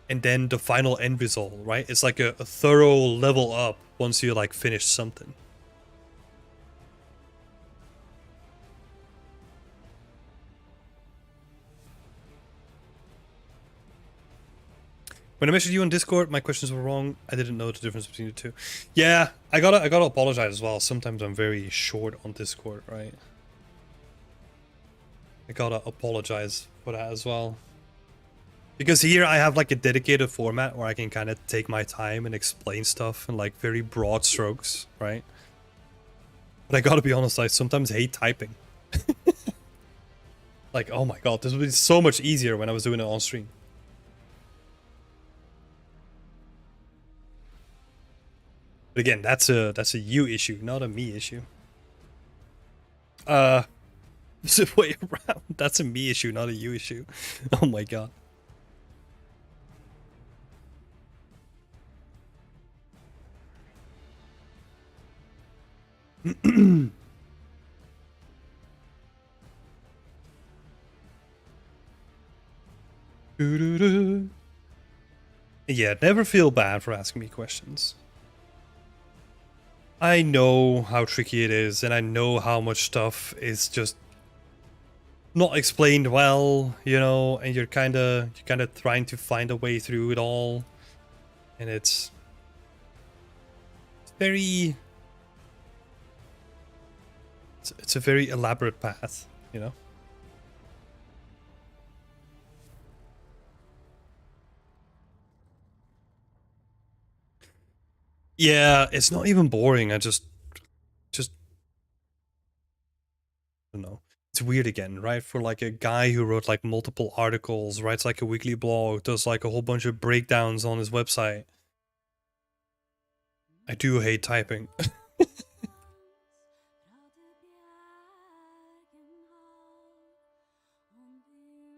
And then the final end result, right? It's like a thorough level up once you like finish something. When I messaged you on Discord, my questions were wrong. I didn't know the difference between the two. Yeah, I gotta apologize as well. Sometimes I'm very short on Discord, right? I gotta apologize for that as well. Because here I have like a dedicated format where I can kind of take my time and explain stuff in like very broad strokes, right? But I gotta be honest, I sometimes hate typing. Like, oh my god, this would be so much easier when I was doing it on stream. But again, that's a you issue, not a me issue. It's the way around. That's a me issue, not a you issue. Oh my god. Yeah, never feel bad for asking me questions. I know how tricky it is, and I know how much stuff is just not explained well, you know, and you're kind of trying to find a way through it all, and it's very it's a very elaborate path, you know. Yeah, it's not even boring. I just I don't know. It's weird again, right? For like a guy who wrote like multiple articles, writes like a weekly blog, does like a whole bunch of breakdowns on his website. I do hate typing.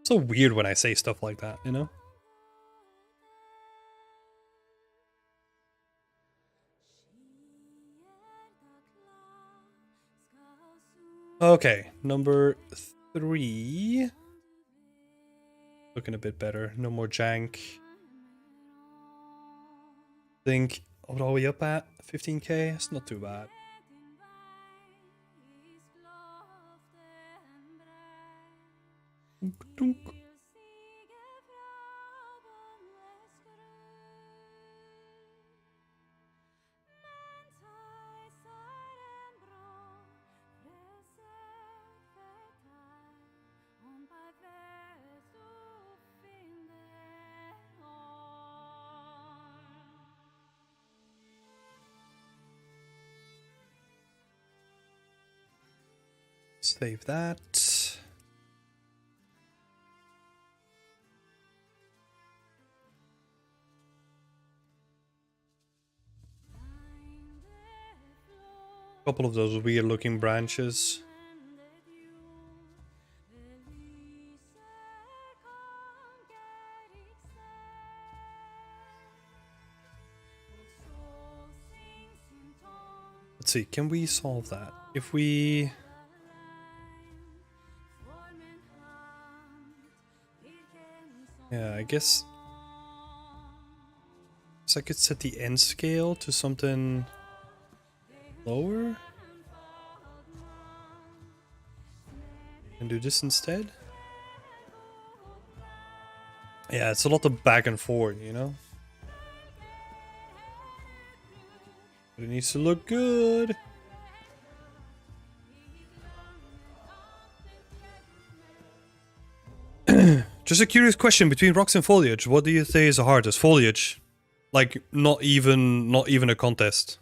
So weird when I say stuff like that, you know? Okay, number 3. Looking a bit better. No more jank. Think, what are we up at? 15k? It's not too bad. Dunk, dunk. Save that. Couple of those weird looking branches. Let's see, can we solve that? If we... Yeah, I guess I could set the end scale to something lower and do this instead. Yeah, it's a lot of back and forth, you know? But it needs to look good. Just a curious question, between rocks and foliage, what do you say is the hardest? Foliage. Like, not even a contest.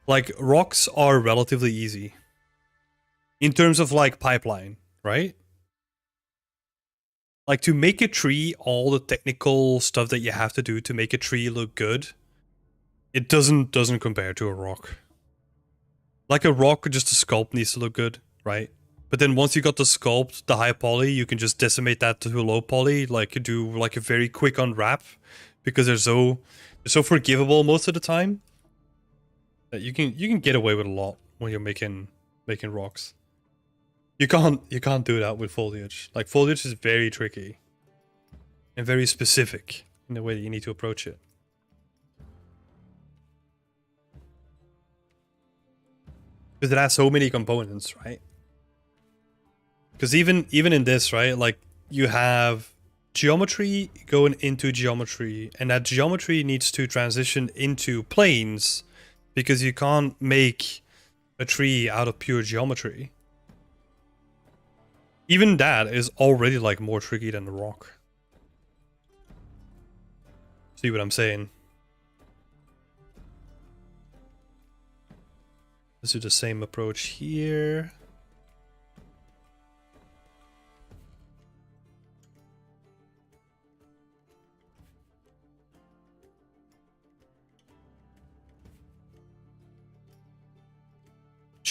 Like, rocks are relatively easy. In terms of, like, pipeline, right? Like, to make a tree, all the technical stuff that you have to do to make a tree look good, it doesn't compare to a rock. Like, a rock, just a sculpt needs to look good, right? But then once you got the sculpt, the high poly, you can just decimate that to a low poly, like do like a very quick unwrap, because they're so forgivable most of the time that you can get away with a lot when you're making rocks. You can't do that with foliage. Like, foliage is very tricky and very specific in the way that you need to approach it. Because it has so many components, right? Because even in this, right, like, you have geometry going into geometry, and that geometry needs to transition into planes, because you can't make a tree out of pure geometry. Even that is already like more tricky than the rock. See what I'm saying? Let's do the same approach here.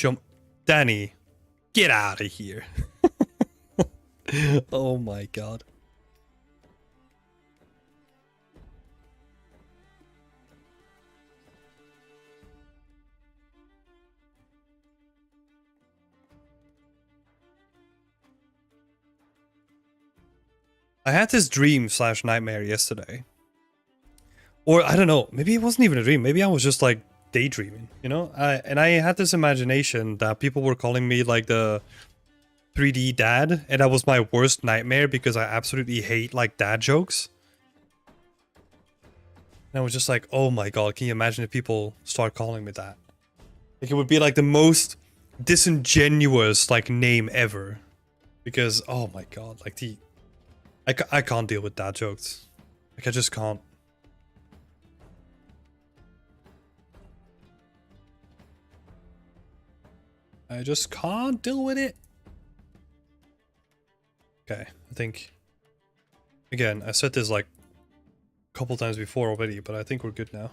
jump. Danny, get out of here. Oh my god. I had this dream slash nightmare yesterday. Or I don't know, maybe it wasn't even a dream. Maybe I was just like daydreaming, you know? And I had this imagination that people were calling me like the 3D dad, and that was my worst nightmare because I absolutely hate like dad jokes. And I was just like, oh my god, can you imagine if people start calling me that? Like it would be like the most disingenuous like name ever. Because oh my god, like I can't deal with dad jokes. Like I just can't. I just can't deal with it. Okay, I think... Again, I said this like a couple times before already, but I think we're good now.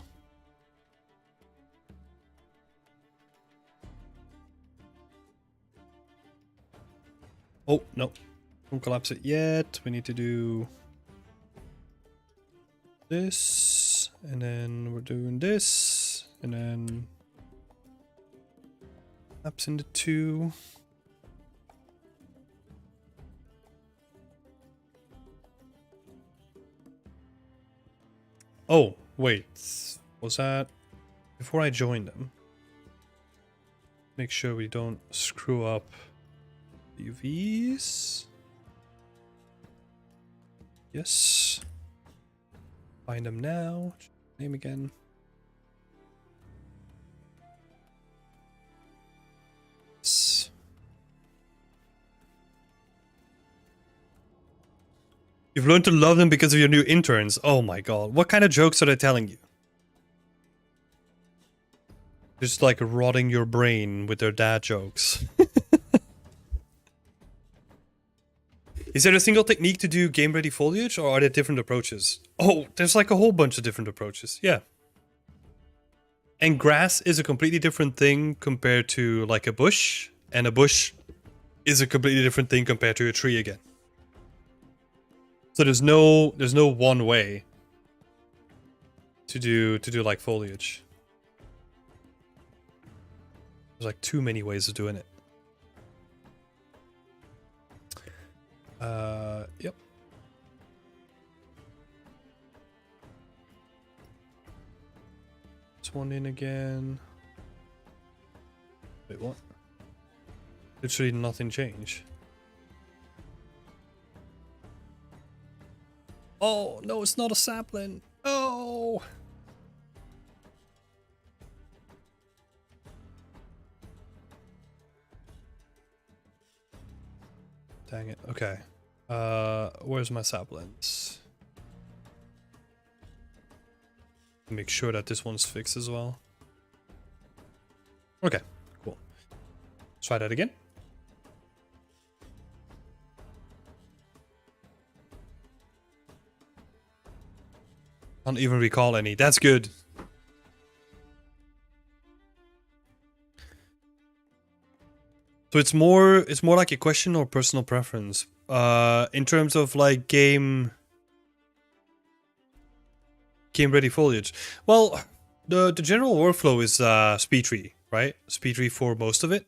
Oh, no. Don't collapse it yet. We need to do this, and then we're doing this, and then collapse into 2. Oh, wait. Was that before I joined them? Make sure we don't screw up UVs. Yes. Find them now. Name again. Yes. You've learned to love them because of your new interns. Oh my god. What kind of jokes are they telling you? Just like rotting your brain with their dad jokes. Is there a single technique to do game ready foliage, or are there different approaches? Oh, there's like a whole bunch of different approaches. Yeah. And grass is a completely different thing compared to like a bush, and a bush is a completely different thing compared to a tree again. So there's no one way to do like foliage. There's like too many ways of doing it. Yep. This one in again. Wait, what? Literally nothing changed. Oh, no, it's not a sapling. Oh! Dang it. Okay. Where's my saplings? Make sure that this one's fixed as well. Okay, cool. Let's try that again. Can't even recall any. That's good. So it's more like a question or personal preference. In terms of like game ready foliage. Well, the general workflow is speed tree, right? Speed tree for most of it.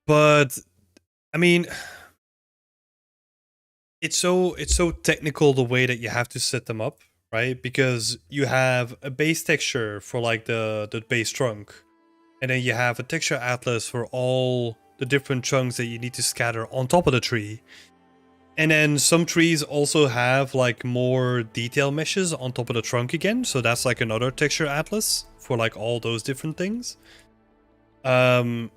But I mean, it's so technical the way that you have to set them up, right? Because you have a base texture for like the base trunk, and then you have a texture atlas for all the different chunks that you need to scatter on top of the tree. And then some trees also have like more detail meshes on top of the trunk again, so that's like another texture atlas for like all those different things. And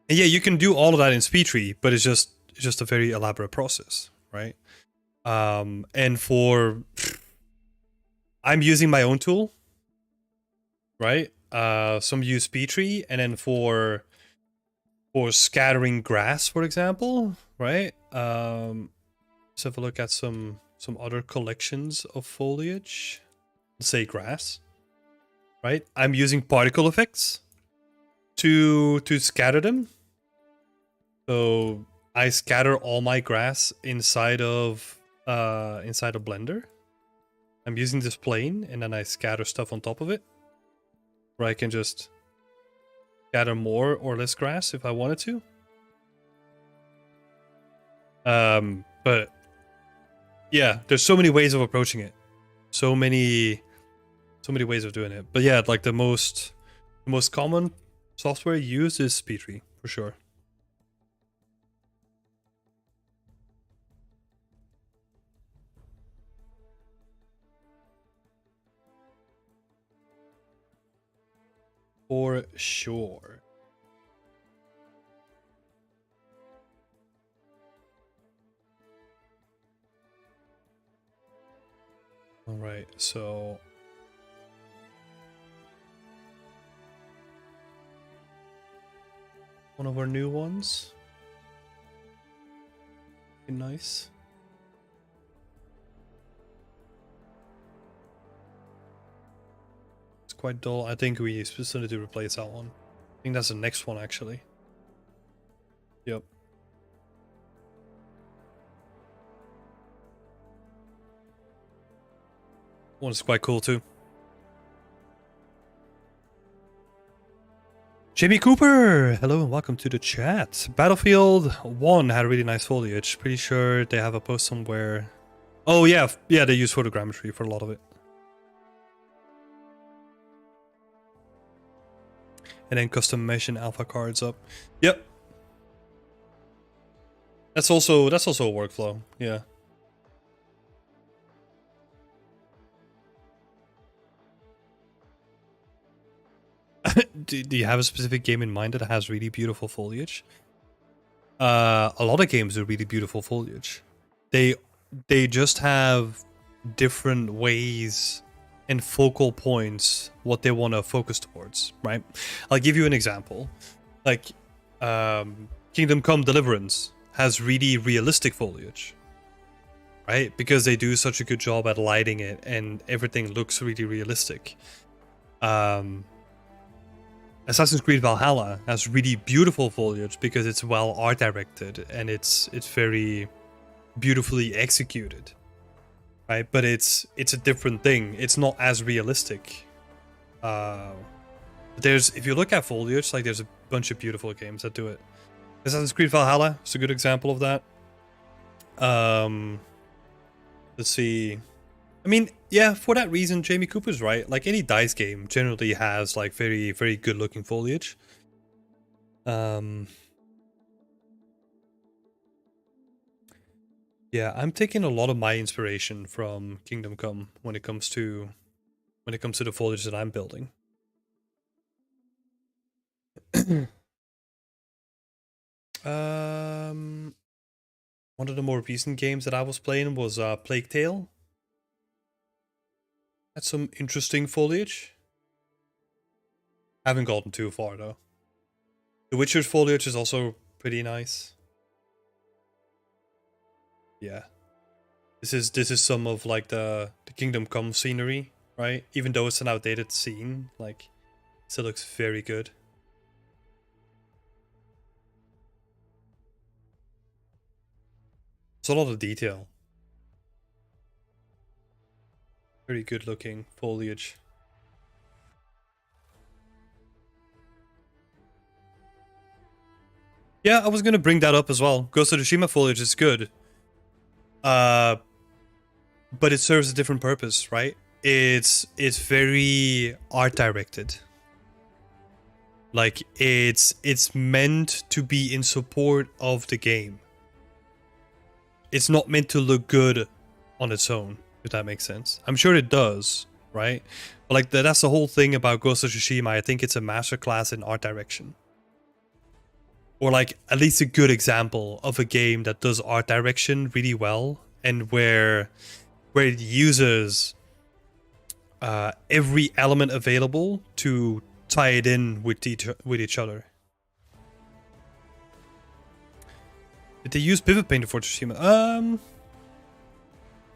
yeah, you can do all of that in speed tree, but it's just a very elaborate process, right? And for I'm using my own tool, right? Some use speed tree, and then for scattering grass, for example, right? Let's have a look at some other collections of foliage. Let's say grass. right? I'm using particle effects to scatter them. So I scatter all my grass inside of Blender. I'm using this plane, and then I scatter stuff on top of it, where I can just scatter more or less grass if I wanted to. But yeah, there's so many ways of approaching it. So many ways of doing it. But yeah, like the most common software used is SpeedTree for sure. For sure. All right, so one of our new ones. Nice. It's quite dull. I think we still need to replace that one. I think that's the next one actually. Yep. One is quite cool too. Jamie Cooper! Hello and welcome to the chat. Battlefield 1 had really nice foliage. Pretty sure they have a post somewhere. Oh yeah, yeah, they use photogrammetry for a lot of it. And then customization alpha cards up. Yep. That's also a workflow, yeah. Do you have a specific game in mind that has really beautiful foliage? A lot of games are really beautiful foliage. They just have different ways and focal points what they want to focus towards, right? I'll give you an example. Like Kingdom Come Deliverance has really realistic foliage, right? Because they do such a good job at lighting it and everything looks really realistic. Assassin's Creed Valhalla has really beautiful foliage because it's well art directed and it's very beautifully executed, right? But it's a different thing. It's not as realistic. If you look at foliage, like there's a bunch of beautiful games that do it. Assassin's Creed Valhalla is a good example of that. Let's see. I mean, yeah, for that reason, Jamie Cooper's right. Like any DICE game generally has like very, very good looking foliage. Yeah, I'm taking a lot of my inspiration from Kingdom Come when it comes to the foliage that I'm building. One of the more recent games that I was playing was Plague Tale. Had some interesting foliage. Haven't gotten too far though. The Witcher's foliage is also pretty nice. Yeah. This is some of like the Kingdom Come scenery, right? Even though it's an outdated scene, like it still looks very good. It's a lot of detail. Very good looking foliage. Yeah, I was gonna bring that up as well. Ghost of Tsushima foliage is good. But it serves a different purpose, right? It's very art directed. Like it's meant to be in support of the game. It's not meant to look good on its own, if that makes sense. I'm sure it does, right? But like that's the whole thing about Ghost of Tsushima. I think it's a masterclass in art direction. Or like at least a good example of a game that does art direction really well and where it uses every element available to tie it in with each other. Did they use Pivot Painter for Tsushima?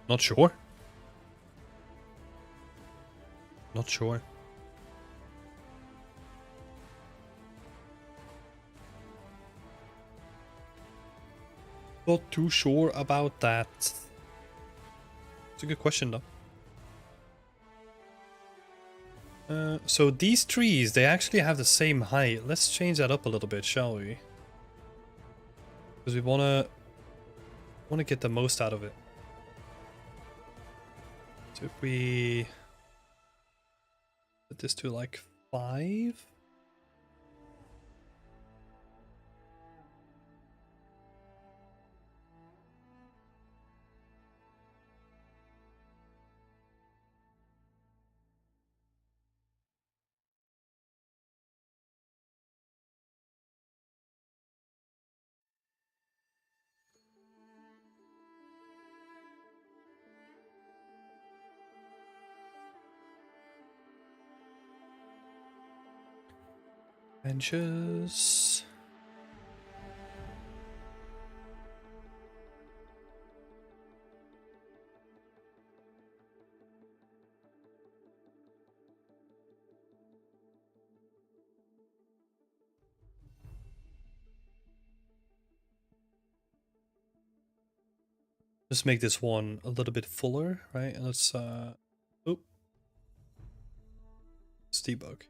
Not sure. Not sure. Not too sure about that. It's a good question though. So these trees, they actually have the same height. Let's change that up a little bit, shall we? Because we wanna get the most out of it. So if we put this to like 5. Benches. Just make this one a little bit fuller, right? And let's let's debug.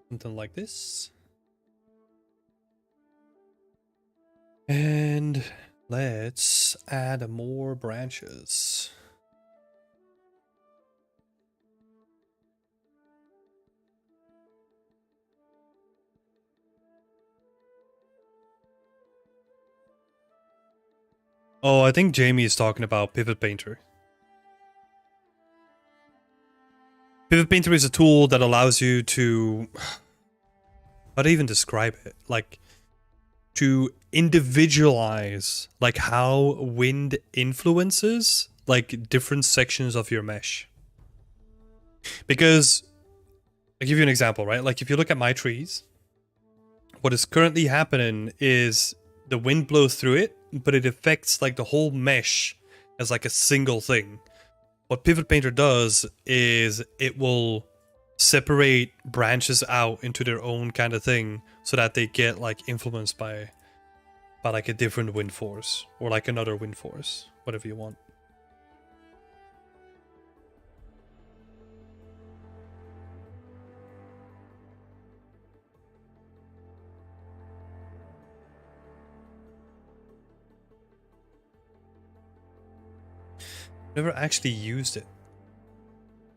Something like this. And let's add more branches. Oh, I think Jamie is talking about Pivot Painter. Pivot Painter is a tool that allows you to... how do I even describe it? Like, to individualize, like, how wind influences, like, different sections of your mesh. Because, I'll give you an example, right? Like, if you look at my trees, what is currently happening is the wind blows through it, but it affects, like, the whole mesh as, like, a single thing. What Pivot Painter does is it will separate branches out into their own kind of thing so that they get like influenced by like a different wind force or like another wind force, whatever you want. Never actually used it.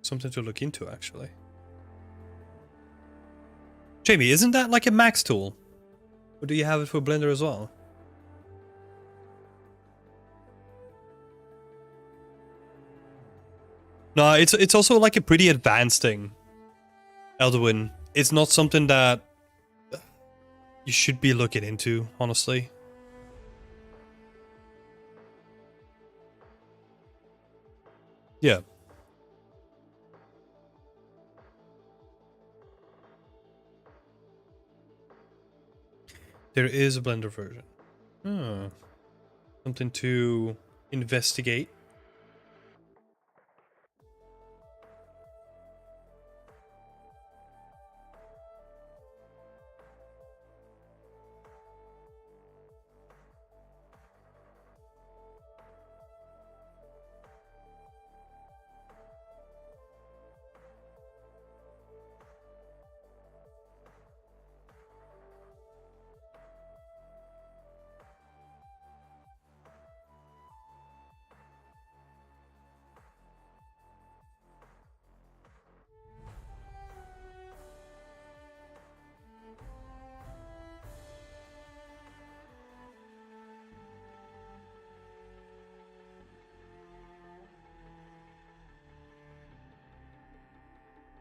Something to look into actually. Jamie, isn't that like a max tool? Or do you have it for Blender as well? No, it's also like a pretty advanced thing. Elderwin. It's not something that you should be looking into, honestly. Yeah. There is a Blender version. Oh. Something to investigate.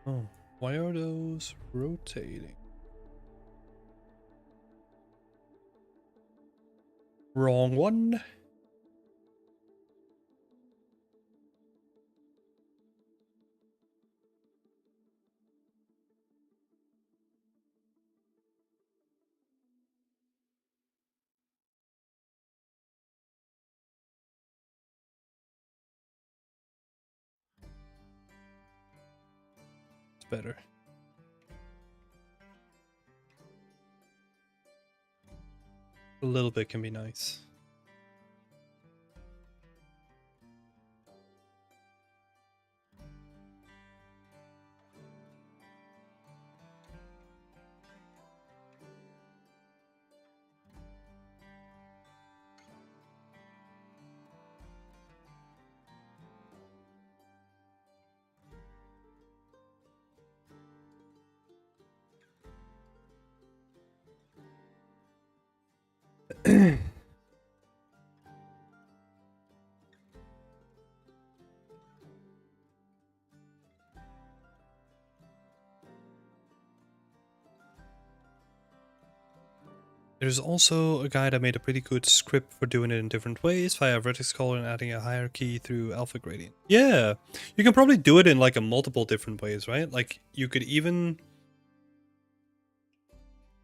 Oh, why are those rotating? Wrong one. It's better. A little bit can be nice. There's also a guy that made a pretty good script for doing it in different ways via vertex color and adding a hierarchy through alpha gradient. Yeah, you can probably do it in like a multiple different ways, right? Like you could even...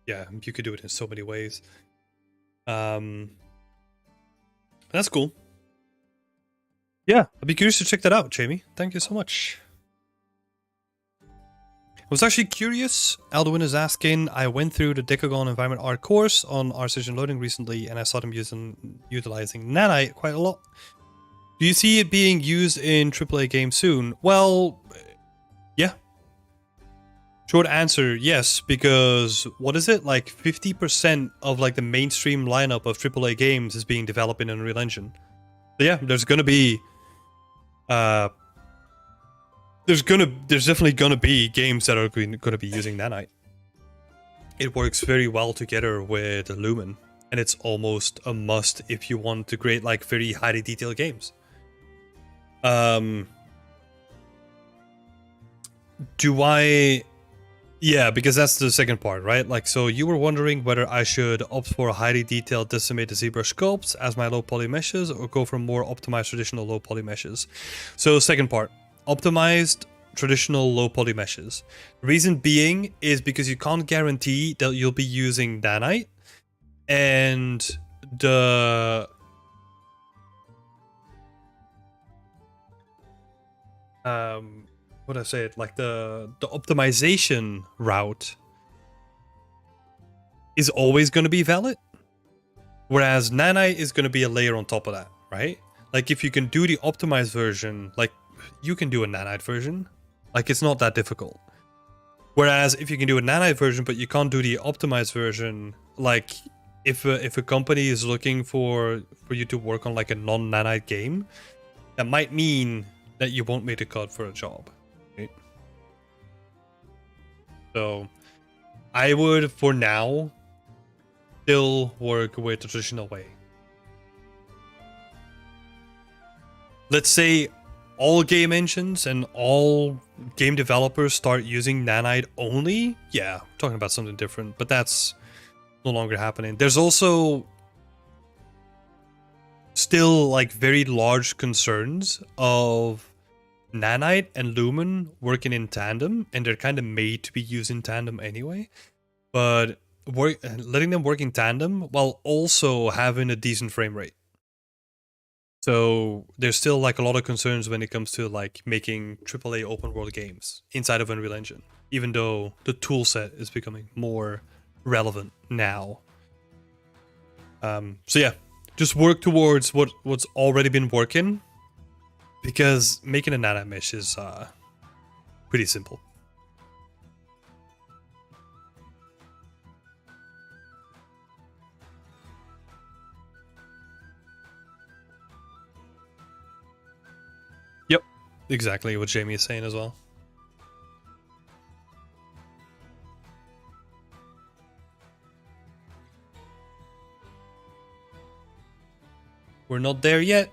Yeah, you could do it in so many ways. That's cool. Yeah, I'd be curious to check that out, Jamie. Thank you so much. I was actually curious. Alduin is asking, I went through the Decagon Environment Art course on Artisan Loading recently, and I saw them utilizing nanite quite a lot. Do you see it being used in AAA games soon? Well, yeah. Short answer, yes, because what is it? Like 50% of like the mainstream lineup of AAA games is being developed in Unreal Engine. So yeah, there's gonna be there's definitely gonna be games that are gonna be using nanite. It works very well together with Lumen, and it's almost a must if you want to create like very highly detailed games. Do I? Yeah, because that's the second part, right? Like, so you were wondering whether I should opt for highly detailed decimated ZBrush sculpts as my low poly meshes, or go for more optimized traditional low poly meshes. So second part, optimized traditional low poly meshes. The reason being is because you can't guarantee that you'll be using nanite, and the what I say it, like the optimization route is always going to be valid, whereas nanite is going to be a layer on top of that, right? Like if you can do the optimized version, like you can do a nanite version, like it's not that difficult. Whereas if you can do a nanite version but you can't do the optimized version, like if a company is looking for you to work on like a non-nanite game, that might mean that you won't make the cut for a job. Right? So I would, for now, still work with the traditional way. Let's say all game engines and all game developers start using nanite only. Yeah, we're talking about something different, but that's no longer happening. There's also still like very large concerns of nanite and lumen working in tandem, and they're kind of made to be used in tandem anyway, but letting them work in tandem while also having a decent frame rate. So there's still like a lot of concerns when it comes to like making AAA open world games inside of Unreal Engine, even though the tool set is becoming more relevant now. So yeah, just work towards what's already been working, because making a nanite mesh is pretty simple. Yep, exactly what Jamie is saying as well. We're not there yet.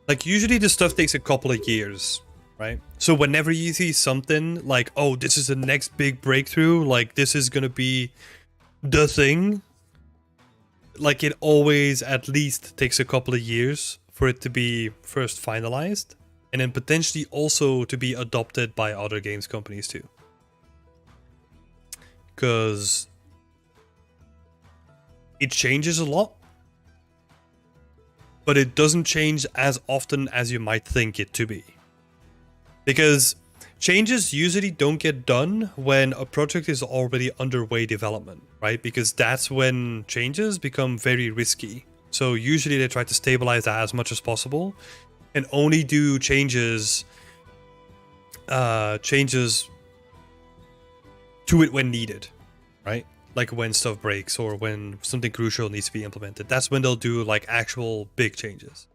Like, usually this stuff takes a couple of years, right? So whenever you see something like, oh, this is the next big breakthrough, like this is gonna be the thing, like it always at least takes a couple of years for it to be first finalized, and then potentially also to be adopted by other games companies too. Because it changes a lot, but it doesn't change as often as you might think it to be. Because changes usually don't get done when a project is already underway development, right? Because that's when changes become very risky. So usually they try to stabilize that as much as possible and only do changes to it when needed, right? Like when stuff breaks or when something crucial needs to be implemented. That's when they'll do like actual big changes.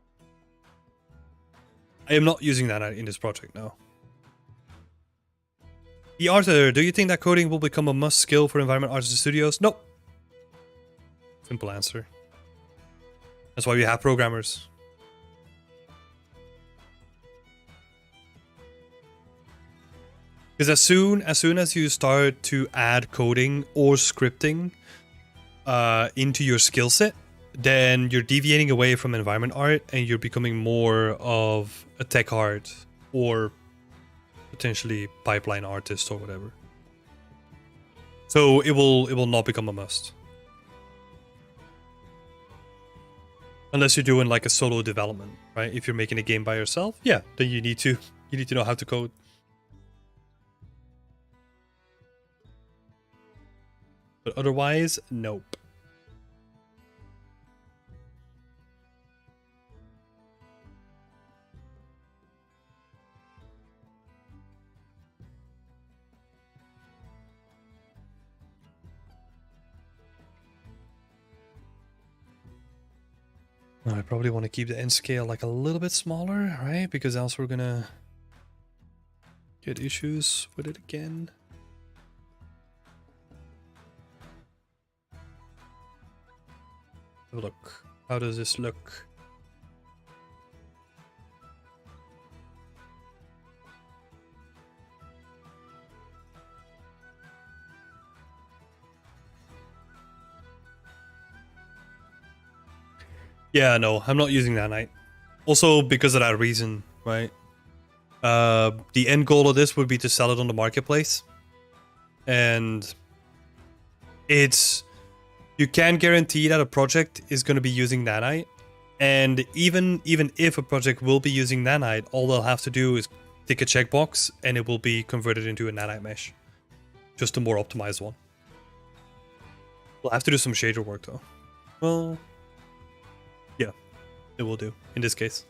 I am not using that in this project now. The Arthur, do you think that coding will become a must skill for environment artists and studios? Nope. Simple answer. That's why we have programmers. Because as soon as you start to add coding or scripting into your skill set, then you're deviating away from environment art and you're becoming more of a tech art or potentially pipeline artist or whatever. So it will not become a must. Unless you're doing like a solo development, right? If you're making a game by yourself, yeah, then you need to know how to code. But otherwise, nope. I probably want to keep the end scale like a little bit smaller, right? Because else we're gonna get issues with it again. Have a look. How does this look? Yeah, no, I'm not using nanite. Also because of that reason, right? The end goal of this would be to sell it on the marketplace. And you can guarantee that a project is going to be using nanite. And even if a project will be using nanite, all they'll have to do is tick a checkbox and it will be converted into a nanite mesh. Just a more optimized one. We'll have to do some shader work though. Well, yeah, it will do in this case.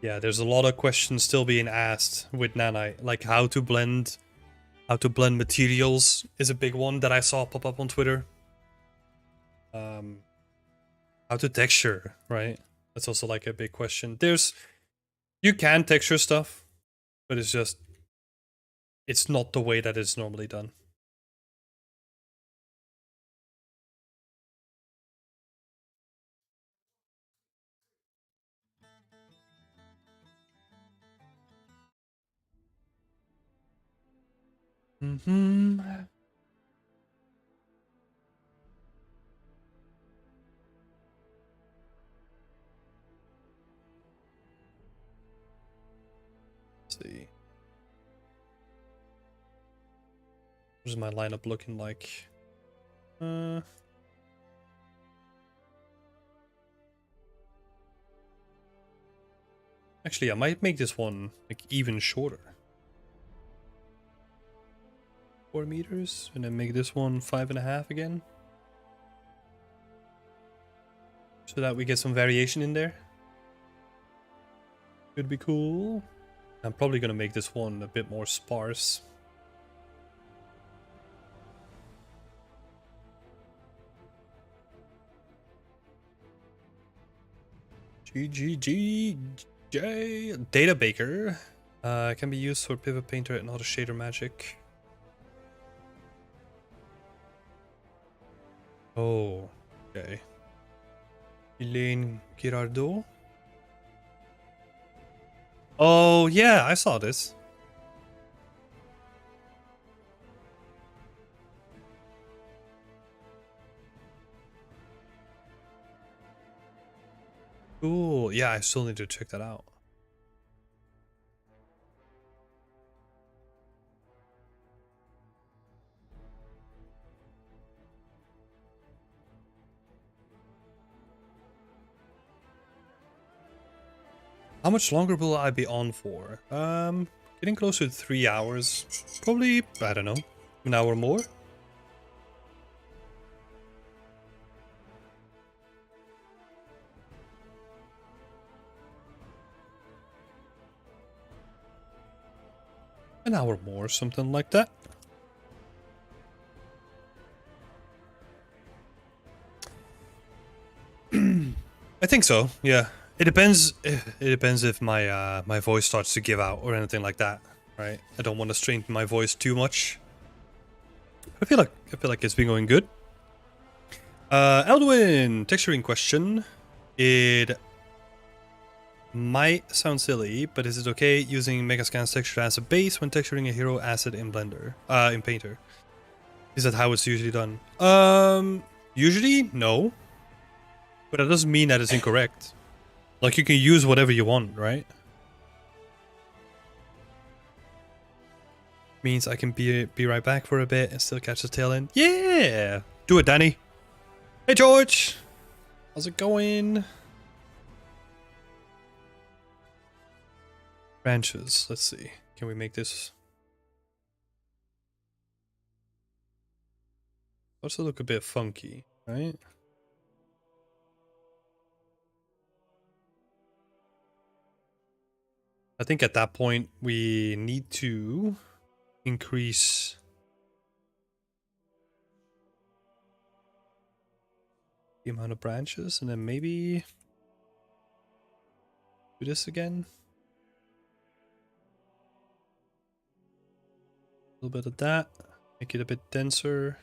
Yeah, there's a lot of questions still being asked with nanite, like how to blend materials is a big one that I saw pop up on Twitter. How to texture, right? That's also like a big question. You can texture stuff, but it's not the way that it's normally done. See. What's my lineup looking like? Actually, I might make this one like even shorter. 4 meters, and then make this one 5.5 again. So that we get some variation in there. Could be cool. I'm probably gonna make this one a bit more sparse. GGGJ Data Baker can be used for Pivot Painter and other shader magic. Oh, okay. Elaine Girardot. Oh yeah, I saw this. Cool. Yeah, I still need to check that out. How much longer will I be on for? Getting closer to 3 hours. Probably, I don't know, an hour more? An hour more, something like that. I think so, yeah. It depends. It depends if my my voice starts to give out or anything like that, right? I don't want to strain my voice too much. I feel like it's been going good. Eldwin, texturing question. It might sound silly, but is it okay using Megascan's texture as a base when texturing a hero asset in Blender? In Painter. Is that how it's usually done? Usually no. But that doesn't mean that it's incorrect. Like, you can use whatever you want, right? Means I can be right back for a bit and still catch the tail end. Yeah! Do it, Danny. Hey, George! How's it going? Branches. Let's see. Can we make this... Starts to look a bit funky, right? I think at that point we need to increase the amount of branches and then maybe do this again. A little bit of that, make it a bit denser.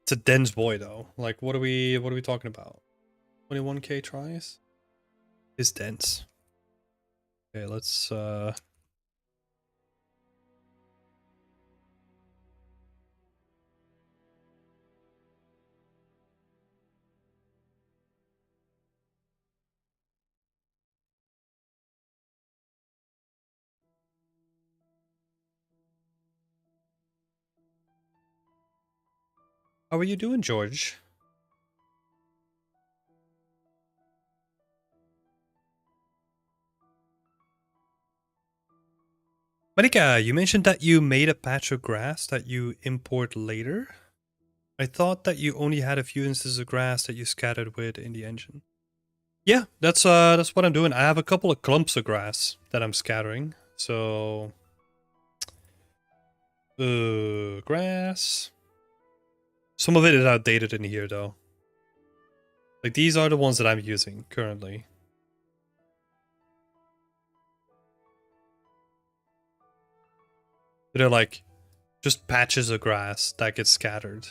It's a dense boy though. Like, what are we talking about? 21k tries? It's dense. Okay, let's how are you doing, George? Marika, you mentioned that you made a patch of grass that you import later. I thought that you only had a few instances of grass that you scattered with in the engine. Yeah, that's what I'm doing. I have a couple of clumps of grass that I'm scattering. So grass. Some of it is outdated in here though. Like, these are the ones that I'm using currently. They're like just patches of grass that get scattered.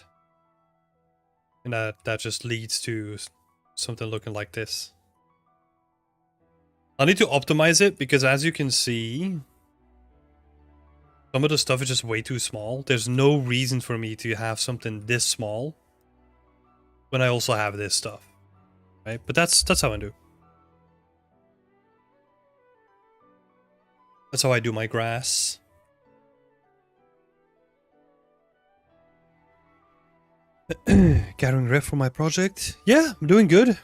And that just leads to something looking like this. I need to optimize it because, as you can see, some of the stuff is just way too small. There's no reason for me to have something this small when I also have this stuff, right? But that's how I do. That's how I do my grass. Gathering ref for my project. Yeah, I'm doing good.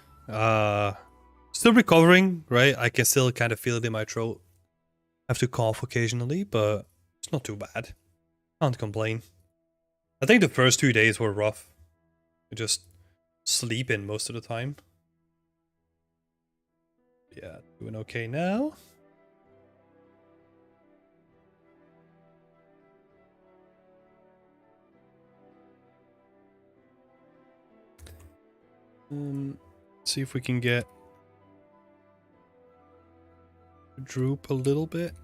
Still recovering, right? I can still kind of feel it in my throat. I have to cough occasionally, but it's not too bad. Can't complain. I think the first 2 days were rough. I just sleep in most of the time. Yeah, doing okay now. See if we can get droop a little bit.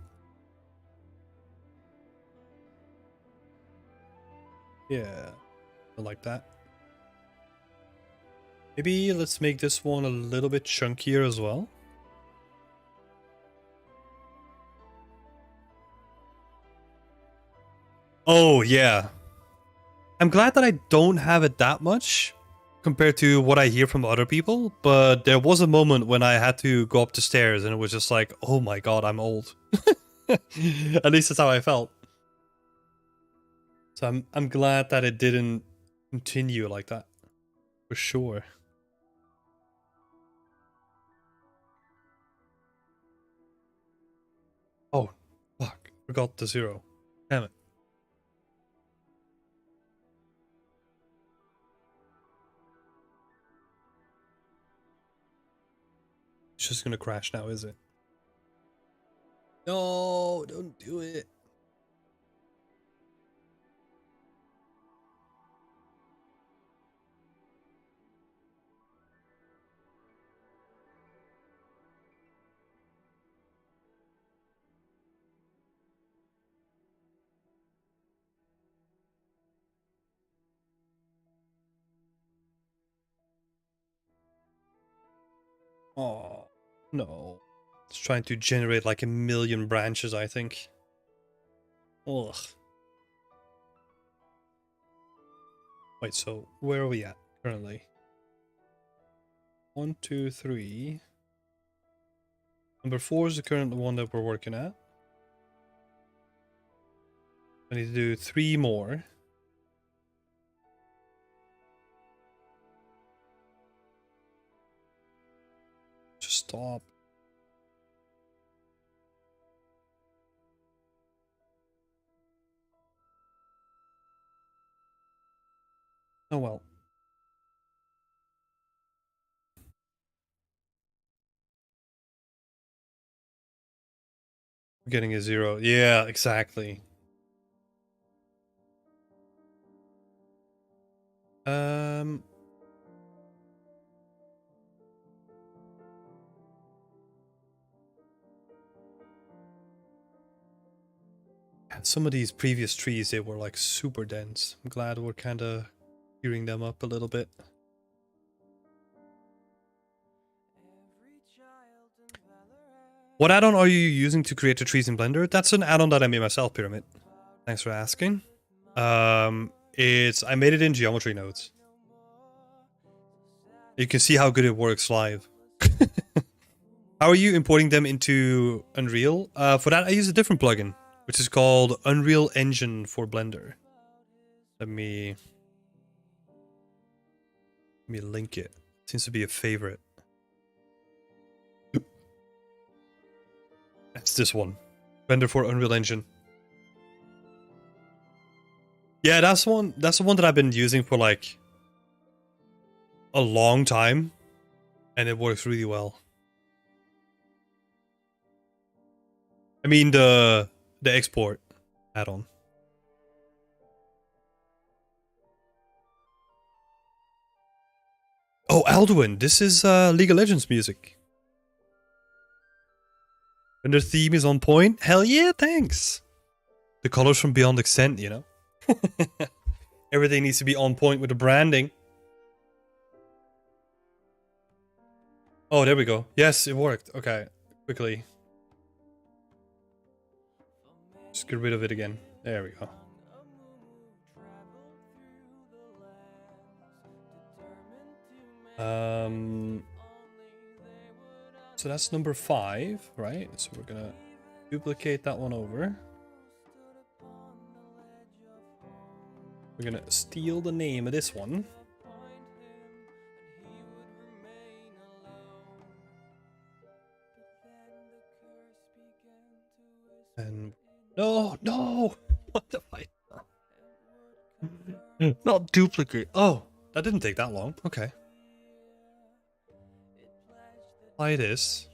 Yeah, I like that. Maybe let's make this one a little bit chunkier as well. Oh, yeah. I'm glad that I don't have it that much compared to what I hear from other people, but there was a moment when I had to go up the stairs and it was just like, oh my god, I'm old. At least that's how I felt. So I'm glad that it didn't continue like that. For sure. Oh, fuck. Forgot the 0. Damn it. It's just gonna crash now, is it? No, don't do it. Oh, no. It's trying to generate like 1,000,000 branches, I think. Ugh. Wait, so where are we at currently? 1, 2, 3. Number 4 is the current one that we're working at. I need to do 3 more. Just stop. Oh well. We're getting a 0. Yeah, exactly. Some of these previous trees, they were like super dense. I'm glad we're kind of clearing them up a little bit. What add-on are you using to create the trees in Blender? That's an add-on that I made myself, Pyramid. Thanks for asking. I made it in geometry nodes. You can see how good it works live. How are you importing them into Unreal? For that, I use a different plugin, which is called Unreal Engine for Blender. Let me link it. It seems to be a favorite. That's this one. Blender for Unreal Engine. Yeah, that's the one that I've been using for like a long time, and it works really well. I mean the export add-on. Oh, Alduin, this is League of Legends music. And their theme is on point. Hell yeah, thanks. The colors from Beyond Extent, you know. Everything needs to be on point with the branding. Oh, there we go. Yes, it worked. Okay, quickly. Just get rid of it again. There we go. So that's number 5, right? So we're gonna duplicate that one over. We're gonna steal the name of this one. And no! What the fuck? Not duplicate. Oh, that didn't take that long. Okay. Apply this.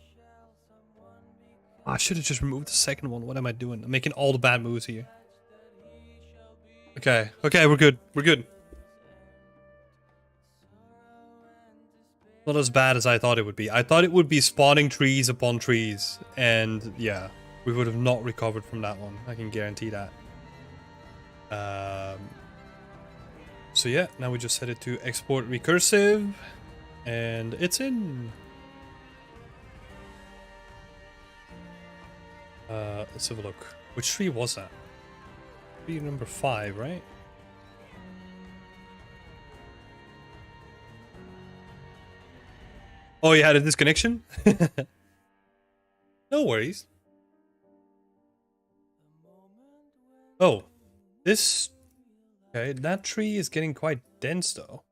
Oh, I should have just removed the second one. What am I doing? I'm making all the bad moves here. Okay, we're good. We're good. Not as bad as I thought it would be. I thought it would be spawning trees upon trees. And yeah, we would have not recovered from that one. I can guarantee that. So yeah, now we just set it to export recursive. And it's in. Let's have a look. Which tree was that? Tree number 5, right? Oh, you had a disconnection? No worries. Oh, this Okay, that tree is getting quite dense though.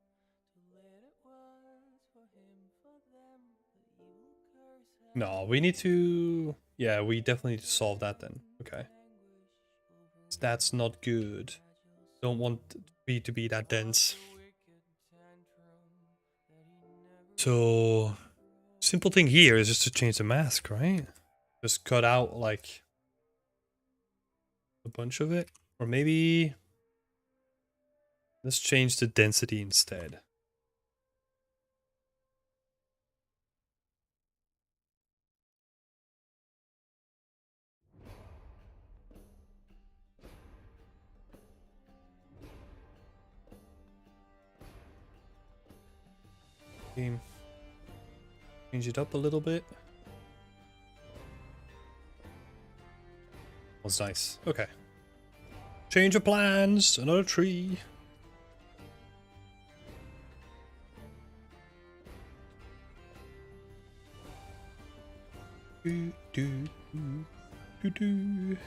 No, we need to... Yeah, we definitely need to solve that then. Okay. That's not good. Don't want the tree to be that dense. So, simple thing here is just to change the mask, right? Just cut out like a bunch of it. Or maybe let's change the density instead. Change it up a little bit. Was nice. Okay. Change of plans. Another tree. Do, do, do, do, do.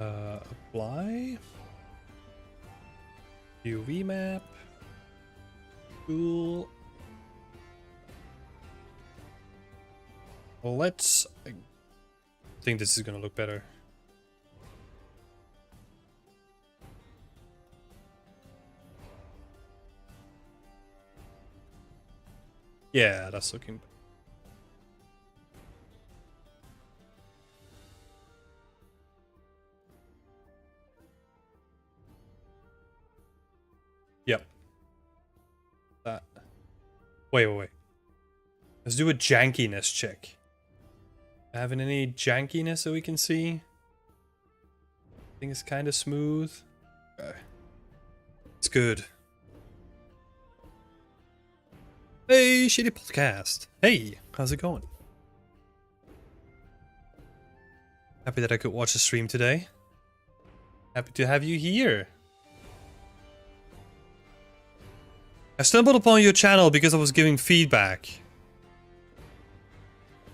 Apply. UV map. Cool. Well, let's... I think this is gonna look better. Yeah, that's looking better. Yep. That. Wait. Let's do a jankiness check. Having any jankiness that we can see? I think it's kind of smooth. Okay. It's good. Hey, Shitty Podcast. Hey, how's it going? Happy that I could watch the stream today. Happy to have you here. I stumbled upon your channel because I was giving feedback.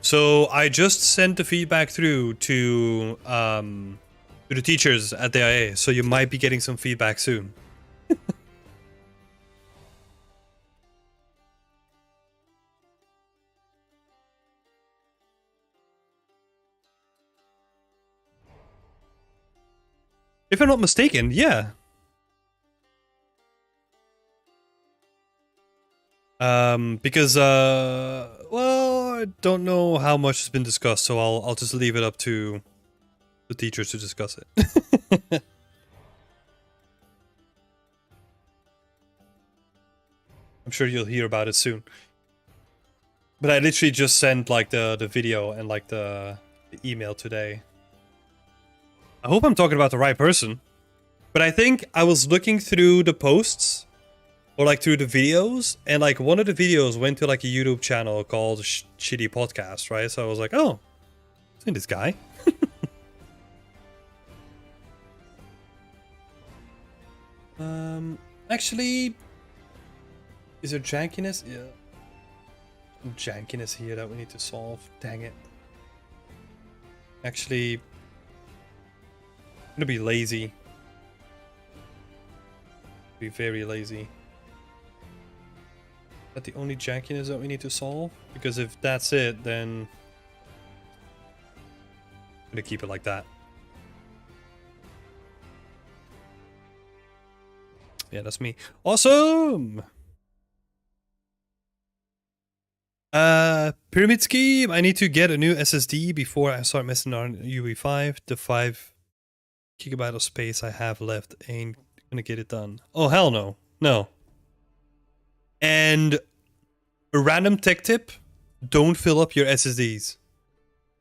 So I just sent the feedback through to the teachers at the IA, so you might be getting some feedback soon. If I'm not mistaken, yeah. Because well, I don't know how much has been discussed, so I'll just leave it up to the teachers to discuss it. I'm sure you'll hear about it soon. But I literally just sent like the video and like the email today. I hope I'm talking about the right person. But I think I was looking through the posts or like through the videos, and like one of the videos went to like a YouTube channel called Shitty Podcast, right? So I was like, oh, I've seen this guy. Actually, is there jankiness? Yeah. Some jankiness here that we need to solve. Dang it. Actually, I'm gonna be lazy. Be very lazy. Is that the only jankiness that we need to solve? Because if that's it, then I'm gonna keep it like that. Yeah, that's me. Awesome! Pyramid Scheme! I need to get a new SSD before I start messing on UE5. The 5 GB of space I have left ain't gonna get it done. Oh, hell no. No. And a random tech tip, don't fill up your SSDs.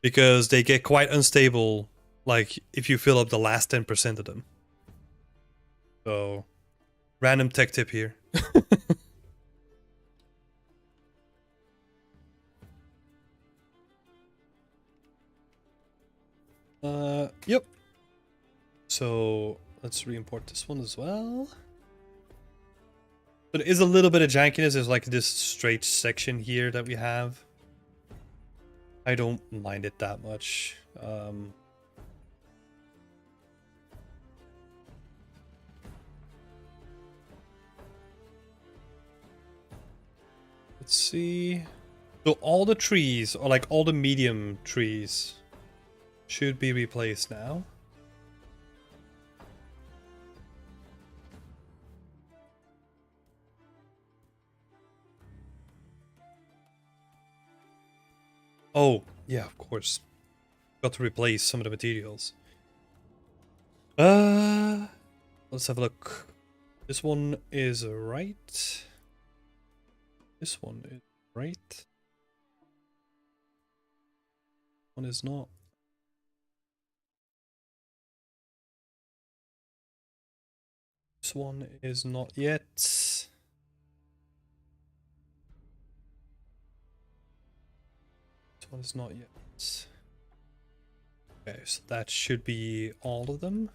Because they get quite unstable, like, if you fill up the last 10% of them. So, random tech tip here. Yep. So, let's re-import this one as well. But there is a little bit of jankiness. There's like this straight section here that we have. I don't mind it that much. Let's see. So all the trees, or like all the medium trees, should be replaced now. Oh, yeah, of course. Got to replace some of the materials. Let's have a look. This one is right. This one is right. One is not. This one is not yet. This one is not yet. Okay, so that should be all of them.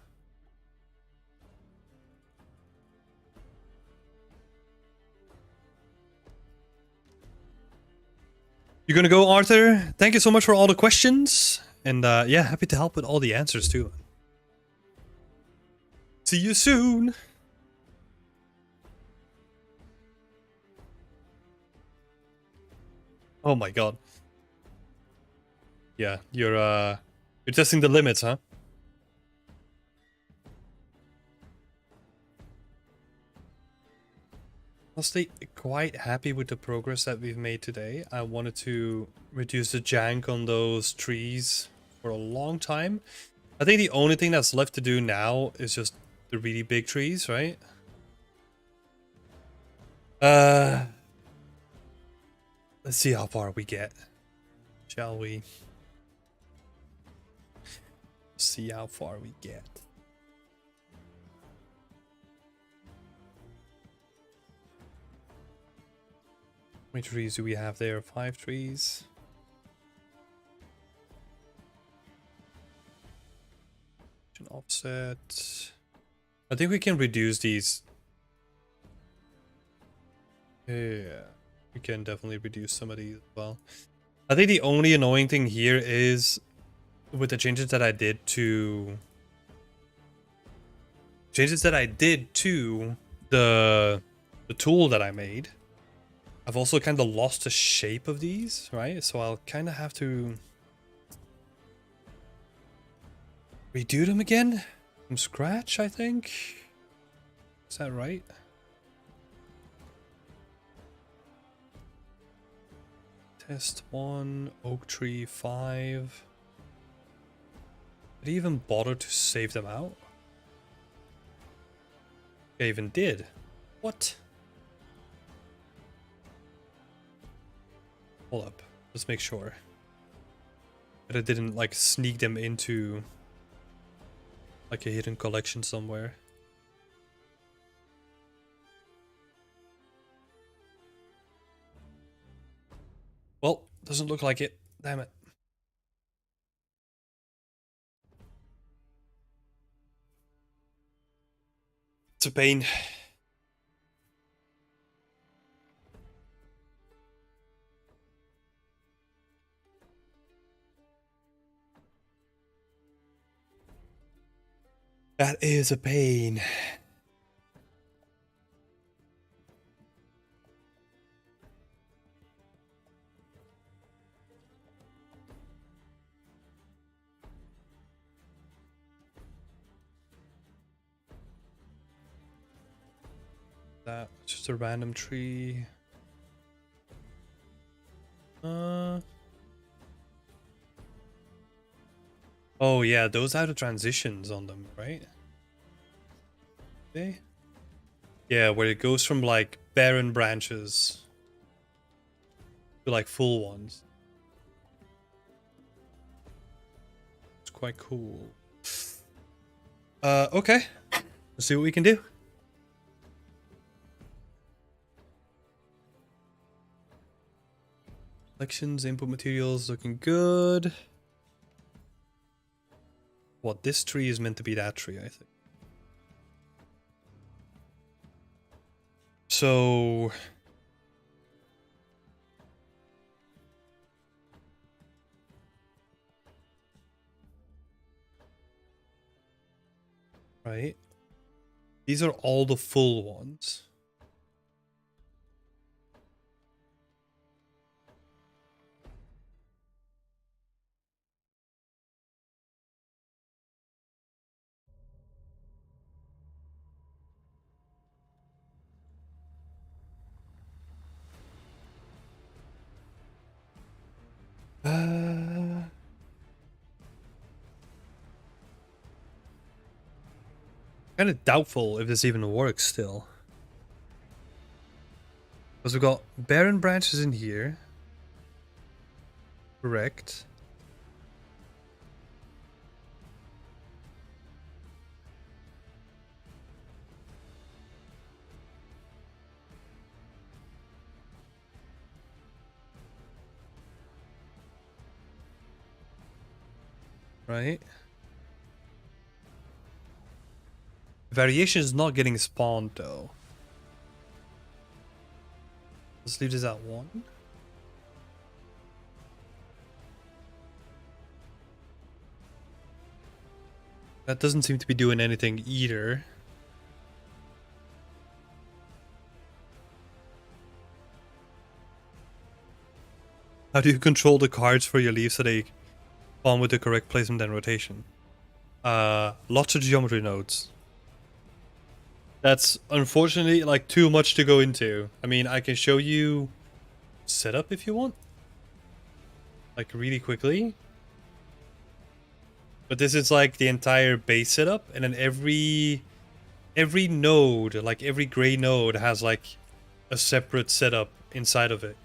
You're gonna go, Arthur? Thank you so much for all the questions. And yeah, happy to help with all the answers too. See you soon. Oh my god. Yeah, you're testing the limits, huh? Honestly, quite happy with the progress that we've made today. I wanted to reduce the jank on those trees for a long time. I think the only thing that's left to do now is just the really big trees, right? Let's see how far we get. Shall we? See how far we get. How many trees do we have there? 5 trees. An offset. I think we can reduce these. Yeah, we can definitely reduce some of these as well. I think the only annoying thing here is with the changes that I did to the tool that I made. I've also kind of lost the shape of these, right? So I'll kind of have to redo them again from scratch, I think. Is that right? Test 1, oak tree 5. Did he even bother to save them out? I even did. What? Hold up. Let's make sure that I didn't like sneak them into like a hidden collection somewhere. Well, doesn't look like it. Damn it. It's a pain. That is a pain. That's just a random tree. Oh yeah, those have the transitions on them, right? Okay. Yeah, where it goes from like barren branches to like full ones. It's quite cool. Okay. Let's see what we can do. Collections, input materials looking good. What, this tree is meant to be that tree, I think. So... Right. These are all the full ones. Kind of doubtful if this even works still. Because we've got barren branches in here. Correct. Right. Variation is not getting spawned though. Let's leave this at 1. That doesn't seem to be doing anything either. How do you control the cards for your leaves so they spawn with the correct placement and rotation? Lots of geometry nodes. That's unfortunately like too much to go into. I mean, I can show you setup if you want. Like really quickly. But this is like the entire base setup, and then every node, like every gray node has like a separate setup inside of it.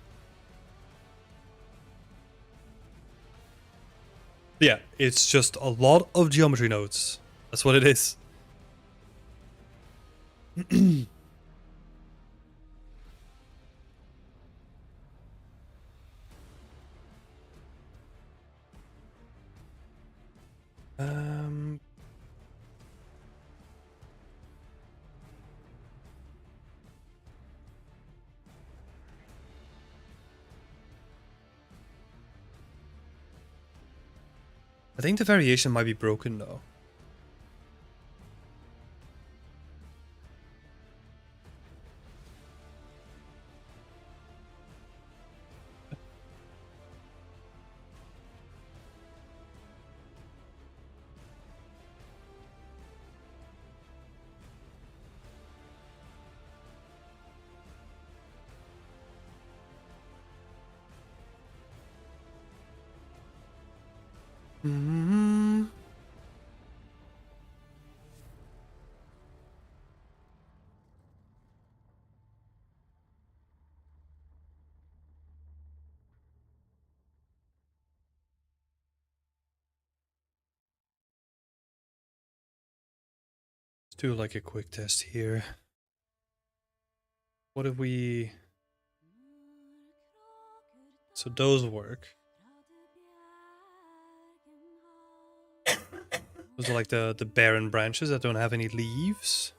Yeah, it's just a lot of geometry nodes. That's what it is. I think the variation might be broken though. Let's do like a quick test here. What if we... So those work. Those are like the barren branches that don't have any leaves.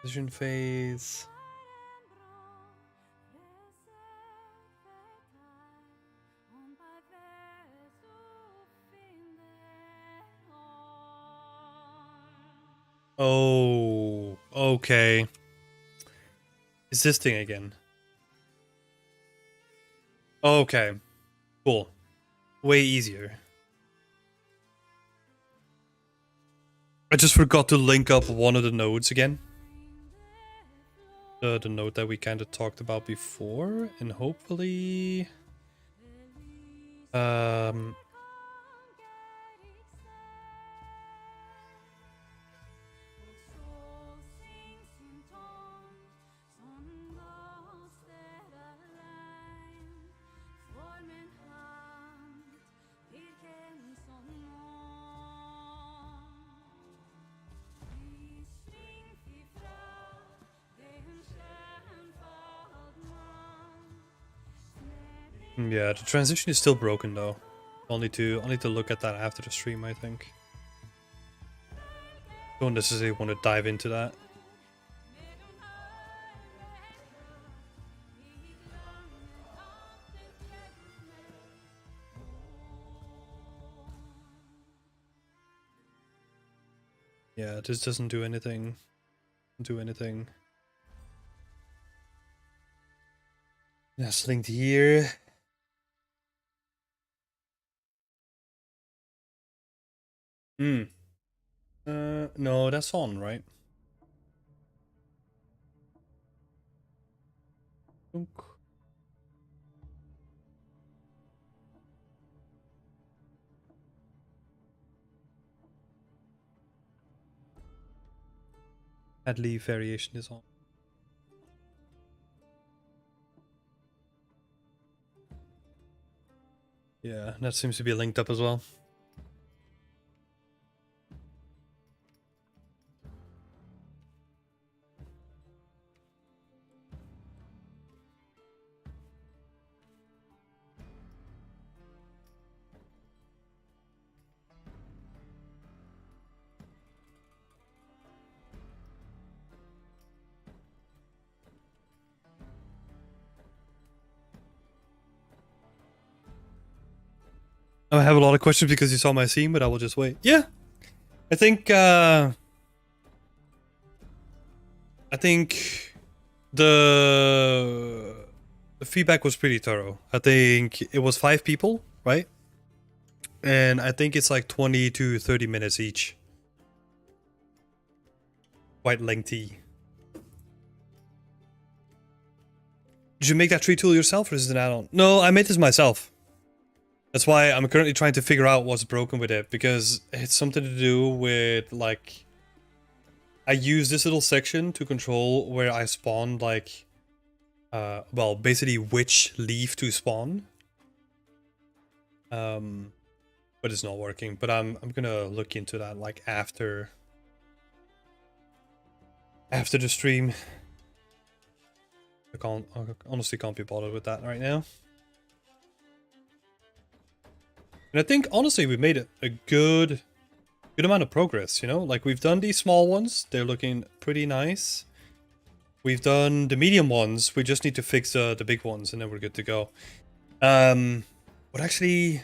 Vision phase. Oh, okay. It's this thing again. Okay, cool. Way easier. I just forgot to link up one of the nodes again. The node that we kind of talked about before, and hopefully... yeah, the transition is still broken though. I'll need to look at that after the stream, I think. Don't necessarily want to dive into that. Yeah, this doesn't do anything. Do anything. That's linked here. No, that's on, right? Add leaf variation is on. Yeah, that seems to be linked up as well. I have a lot of questions because you saw my scene, but I will just wait. Yeah, I think the feedback was pretty thorough. I think it was 5 people, right? And I think it's like 20 to 30 minutes each. Quite lengthy. Did you make that tree tool yourself or is it an add-on? No, I made this myself. That's why I'm currently trying to figure out what's broken with it, because it's something to do with, like, I use this little section to control where I spawn, like, well, basically which leaf to spawn. But it's not working. But I'm gonna look into that, like, after the stream. I honestly can't be bothered with that right now. And I think, honestly, we've made a good amount of progress, you know? Like, we've done these small ones. They're looking pretty nice. We've done the medium ones. We just need to fix the big ones, and then we're good to go. But actually...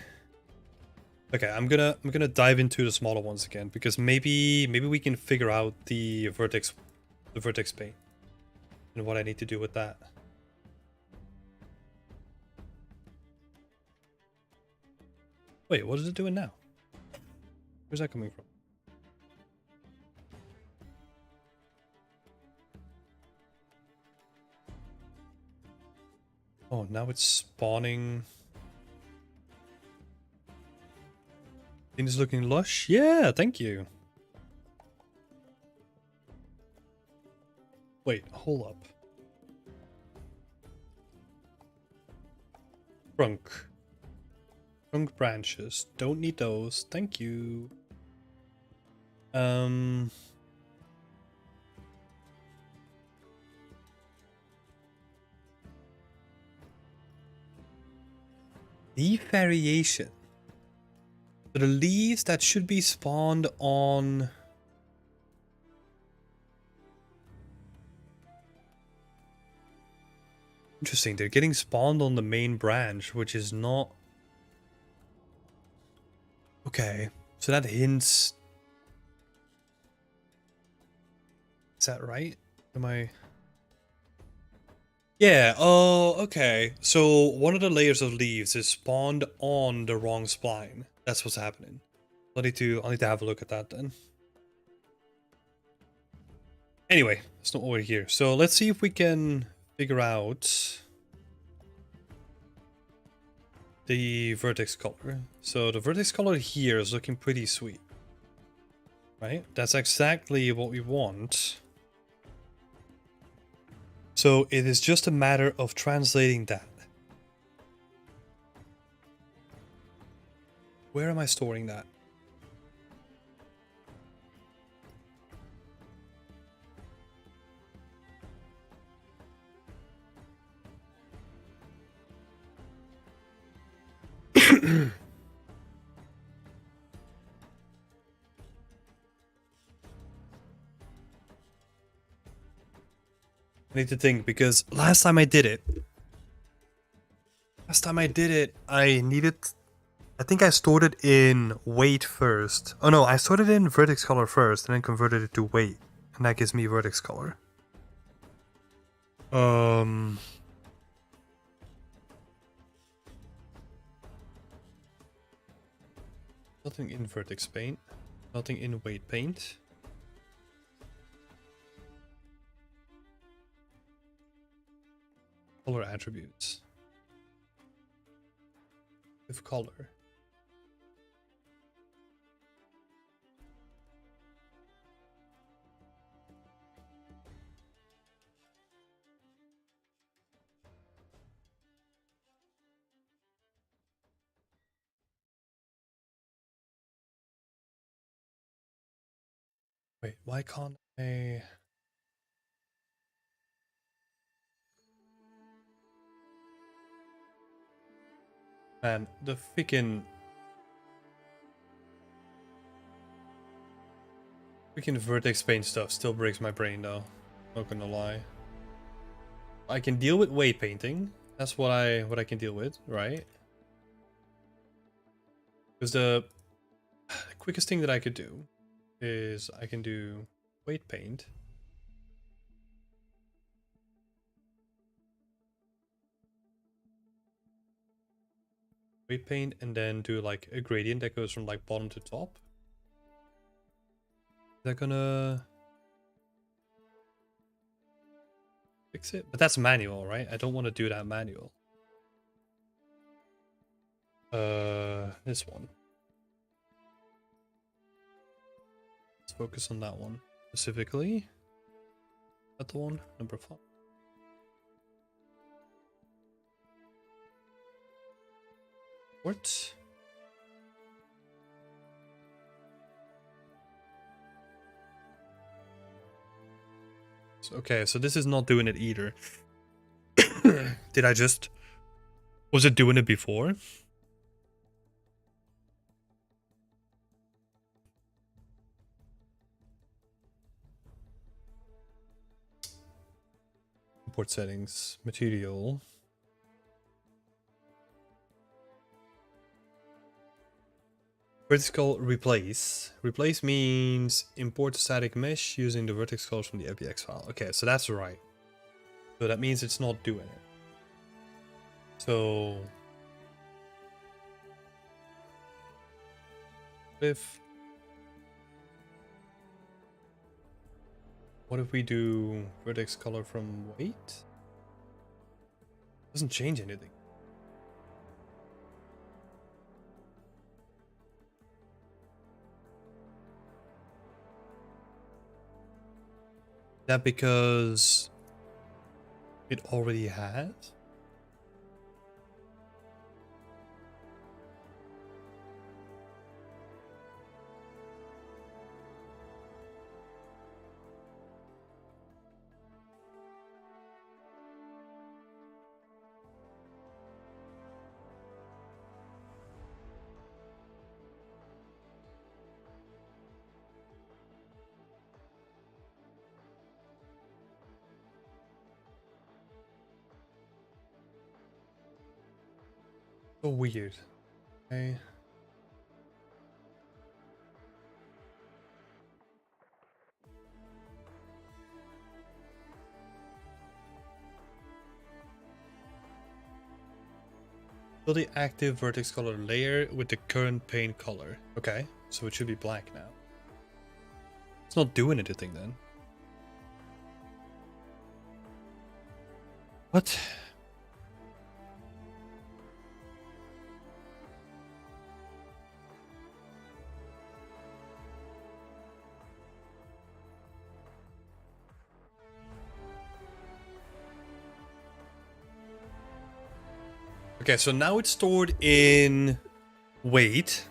Okay, I'm gonna dive into the smaller ones again, because maybe we can figure out the vertex paint and what I need to do with that. Wait, what is it doing now? Where's that coming from? Oh, now it's spawning. Things looking lush? Yeah, thank you. Wait, hold up. Trunk. Trunk branches. Don't need those. Thank you. Leaf variation. So the leaves that should be spawned on... Interesting, they're getting spawned on the main branch, which is not... Okay, so that hints... Is that right? Am I... Yeah, oh, okay. So one of the layers of leaves is spawned on the wrong spline. That's what's happening. I'll need to have a look at that then. Anyway, that's not what we're here. So let's see if we can figure out the vertex color. So the vertex color here is looking pretty sweet. Right? That's exactly what we want. So it is just a matter of translating that. Where am I storing that? I need to think, because last time I did it, I needed I think I stored it in weight first. Oh no, I stored it in vertex color first and then converted it to weight. And that gives me vertex color. Nothing in vertex paint. Nothing in weight paint. Color attributes. With color. Wait, why can't I? Man, the freaking vertex paint stuff still breaks my brain though. Not gonna lie. I can deal with weight painting. That's what I can deal with, right? Because the quickest thing that I could do is I can do weight paint. Weight paint and then do like a gradient that goes from like bottom to top. Is that gonna fix it? But that's manual, right? I don't want to do that manual. This one. Let's focus on that one specifically. That the one, number 5. What? Okay, so this is not doing it either. Did I just... Was it doing it before? Import settings, material. Vertical replace. Replace means import static mesh using the vertex colors from the FBX file. Okay, so that's right. So that means it's not doing it. So what if we do vertex color from weight? Doesn't change anything. Is that because it already has? So weird. Okay. Fill the active vertex color layer with the current paint color. Okay, so it should be black now. It's not doing anything then. What? Okay, so now it's stored in weight.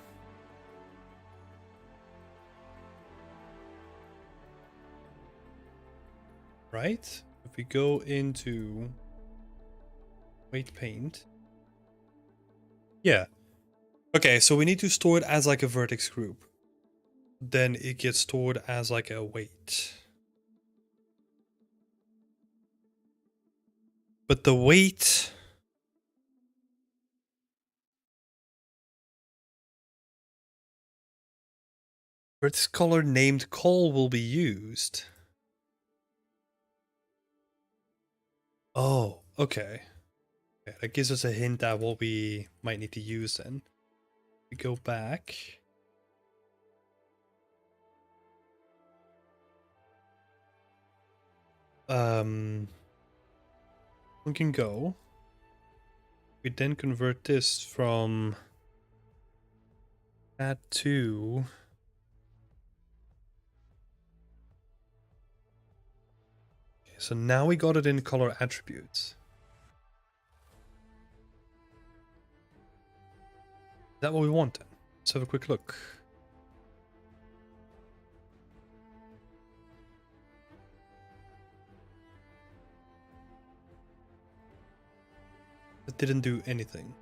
Right? If we go into weight paint. Yeah. Okay, so we need to store it as like a vertex group. Then it gets stored as like a weight. But the weight... Vertex color named call will be used. Oh, okay. Okay, that gives us a hint at what we might need to use then. We go back. We can go. We then convert this from that to okay, so now we got it in color attributes. Is that what we want then? Let's have a quick look. It didn't do anything.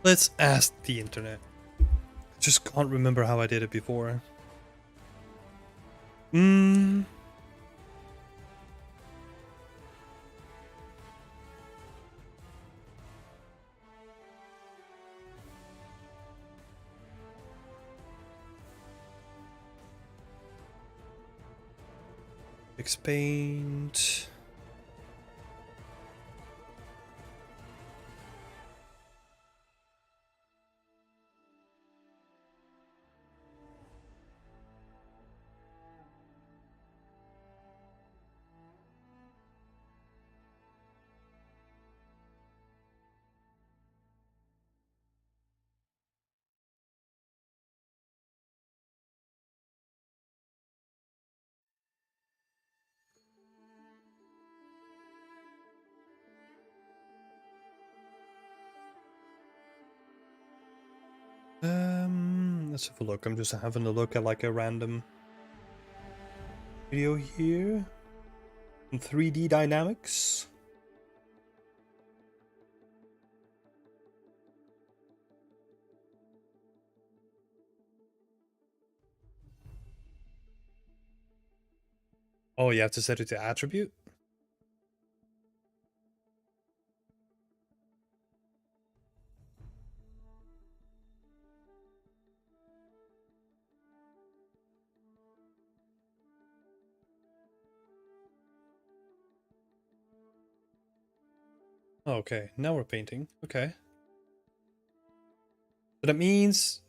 Let's ask the internet. I just can't remember how I did it before. Fix paint. Let's have a look. I'm just having a look at like a random video here. 3D dynamics. Oh, you have to set it to attribute? Okay, now we're painting. Okay. But that means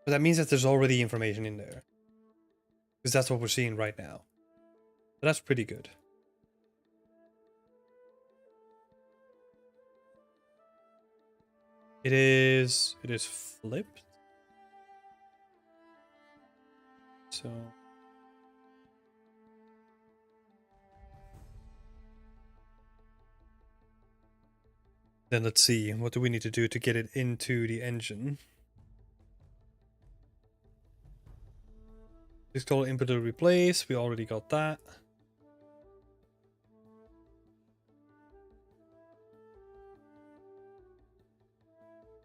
that there's already information in there. Because that's what we're seeing right now. So that's pretty good. It is flipped. So then let's see, what do we need to do to get it into the engine? This call input to replace, we already got that.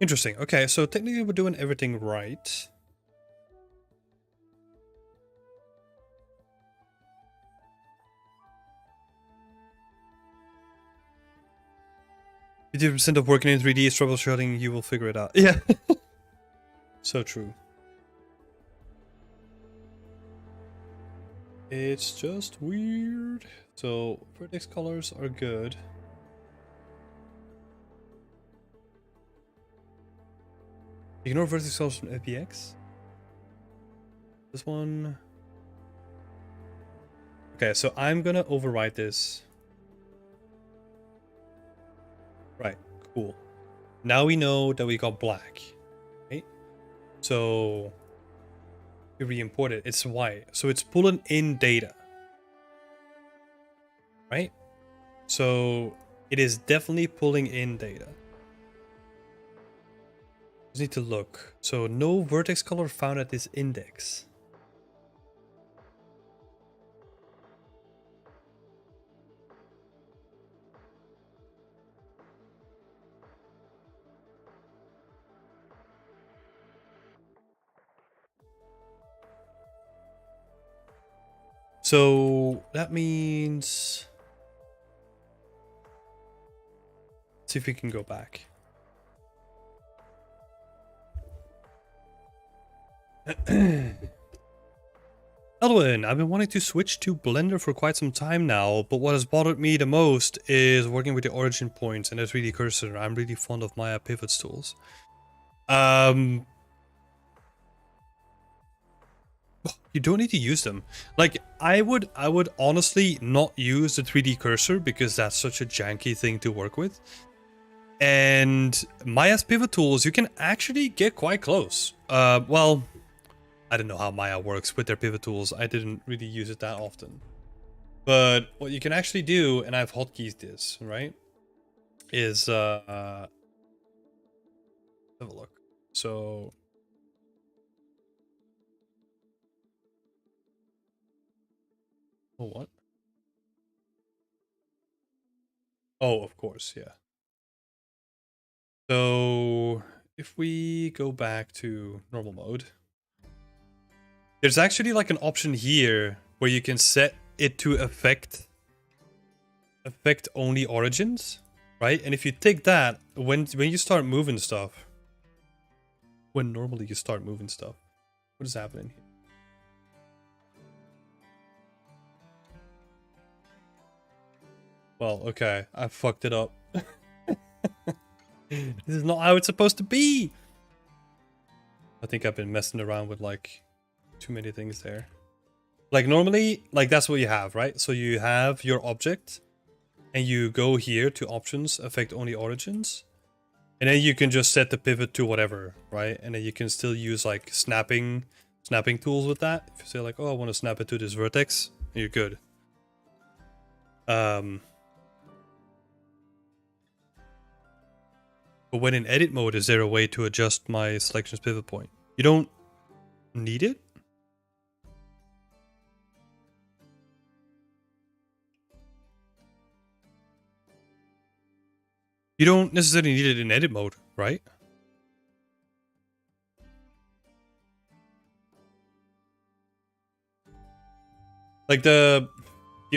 Interesting. Okay, so technically we're doing everything right. If 50% of working in 3D is troubleshooting, you will figure it out. Yeah. So true. It's just weird. So vertex colors are good. Ignore vertex colors from FBX. This one. Okay, so I'm gonna override this. Right, cool. Now we know that we got black. Right? So we re-import it. It's white. So it's pulling in data. right? So it is definitely pulling in data. Just need to look. So no vertex color found at this index. So that means, let's see if we can go back. Elwin, I've been wanting to switch to Blender for quite some time now, but what has bothered me the most is working with the origin points and the 3D cursor. I'm really fond of Maya pivots tools. You don't need to use them. Like, I would honestly not use the 3D cursor because that's such a janky thing to work with. And Maya's pivot tools, you can actually get quite close. Well, I don't know how Maya works with their pivot tools. I didn't really use it that often. But what you can actually do, and I've hotkeys this, right? Is have a look. So oh, what? Oh, of course, yeah. So if we go back to normal mode, there's actually like an option here where you can set it to affect only origins, right? And if you take that, when you start moving stuff, when normally you start moving stuff, what is happening here? Well, okay, I fucked it up. This is not how it's supposed to be. I think I've been messing around with like too many things there. Like normally, like that's what you have, right? So you have your object and you go here to options, affect only origins. And then you can just set the pivot to whatever, right? And then you can still use like snapping tools with that. If you say like, oh, I want to snap it to this vertex, you're good. But when in edit mode, is there a way to adjust my selection's pivot point? You don't need it? You don't necessarily need it in edit mode, right? Like the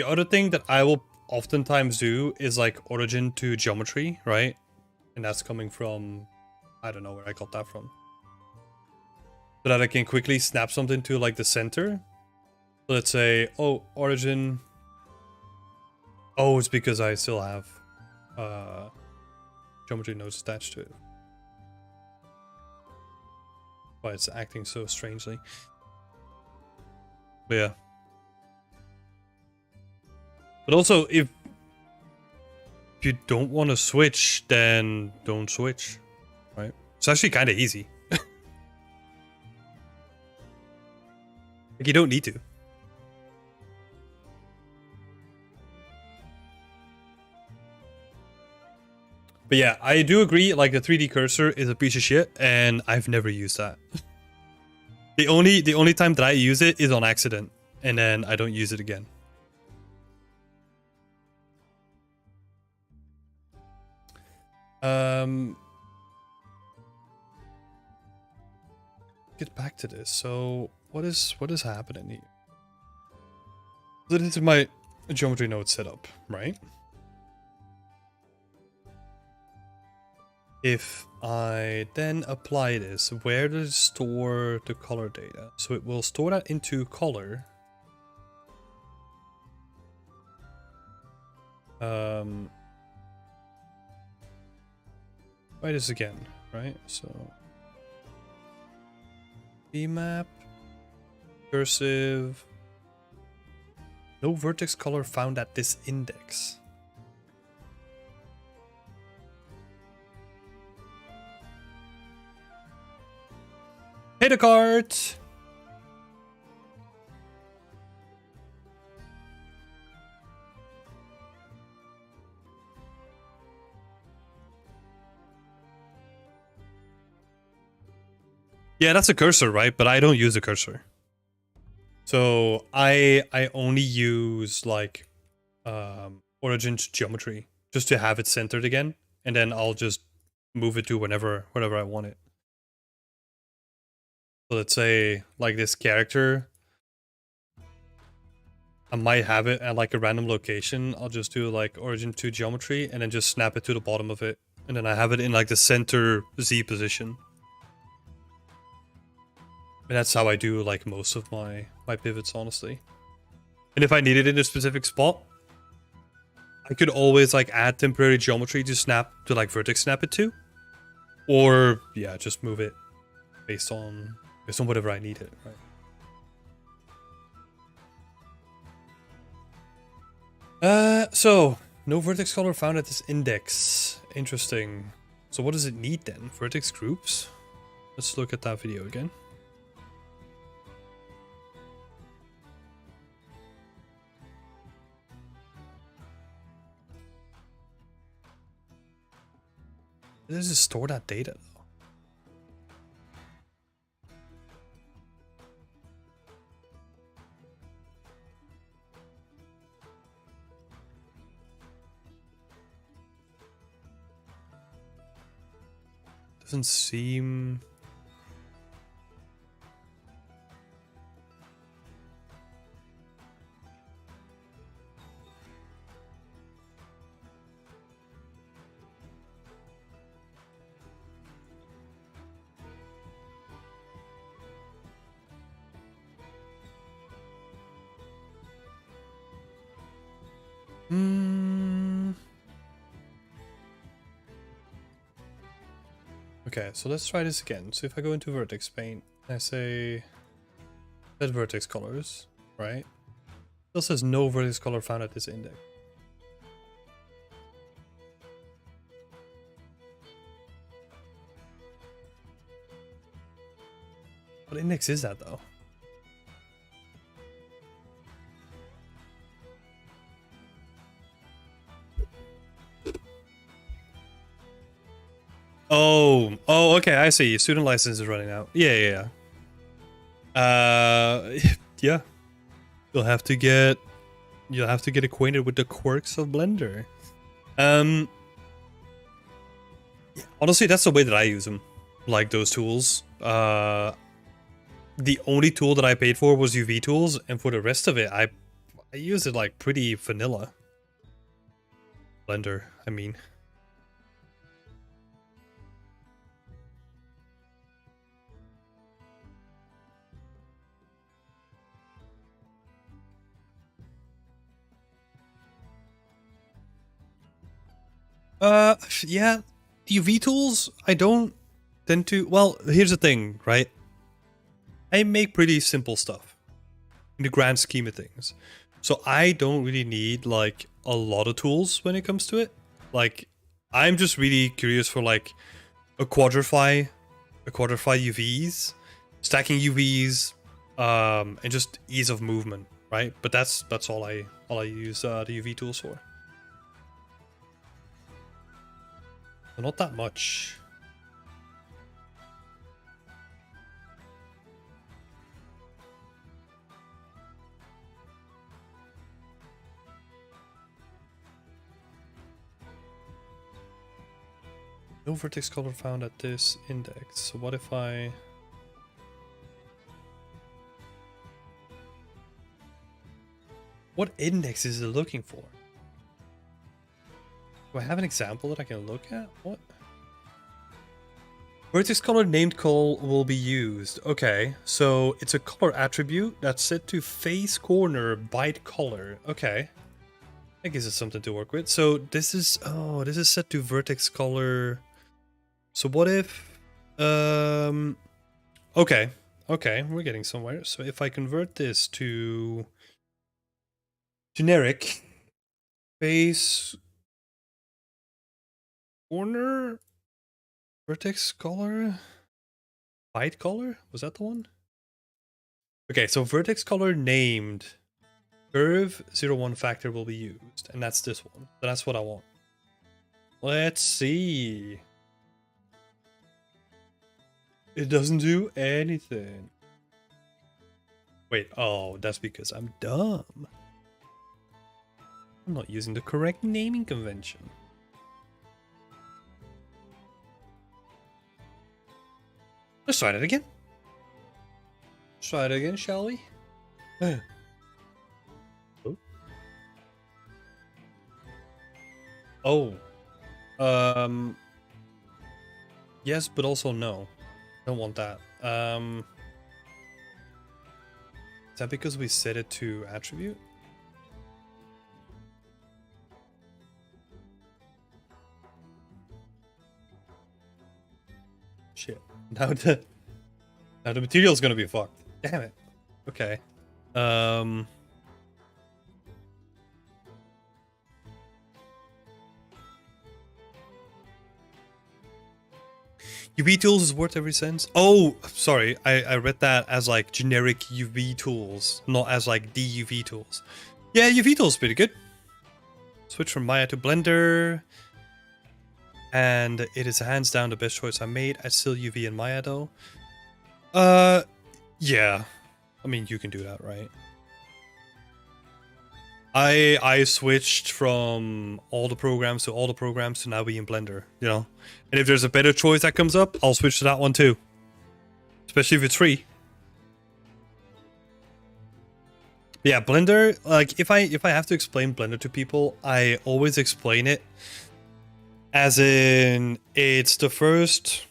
other thing that I will oftentimes do is like origin to geometry, right? And that's coming from, I don't know where I got that from. So that I can quickly snap something to like the center. So let's say, oh, origin. Oh, it's because I still have geometry nodes attached to it. Why it's acting so strangely. But yeah. But also, if you don't want to switch, then don't switch, right? It's actually kind of easy. Like, you don't need to. But yeah, I do agree, like the 3D cursor is a piece of shit, and I've never used that. The only time that I use it is on accident, and then I don't use it again. Get back to this. So what is happening here? So this is my geometry node setup, right? If I then apply this, where does it store the color data? So it will store that into color. Try this again, right? So map, cursive, no vertex color found at this index. Hit a cart! Yeah, that's a cursor, right? But I don't use a cursor. So I only use like origin to geometry just to have it centered again, and then I'll just move it to whenever I want it. So let's say like this character, I might have it at like a random location. I'll just do like origin to geometry and then just snap it to the bottom of it, and then I have it in like the center Z position. And that's how I do like most of my pivots, honestly. And if I need it in a specific spot, I could always like add temporary geometry to snap to like vertex snap it to, or yeah, just move it based on whatever I need it, right? So no vertex color found at this index. Interesting. So what does it need then? Vertex groups? Let's look at that video again. Does it store that data though? Doesn't seem... Okay, so let's try this again. So if I go into vertex paint, I say set vertex colors, right? It still says no vertex color found at this index. What index is that though? Oh, okay, I see. Student license is running out. Yeah. Yeah. You'll have to get acquainted with the quirks of Blender. Yeah, honestly, that's the way that I use them. Like those tools. The only tool that I paid for was UV tools, and for the rest of it, I use it like pretty vanilla. Blender, I mean. Yeah, the UV tools, I don't tend to... Well, here's the thing, right? I make pretty simple stuff in the grand scheme of things. So I don't really need, like, a lot of tools when it comes to it. Like, I'm just really curious for, like, a quadrify UVs, stacking UVs, and just ease of movement, right? But that's all I use the UV tools for. Not that much. No vertex color found at this index. So what if I... What index is it looking for? Do I have an example that I can look at? What? Vertex color named call will be used. Okay, so it's a color attribute that's set to face corner byte color. Okay. That gives us something to work with. So this is... Oh, this is set to vertex color. So what if... Okay, we're getting somewhere. So if I convert this to generic face corner vertex color byte color, was that the one? Okay, so vertex color named curve 01 factor will be used, and that's this one. So that's what I want. Let's see. It doesn't do anything. Wait, oh, that's because I'm dumb. I'm not using the correct naming convention. Let's try that again. Let's try it again, shall we? Oh. Yes, but also no. Don't want that. Is that because we set it to attribute? Shit. Now the material's gonna be fucked. Damn it. Okay. UV tools is worth every cent. Oh, sorry. I read that as like generic UV tools, not as like DUV tools. Yeah, UV tools pretty good. Switch from Maya to Blender. And it is hands down the best choice I made. I still UV in Maya though. Yeah. I mean, you can do that, right? I switched from all the programs to now be in Blender, you know? And if there's a better choice that comes up, I'll switch to that one too. Especially if it's free. Yeah, Blender, like if I have to explain Blender to people, I always explain it as in it's the first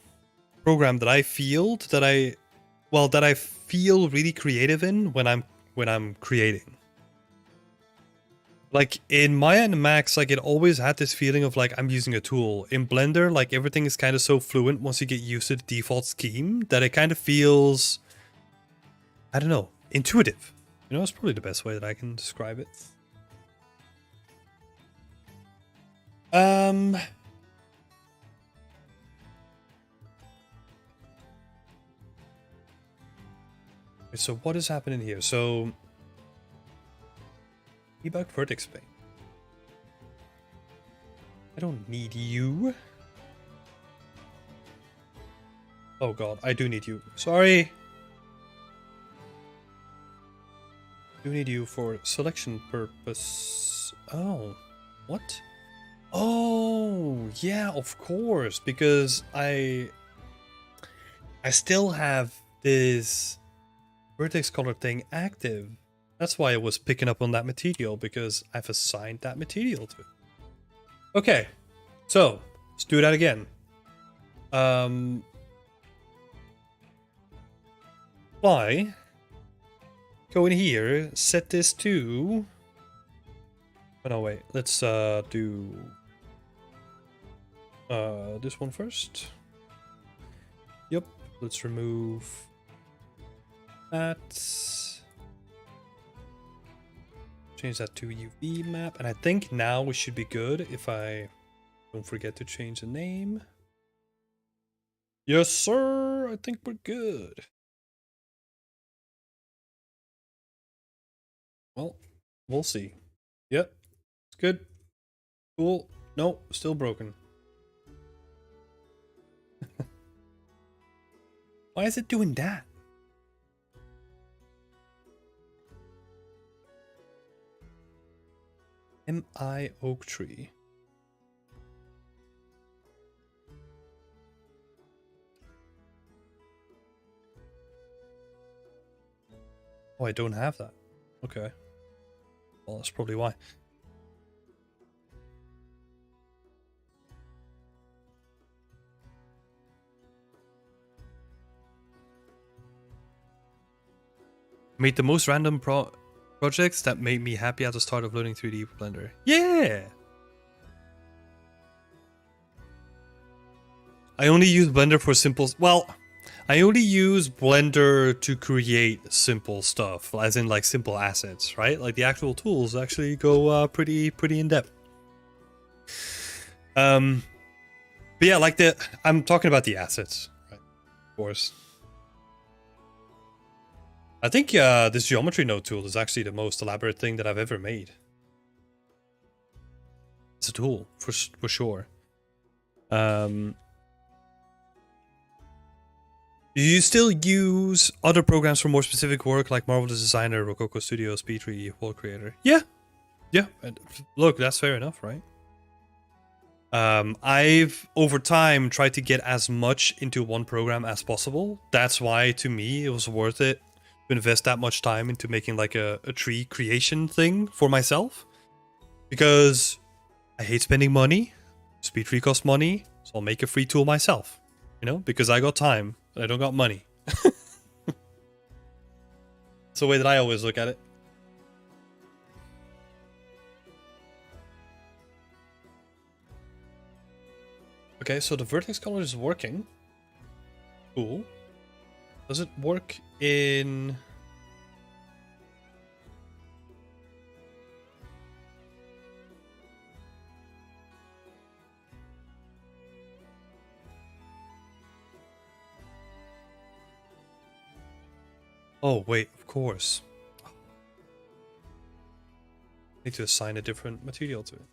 program that I feel really creative in when I'm creating. Like in Maya and Max, like it always had this feeling of like I'm using a tool. In Blender, like everything is kind of so fluent once you get used to the default scheme that it kind of feels, I don't know, intuitive. You know, it's probably the best way that I can describe it. So what is happening here? So debug vertex pane. I don't need you. Oh god, I do need you. Sorry. I do need you for selection purpose. Oh, what? Oh, yeah, of course, because I still have this vertex color thing active. That's why I was picking up on that material, because I've assigned that material to it. Okay, so let's do that again. Apply. Go in here, set this to... Oh no, wait, let's do this one first. Yep, let's remove that. Change that to UV map, and I think now we should be good if I don't forget to change the name. Yes, sir, I think we're good. Well, we'll see. Yep, it's good. Cool. No, still broken. Why is it doing that? MI oak tree. Oh, I don't have that. Okay. Well, that's probably why. Made the most random projects that made me happy at the start of learning 3D Blender. Yeah! I only use Blender for simple... Well, I only use Blender to create simple stuff, as in like simple assets, right? Like the actual tools actually go pretty in depth. But yeah, like I'm talking about the assets, right? Of course. I think this geometry node tool is actually the most elaborate thing that I've ever made. It's a tool, for sure. Do you still use other programs for more specific work like Marvelous Designer, Rococo Studio, Speedtree, Wall Creator? Yeah. Yeah. And look, that's fair enough, right? I've over time tried to get as much into one program as possible. That's why to me it was worth it to invest that much time into making like a tree creation thing for myself. Because I hate spending money. Speedtree costs money, so I'll make a free tool myself. You know, because I got time and I don't got money. It's the way that I always look at it. Okay, so the vertex color is working. Cool. Does it work in... Oh, wait, of course. Need to assign a different material to it.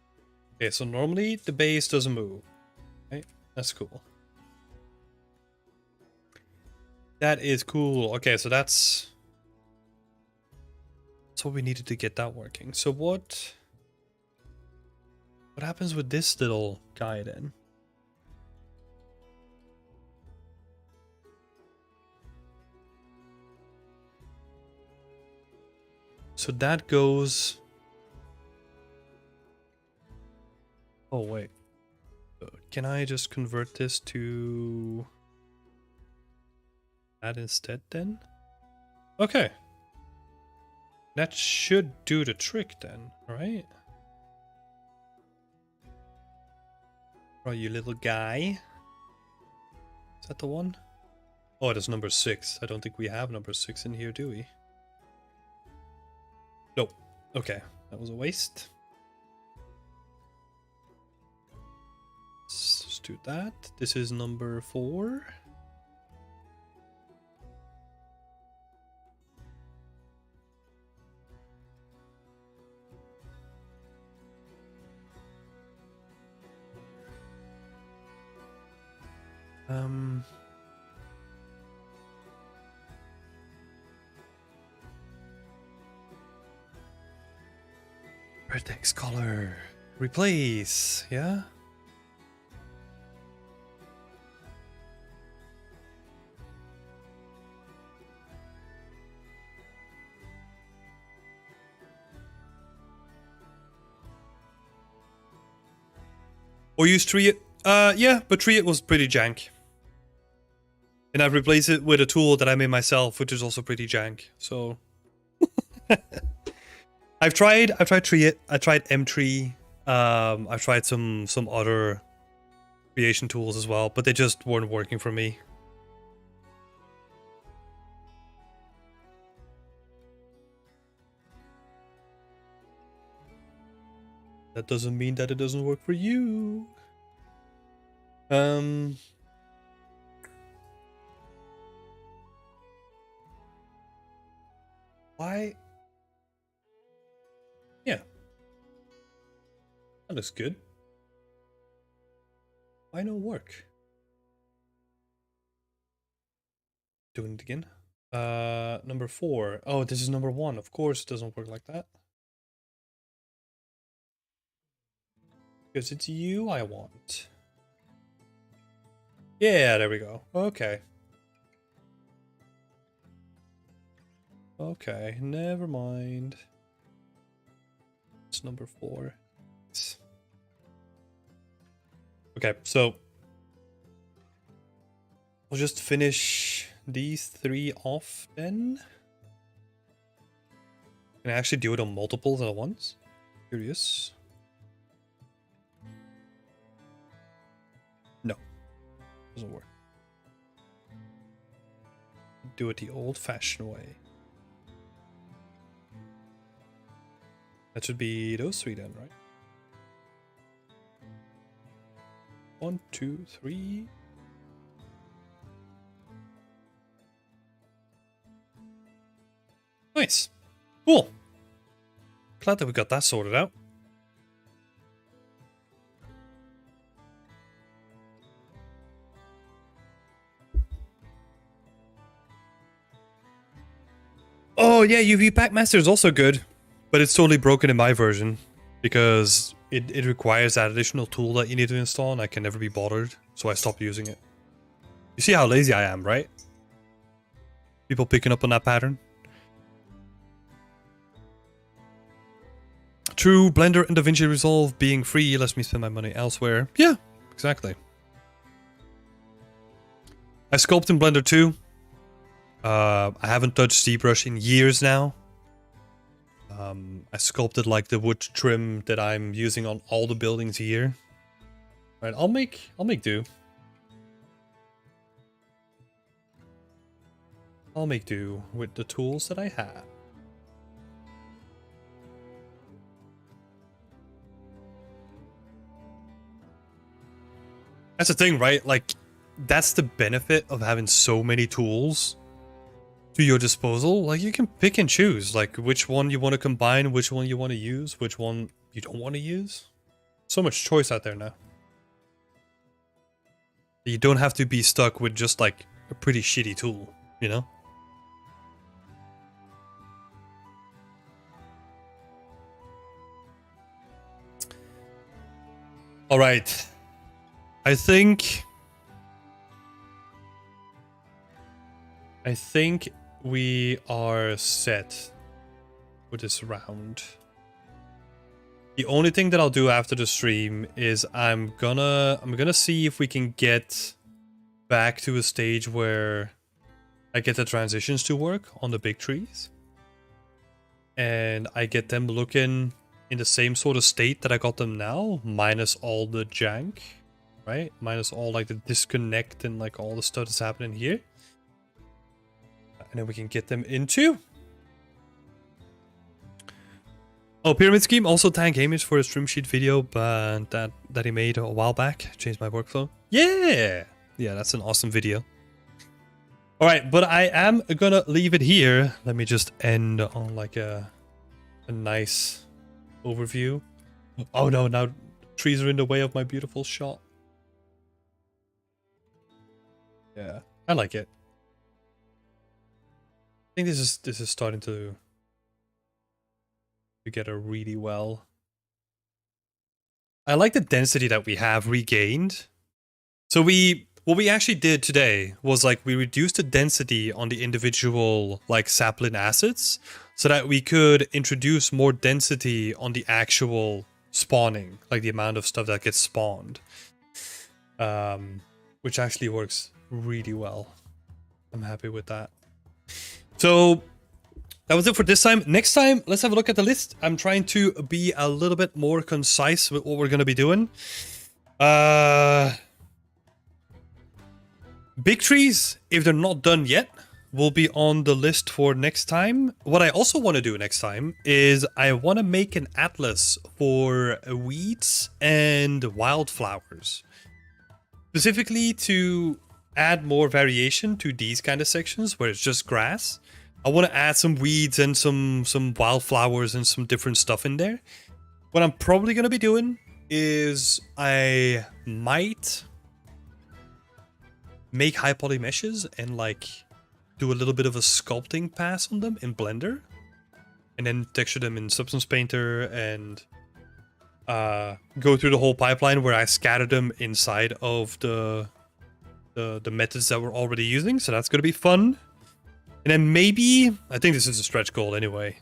Okay, so normally the base doesn't move. Okay, that's cool. That is cool. Okay, so that's what we needed to get that working. So what happens with this little guy then? So that goes... Oh, wait. Can I just convert this to that instead then? Okay. That should do the trick then, right? Oh, you little guy. Is that the one? Oh, it is number 6. I don't think we have number 6 in here, do we? Nope. Okay, that was a waste. Let's just do that. This is number 4. Vertex color. Replace, yeah? Or use Treat. Yeah, but Treat was pretty jank. And I've replaced it with a tool that I made myself, which is also pretty jank. So I've tried Treat, I tried M-Tree, I've tried some other creation tools as well, but they just weren't working for me. That doesn't mean that it doesn't work for you. Why? Yeah. That looks good. Why no work? Doing it again. Number 4. Oh, this is number 1. Of course it doesn't work like that. Because it's you I want. Yeah, there we go. Okay. Okay, never mind. It's number 4. Okay, so we'll just finish these 3 off then. Can I actually do it on multiples at once? Curious. No, doesn't work. Do it the old-fashioned way. That should be those 3 then, right? 1, 2, 3. Nice. Cool. Glad that we got that sorted out. Oh yeah, UV Pack Master is also good, but it's totally broken in my version because it requires that additional tool that you need to install, and I can never be bothered, so I stopped using it. You see how lazy I am, right? People picking up on that pattern. True, Blender and DaVinci Resolve being free lets me spend my money elsewhere. Yeah, exactly. I sculpt in Blender too. I haven't touched ZBrush in years now. I sculpted like the wood trim that I'm using on all the buildings here. All right, I'll make do. I'll make do with the tools that I have. That's the thing, right? Like, that's the benefit of having so many tools to your disposal. Like, you can pick and choose, like, which one you want to combine, which one you want to use, which one you don't want to use. So much choice out there now. You don't have to be stuck with just, like, a pretty shitty tool, you know? All right. I think we are set for this round. The only thing that I'll do after the stream is I'm gonna see if we can get back to a stage where I get the transitions to work on the big trees. And I get them looking in the same sort of state that I got them now, minus all the jank. Right? Minus all like the disconnect and like all the stuff that's happening here. And then we can get them into. Oh, Pyramid Scheme. Also thank Hamish for his stream sheet video that he made a while back. Changed my workflow. Yeah! Yeah, that's an awesome video. Alright, but I am gonna leave it here. Let me just end on like a nice overview. Oh no, now trees are in the way of my beautiful shot. Yeah, I like it. I think this is starting to get a really well. I like the density that we have regained. So what we actually did today was like we reduced the density on the individual like sapling assets so that we could introduce more density on the actual spawning, like the amount of stuff that gets spawned, which actually works really well. I'm happy with that. So that was it for this time. Next time, let's have a look at the list. I'm trying to be a little bit more concise with what we're going to be doing. Big trees, if they're not done yet, will be on the list for next time. What I also want to do next time is I want to make an atlas for weeds and wildflowers. Specifically to add more variation to these kind of sections where it's just grass. I want to add some weeds and some wildflowers and some different stuff in there. What I'm probably going to be doing is I might make high poly meshes and like do a little bit of a sculpting pass on them in Blender. And then texture them in Substance Painter and go through the whole pipeline where I scatter them inside of the methods that we're already using. So that's going to be fun. And then maybe, I think this is a stretch goal anyway.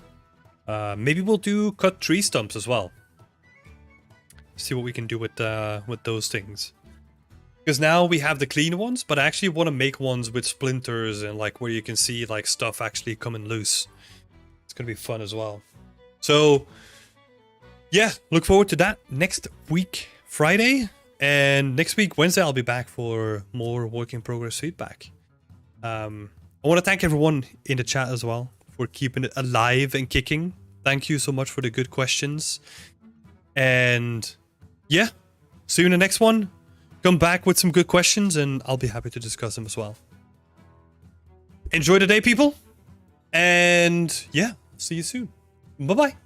Maybe we'll do cut tree stumps as well. See what we can do with those things. Because now we have the clean ones, but I actually want to make ones with splinters and like where you can see like stuff actually coming loose. It's going to be fun as well. So yeah, look forward to that next week, Friday. And next week, Wednesday, I'll be back for more work in progress feedback. I want to thank everyone in the chat as well for keeping it alive and kicking. Thank you so much for the good questions. And yeah, see you in the next one. Come back with some good questions and I'll be happy to discuss them as well. Enjoy the day, people. And yeah, see you soon. Bye-bye.